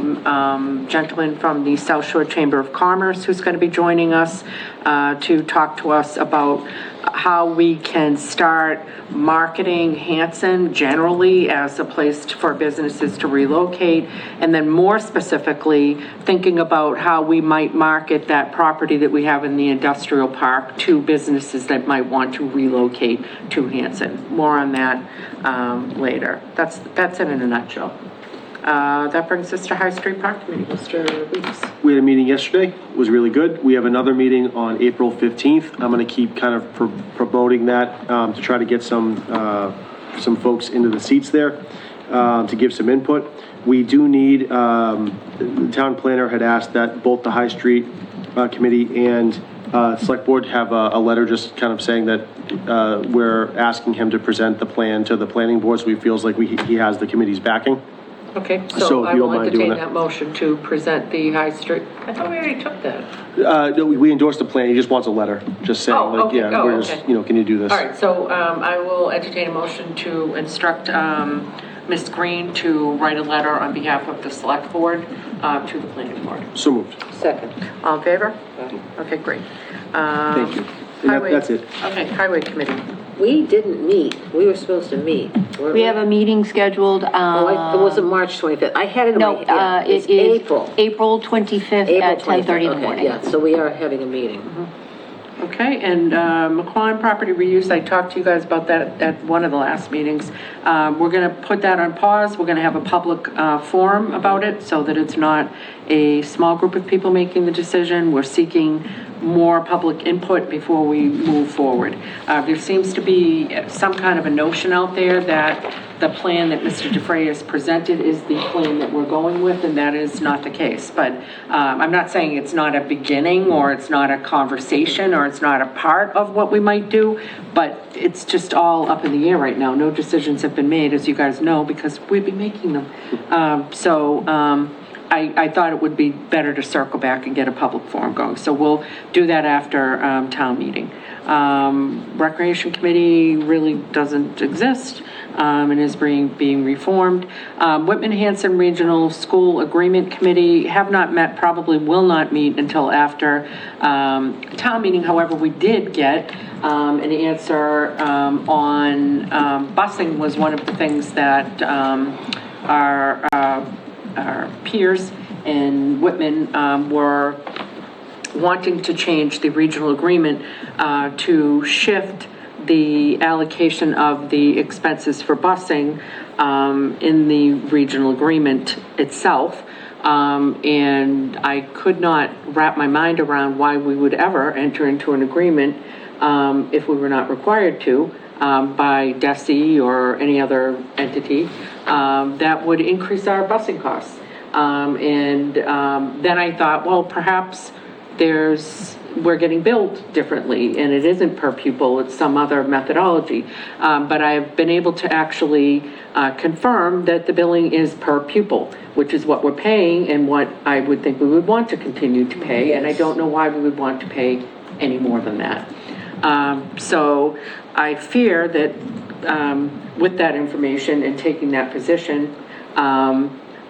gentleman from the South Shore Chamber of Commerce who's going to be joining us to talk to us about how we can start marketing Hanson generally as a place for businesses to relocate, and then more specifically, thinking about how we might market that property that we have in the industrial park to businesses that might want to relocate to Hanson. More on that later. That's it in a nutshell. That brings us to High Street Park Committee. Mr. Weeks. We had a meeting yesterday, it was really good. We have another meeting on April 15th. I'm gonna keep kind of promoting that to try to get some folks into the seats there to give some input. We do need, the town planner had asked that both the High Street Committee and Select Board have a letter just kind of saying that we're asking him to present the plan to the planning board, so he feels like he has the committee's backing. Okay, So so if I you don't will mind doing entertain that. that motion to present the High Street. I thought we already took that. No, we endorsed the plan, he just wants a letter, just saying, Oh, like, okay. yeah, Oh, we're just, okay. you know, can you do this? All right, so I will entertain a motion to instruct Ms. Green to write a letter on behalf of the Select Board to the Planning Board. So moved. Second. All in favor? Okay, great. Thank you. And Highway- that's it. Okay, Highway Committee. We didn't meet, we were supposed to meet We're- We have a meeting scheduled, Oh, it wasn't March 25th. I had it in my, no, yeah, it's it is April. April 25th April at 10:30 in the 25th. morning. Okay, yeah, so we are having a meeting. Okay, and McQuon property reuse, I talked to you guys about that at one of the last meetings. We're gonna put that on pause, we're gonna have a public forum about it, so that it's not a small group of people making the decision. We're seeking more public input before we move forward. There seems to be some kind of a notion out there that the plan that Mr. DeFrey has presented is the plan that we're going with, and that is not the case. But I'm not saying it's not a beginning, or it's not a conversation, or it's not a part of what we might do, but it's just all up in the air right now. No decisions have been made, as you guys know, because we've been making them. I thought it would be better to circle back and get a public forum going. So we'll do that after town meeting. Recreation Committee really doesn't exist and is being reformed. Whitman Hanson Regional School Agreement Committee have not met, probably will not meet until after town meeting. However, we did get an answer on busing was one of the things that our peers in Whitman were wanting to change the regional agreement to shift the allocation of the expenses for busing in the regional agreement itself. And I could not wrap my mind around why we would ever enter into an agreement if we were not required to by DESI or any other entity that would increase our busing costs. Then I thought, well, perhaps we're getting billed differently, and it isn't per pupil, it's some other methodology. But I've been able to actually confirm that the billing is per pupil, which is what we're paying and what I would think we would want to continue to pay, and I don't know why we would want to pay any more than that. So I fear that with that information and taking that position,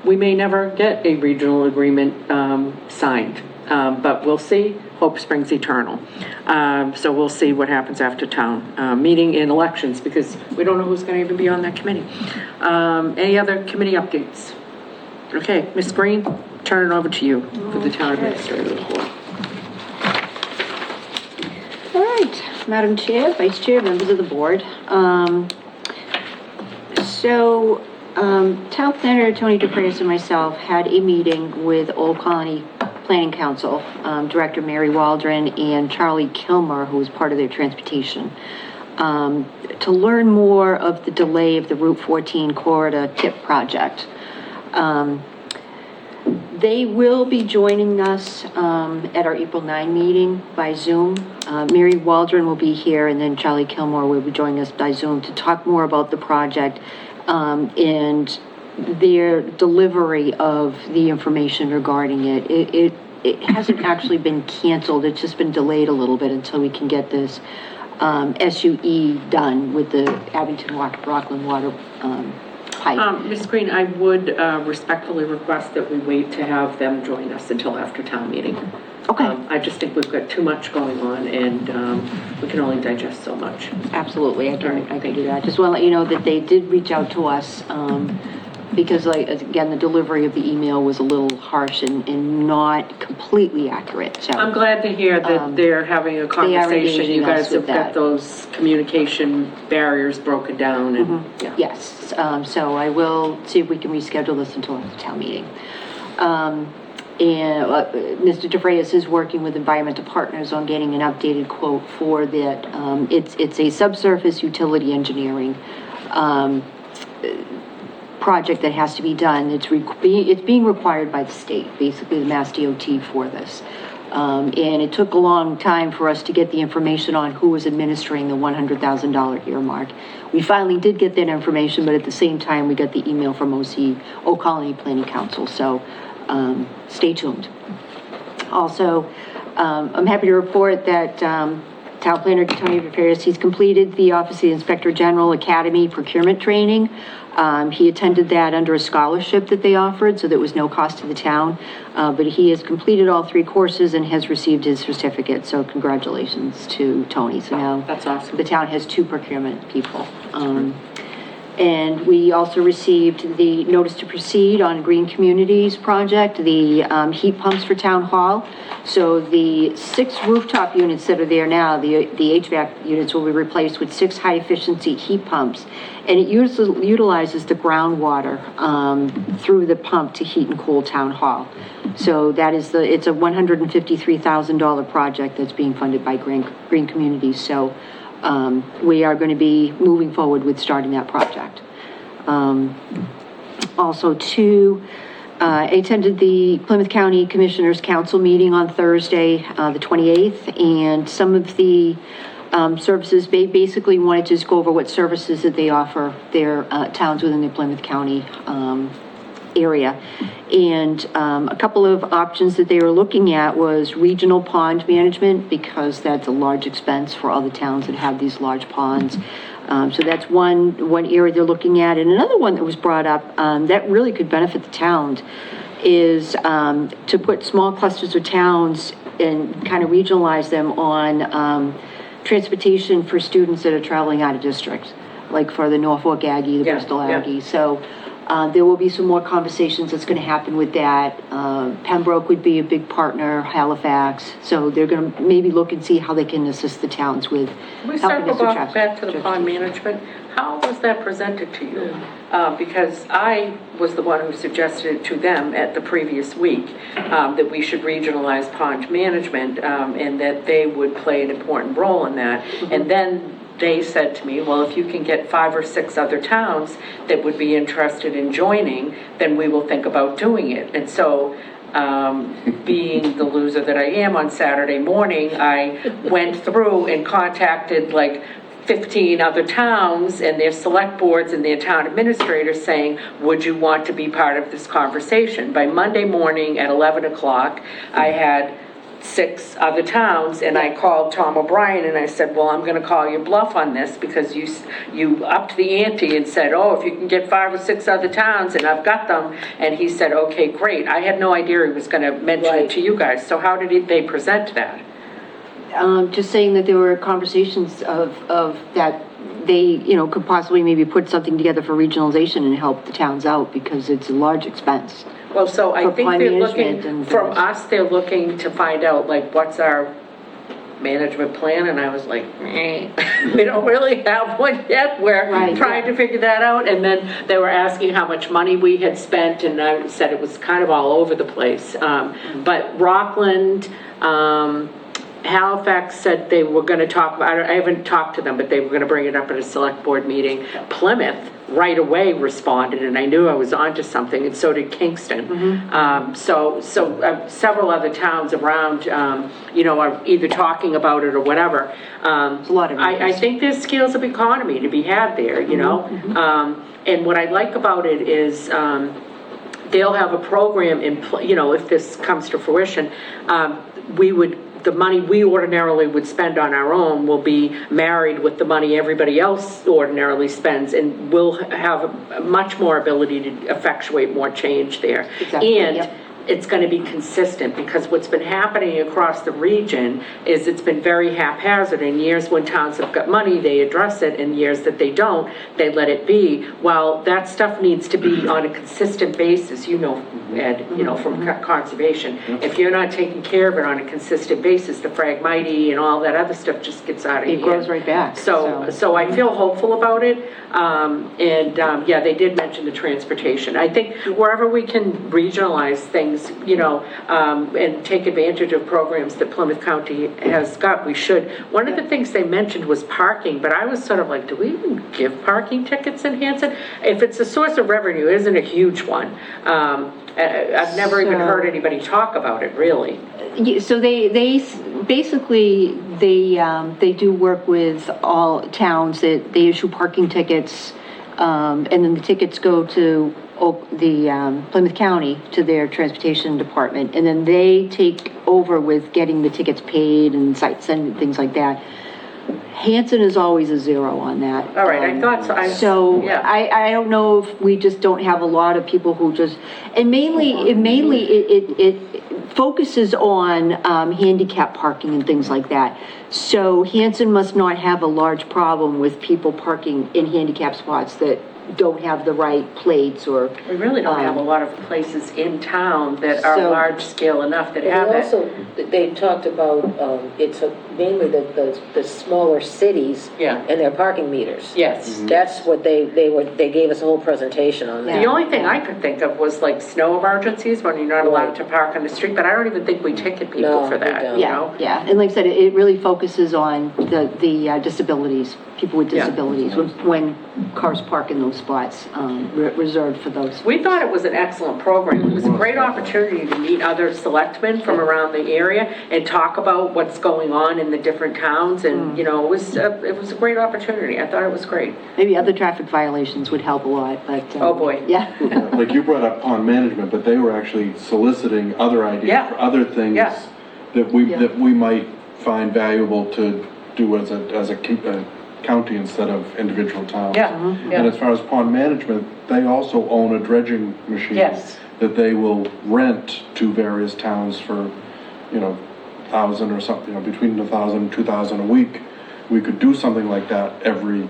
we may never get a regional agreement signed. But we'll see. Hope springs eternal. So we'll see what happens after town meeting and elections, because we don't know who's going to even be on that committee. Any other committee updates? Okay, Ms. Green, turn it over to you for the town administrator report. All right, Madam Chair, Vice Chair, members of the board. Town planner Tony DeFreitas and myself had a meeting with Old Colony Planning Council, Director Mary Waldron and Charlie Kilmer, who was part of their transportation, to learn more of the delay of the Route 14 corridor tip project. They will be joining us at our April 9 meeting by Zoom. Mary Waldron will be here, and then Charlie Kilmore will be joining us by Zoom to talk more about the project and their delivery of the information regarding it. It hasn't actually been canceled, it's just been delayed a little bit until we can get this SUE done with the Abington-Rockland water pipe. Ms. Green, I would respectfully request that we wait to have them join us until after town meeting. Okay. I just think we've got too much going on, and we can only digest so much. Absolutely, I can do that. Just want to let you know that they did reach out to us because, like, again, the delivery of the email was a little harsh and not completely accurate. So I'm glad to hear that they're having a conversation. You guys have got those communication barriers broken down. And yeah. Yes, so I will see if we can reschedule this until the town meeting. And Mr. DeFreitas is working with environmental partners on getting an updated quote for that. It's a subsurface utility engineering project that has to be done. It's being required by the state, basically the Mass DOT, for this. And it took a long time for us to get the information on who was administering the $100,000 earmark. We finally did get that information, but at the same time, we got the email from Old Colony Planning Council. So stay tuned. Also, I'm happy to report that Town Planner Tony DeFreitas, he's completed the Office of the Inspector General Academy procurement training. He attended that under a scholarship that they offered, so there was no cost to the town. But he has completed all 3 courses and has received his certificate. So congratulations to Tony. So now that's awesome. The town has 2 procurement people. And we also received the notice to proceed on Green Communities project, the heat pumps for Town Hall. So the 6 rooftop units that are there now, the HVAC units will be replaced with 6 high-efficiency heat pumps. And it utilizes the groundwater through the pump to heat and cool Town Hall. So that is it's a $153,000 project that's being funded by Green Communities. So we are going to be moving forward with starting that project. Also, I attended the Plymouth County Commissioners Council meeting on Thursday, the 28th, and some of the services, they basically wanted to just go over what services that they offer their towns within the Plymouth County area. And a couple of options that they were looking at was regional pond management, because that's a large expense for all the towns that have these large ponds. So that's one area they're looking at. And another one that was brought up that really could benefit the towns is to put small clusters of towns and kind of regionalize them on transportation for students that are traveling out of district, like for the Norfolk Aggie, the Bristol Aggie. So there will be some more conversations that's going to happen with that. Pembroke would be a big partner, Halifax. So they're going to maybe look and see how they can assist the towns with Can we helping circle us with back to the pond management? How was that presented to you? Because I was the one who suggested it to them at the previous week, that we should regionalize pond management, and that they would play an important role in that. And then they said to me, well, if you can get 5 or 6 other towns that would be interested in joining, then we will think about doing it. And so, being the loser that I am, on Saturday morning, I went through and contacted like 15 other towns and their select boards and their town administrators saying, would you want to be part of this conversation? By Monday morning at 11 o'clock, I had 6 other towns, and I called Tom O'Brien and I said, well, I'm going to call your bluff on this, because you upped the ante and said, oh, if you can get 5 or 6 other towns, and I've got them. And he said, okay, great. I had no idea he was going to mention it to you guys. So how did they present that? Just saying that there were conversations of that they, could possibly maybe put something together for regionalization and help the towns out, because it's a large expense. Well, so I think they're looking, from things. us, they're looking to find out, like, what's our management plan, and I was like, we don't really have one yet. We're trying to figure that out. And then they were asking how much money we had spent, and I said it was kind of all over the place. But Rockland, Halifax said they were going to talk about it. I haven't talked to them, but they were going to bring it up at a select board meeting. Plymouth right away responded, and I knew I was onto something, and so did Kingston. So several other towns around, are either talking about it or whatever. It's a lot of I think there's skills of economy to be had there, and what I like about it is they'll have a program in, if this comes to fruition, the money we ordinarily would spend on our own will be married with the money everybody else ordinarily spends, and we'll have much more ability to effectuate more change there. Exactly, and it's going to be consistent, because what's been happening across the region is it's been very haphazard. In years when towns have got money, they address it. In years that they don't, they let it be. Well, that stuff needs to be on a consistent basis, Ed, from conservation. If you're not taking care of it on a consistent basis, the phragmite and all that other stuff just gets out of hand. It grows right back. So I feel hopeful about it. They did mention the transportation. I think wherever we can regionalize things, and take advantage of programs that Plymouth County has got, we should. One of the things they mentioned was parking, but I was sort of like, do we even give parking tickets in Hanson? If it's a source of revenue, it isn't a huge one. I've never even heard anybody talk about it, really. So they basically do work with all towns that they issue parking tickets, and then the tickets go to the Plymouth County, to their transportation department, and then they take over with getting the tickets paid and sites and things like that. Hanson is always a 0 on that. All right, I thought so. I don't know if we just don't have a lot of people who just, and mainly it focuses on handicap parking and things like that. So Hanson must not have a large problem with people parking in handicap spots that don't have the right plates or. We really don't have a lot of places in town that are So- large scale enough that have And it. also, they talked about, it's mainly the smaller cities. Yeah. And their parking meters. Yes. That's what they gave us a whole presentation on that. The only thing I could think of was like snow emergencies when you're not allowed to park on the street, but I don't even think we ticket people No, for we that, don't. you know? Yeah, and like I said, it really focuses on the disabilities, people with Yeah. disabilities, when cars park in those spots reserved for those. We thought it was an excellent program. It was a great opportunity to meet other selectmen from around the area and talk about what's going on in the different towns, and, you know, it was a great opportunity. I thought it was great. Maybe other traffic violations would help a lot, but. Oh, boy. Yeah. Like you brought up pond management, but they were actually soliciting other ideas Yeah. for other things Yeah. that we might find valuable to do as a county instead of individual towns. Yeah, And as far as pond management, they also own a dredging machine. Yes. That they will rent to various towns for, you know, 1,000 or something, you know, between 1,000 and 2,000 a week. We could do something like that every,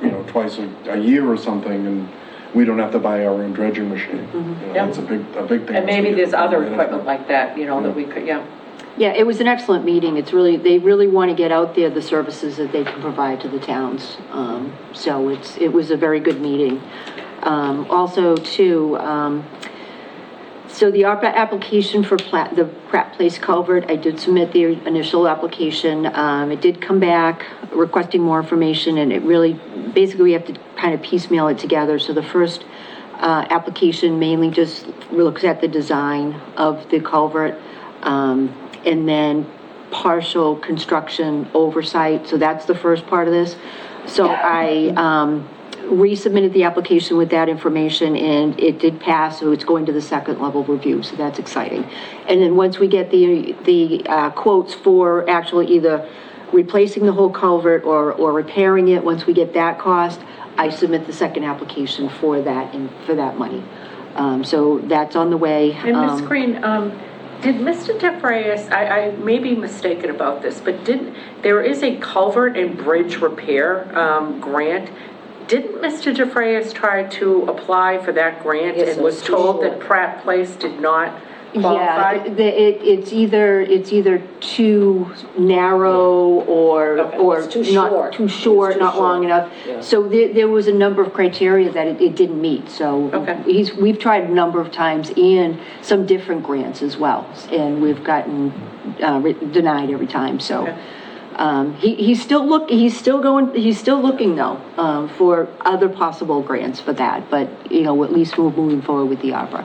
you know, twice a year or something, and we don't have to buy our own dredging machine. You know, Yeah. That's a big thing. and maybe there's Pond other management. equipment like that, you know, that we could, yeah. Yeah, it was an excellent meeting. It's really, they really want to get out there the services that they can provide to the towns. So it was a very good meeting. Also too, so the ARPA application for the Pratt Place culvert, I did submit the initial application. It did come back requesting more information, and it really, basically we have to kind of piecemeal it together. So the first application mainly just looks at the design of the culvert, and then partial construction oversight. So that's the first part of this. So I resubmitted the application with that information, and it did pass, so it's going to the second level review, so that's exciting. And then once we get the quotes for actually either replacing the whole culvert or repairing it, once we get that cost, I submit the second application for that and for that money. So that's on the way. And Ms. Green, did Mr. DeFrayis, I may be mistaken about this, but there is a culvert and bridge repair grant. Didn't Mr. DeFrayis try to apply for that grant Yes, and it was was too told that short. Pratt Place did not qualify? Yeah, it's either too narrow or It's too not short. too short, It's too not long short. enough. Yeah. So there was a number of criteria that it didn't meet, so. Okay. We've tried a number of times and some different grants as well, and we've gotten denied every time, so. Okay. He's still looking though, for other possible grants for that, but, you know, at least we're moving forward with the ARPA.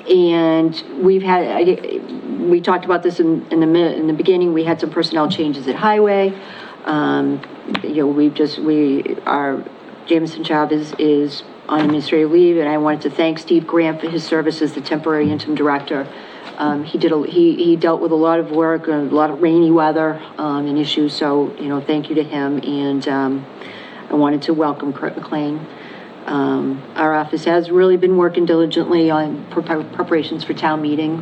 And we talked about this in the beginning, we had some personnel changes at Highway. You know, Jameson Chavez is on administrative leave, and I wanted to thank Steve Grant for his service as the temporary interim director. He dealt with a lot of work, a lot of rainy weather, and issues, so, you know, thank you to him, and, I wanted to welcome Kurt McLean. Our office has really been working diligently on preparations for town meeting.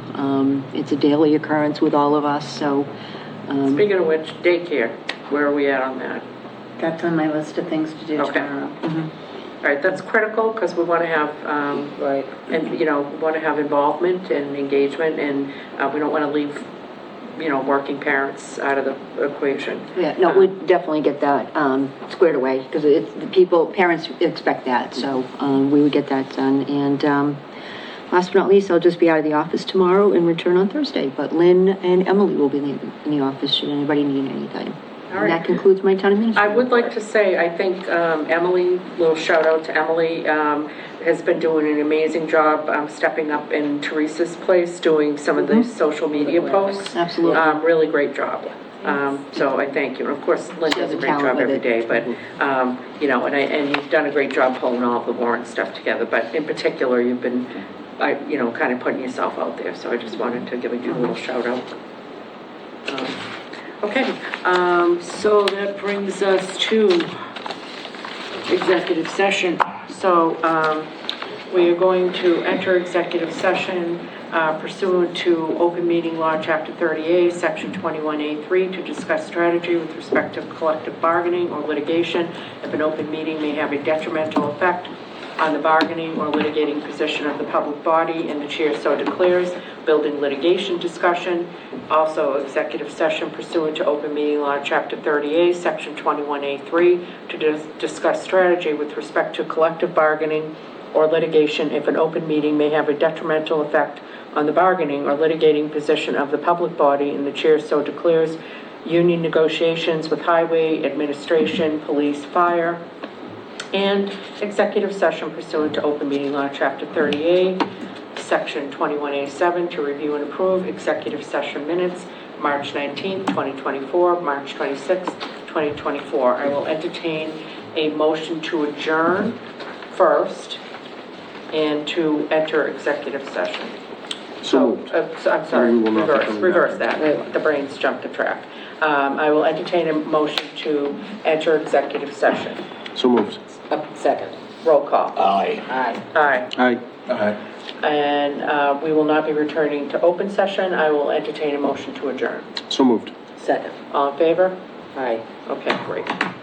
It's a daily occurrence with all of us, so, Speaking of which, daycare, where are we at on that? That's on my list of things to do Okay. tomorrow. All right, that's critical, because we want to have, Right. and, you know, we want to have involvement and engagement, and we don't want to leave, you know, working parents out of the equation. yeah, no, we'd definitely get that, squared away, because parents expect that, so, we would get that done, and, last but not least, I'll just be out of the office tomorrow and return on Thursday, but Lynn and Emily will be in the office should anybody need anything. All And right. that concludes my town administrator. I would like to say, I think Emily, little shout out to Emily, has been doing an amazing job stepping up in Teresa's place, doing some of the social media posts. Absolutely. Really great job. So I thank you. And of course, Lynn She has does a a great talent job with every it. day, but, you know, and you've done a great job pulling all the warrant stuff together, but in particular, you've been, you know, kind of putting yourself out there, so I just wanted to give you a little shout out. Okay, so that brings us to executive session. So we are going to enter executive session pursuant to open meeting law, chapter 30A, section 21A3, to discuss strategy with respect to collective bargaining or litigation if an open meeting may have a detrimental effect on the bargaining or litigating position of the public body, and the chair so declares. Building litigation discussion, also executive session pursuant to open meeting law, chapter 30A, section 21A3, to discuss strategy with respect to collective bargaining or litigation if an open meeting may have a detrimental effect on the bargaining or litigating position of the public body, and the chair so declares. Union negotiations with highway administration, police, fire, and executive session pursuant to open meeting law, chapter 30A, section 21A7, to review and approve executive session minutes, March 19th, 2024, March 26th, 2024. I will entertain a motion to adjourn first and to enter executive session. So moved. I'm sorry, We will not be coming reverse back. that. The brains jumped the track. I will entertain a motion to enter executive session. So moved. Second. Roll call. Aye. Aye. Aye. Aye. And we will not be returning to open session. I will entertain a motion to adjourn. So moved. Second. All in favor? Aye. Okay, great.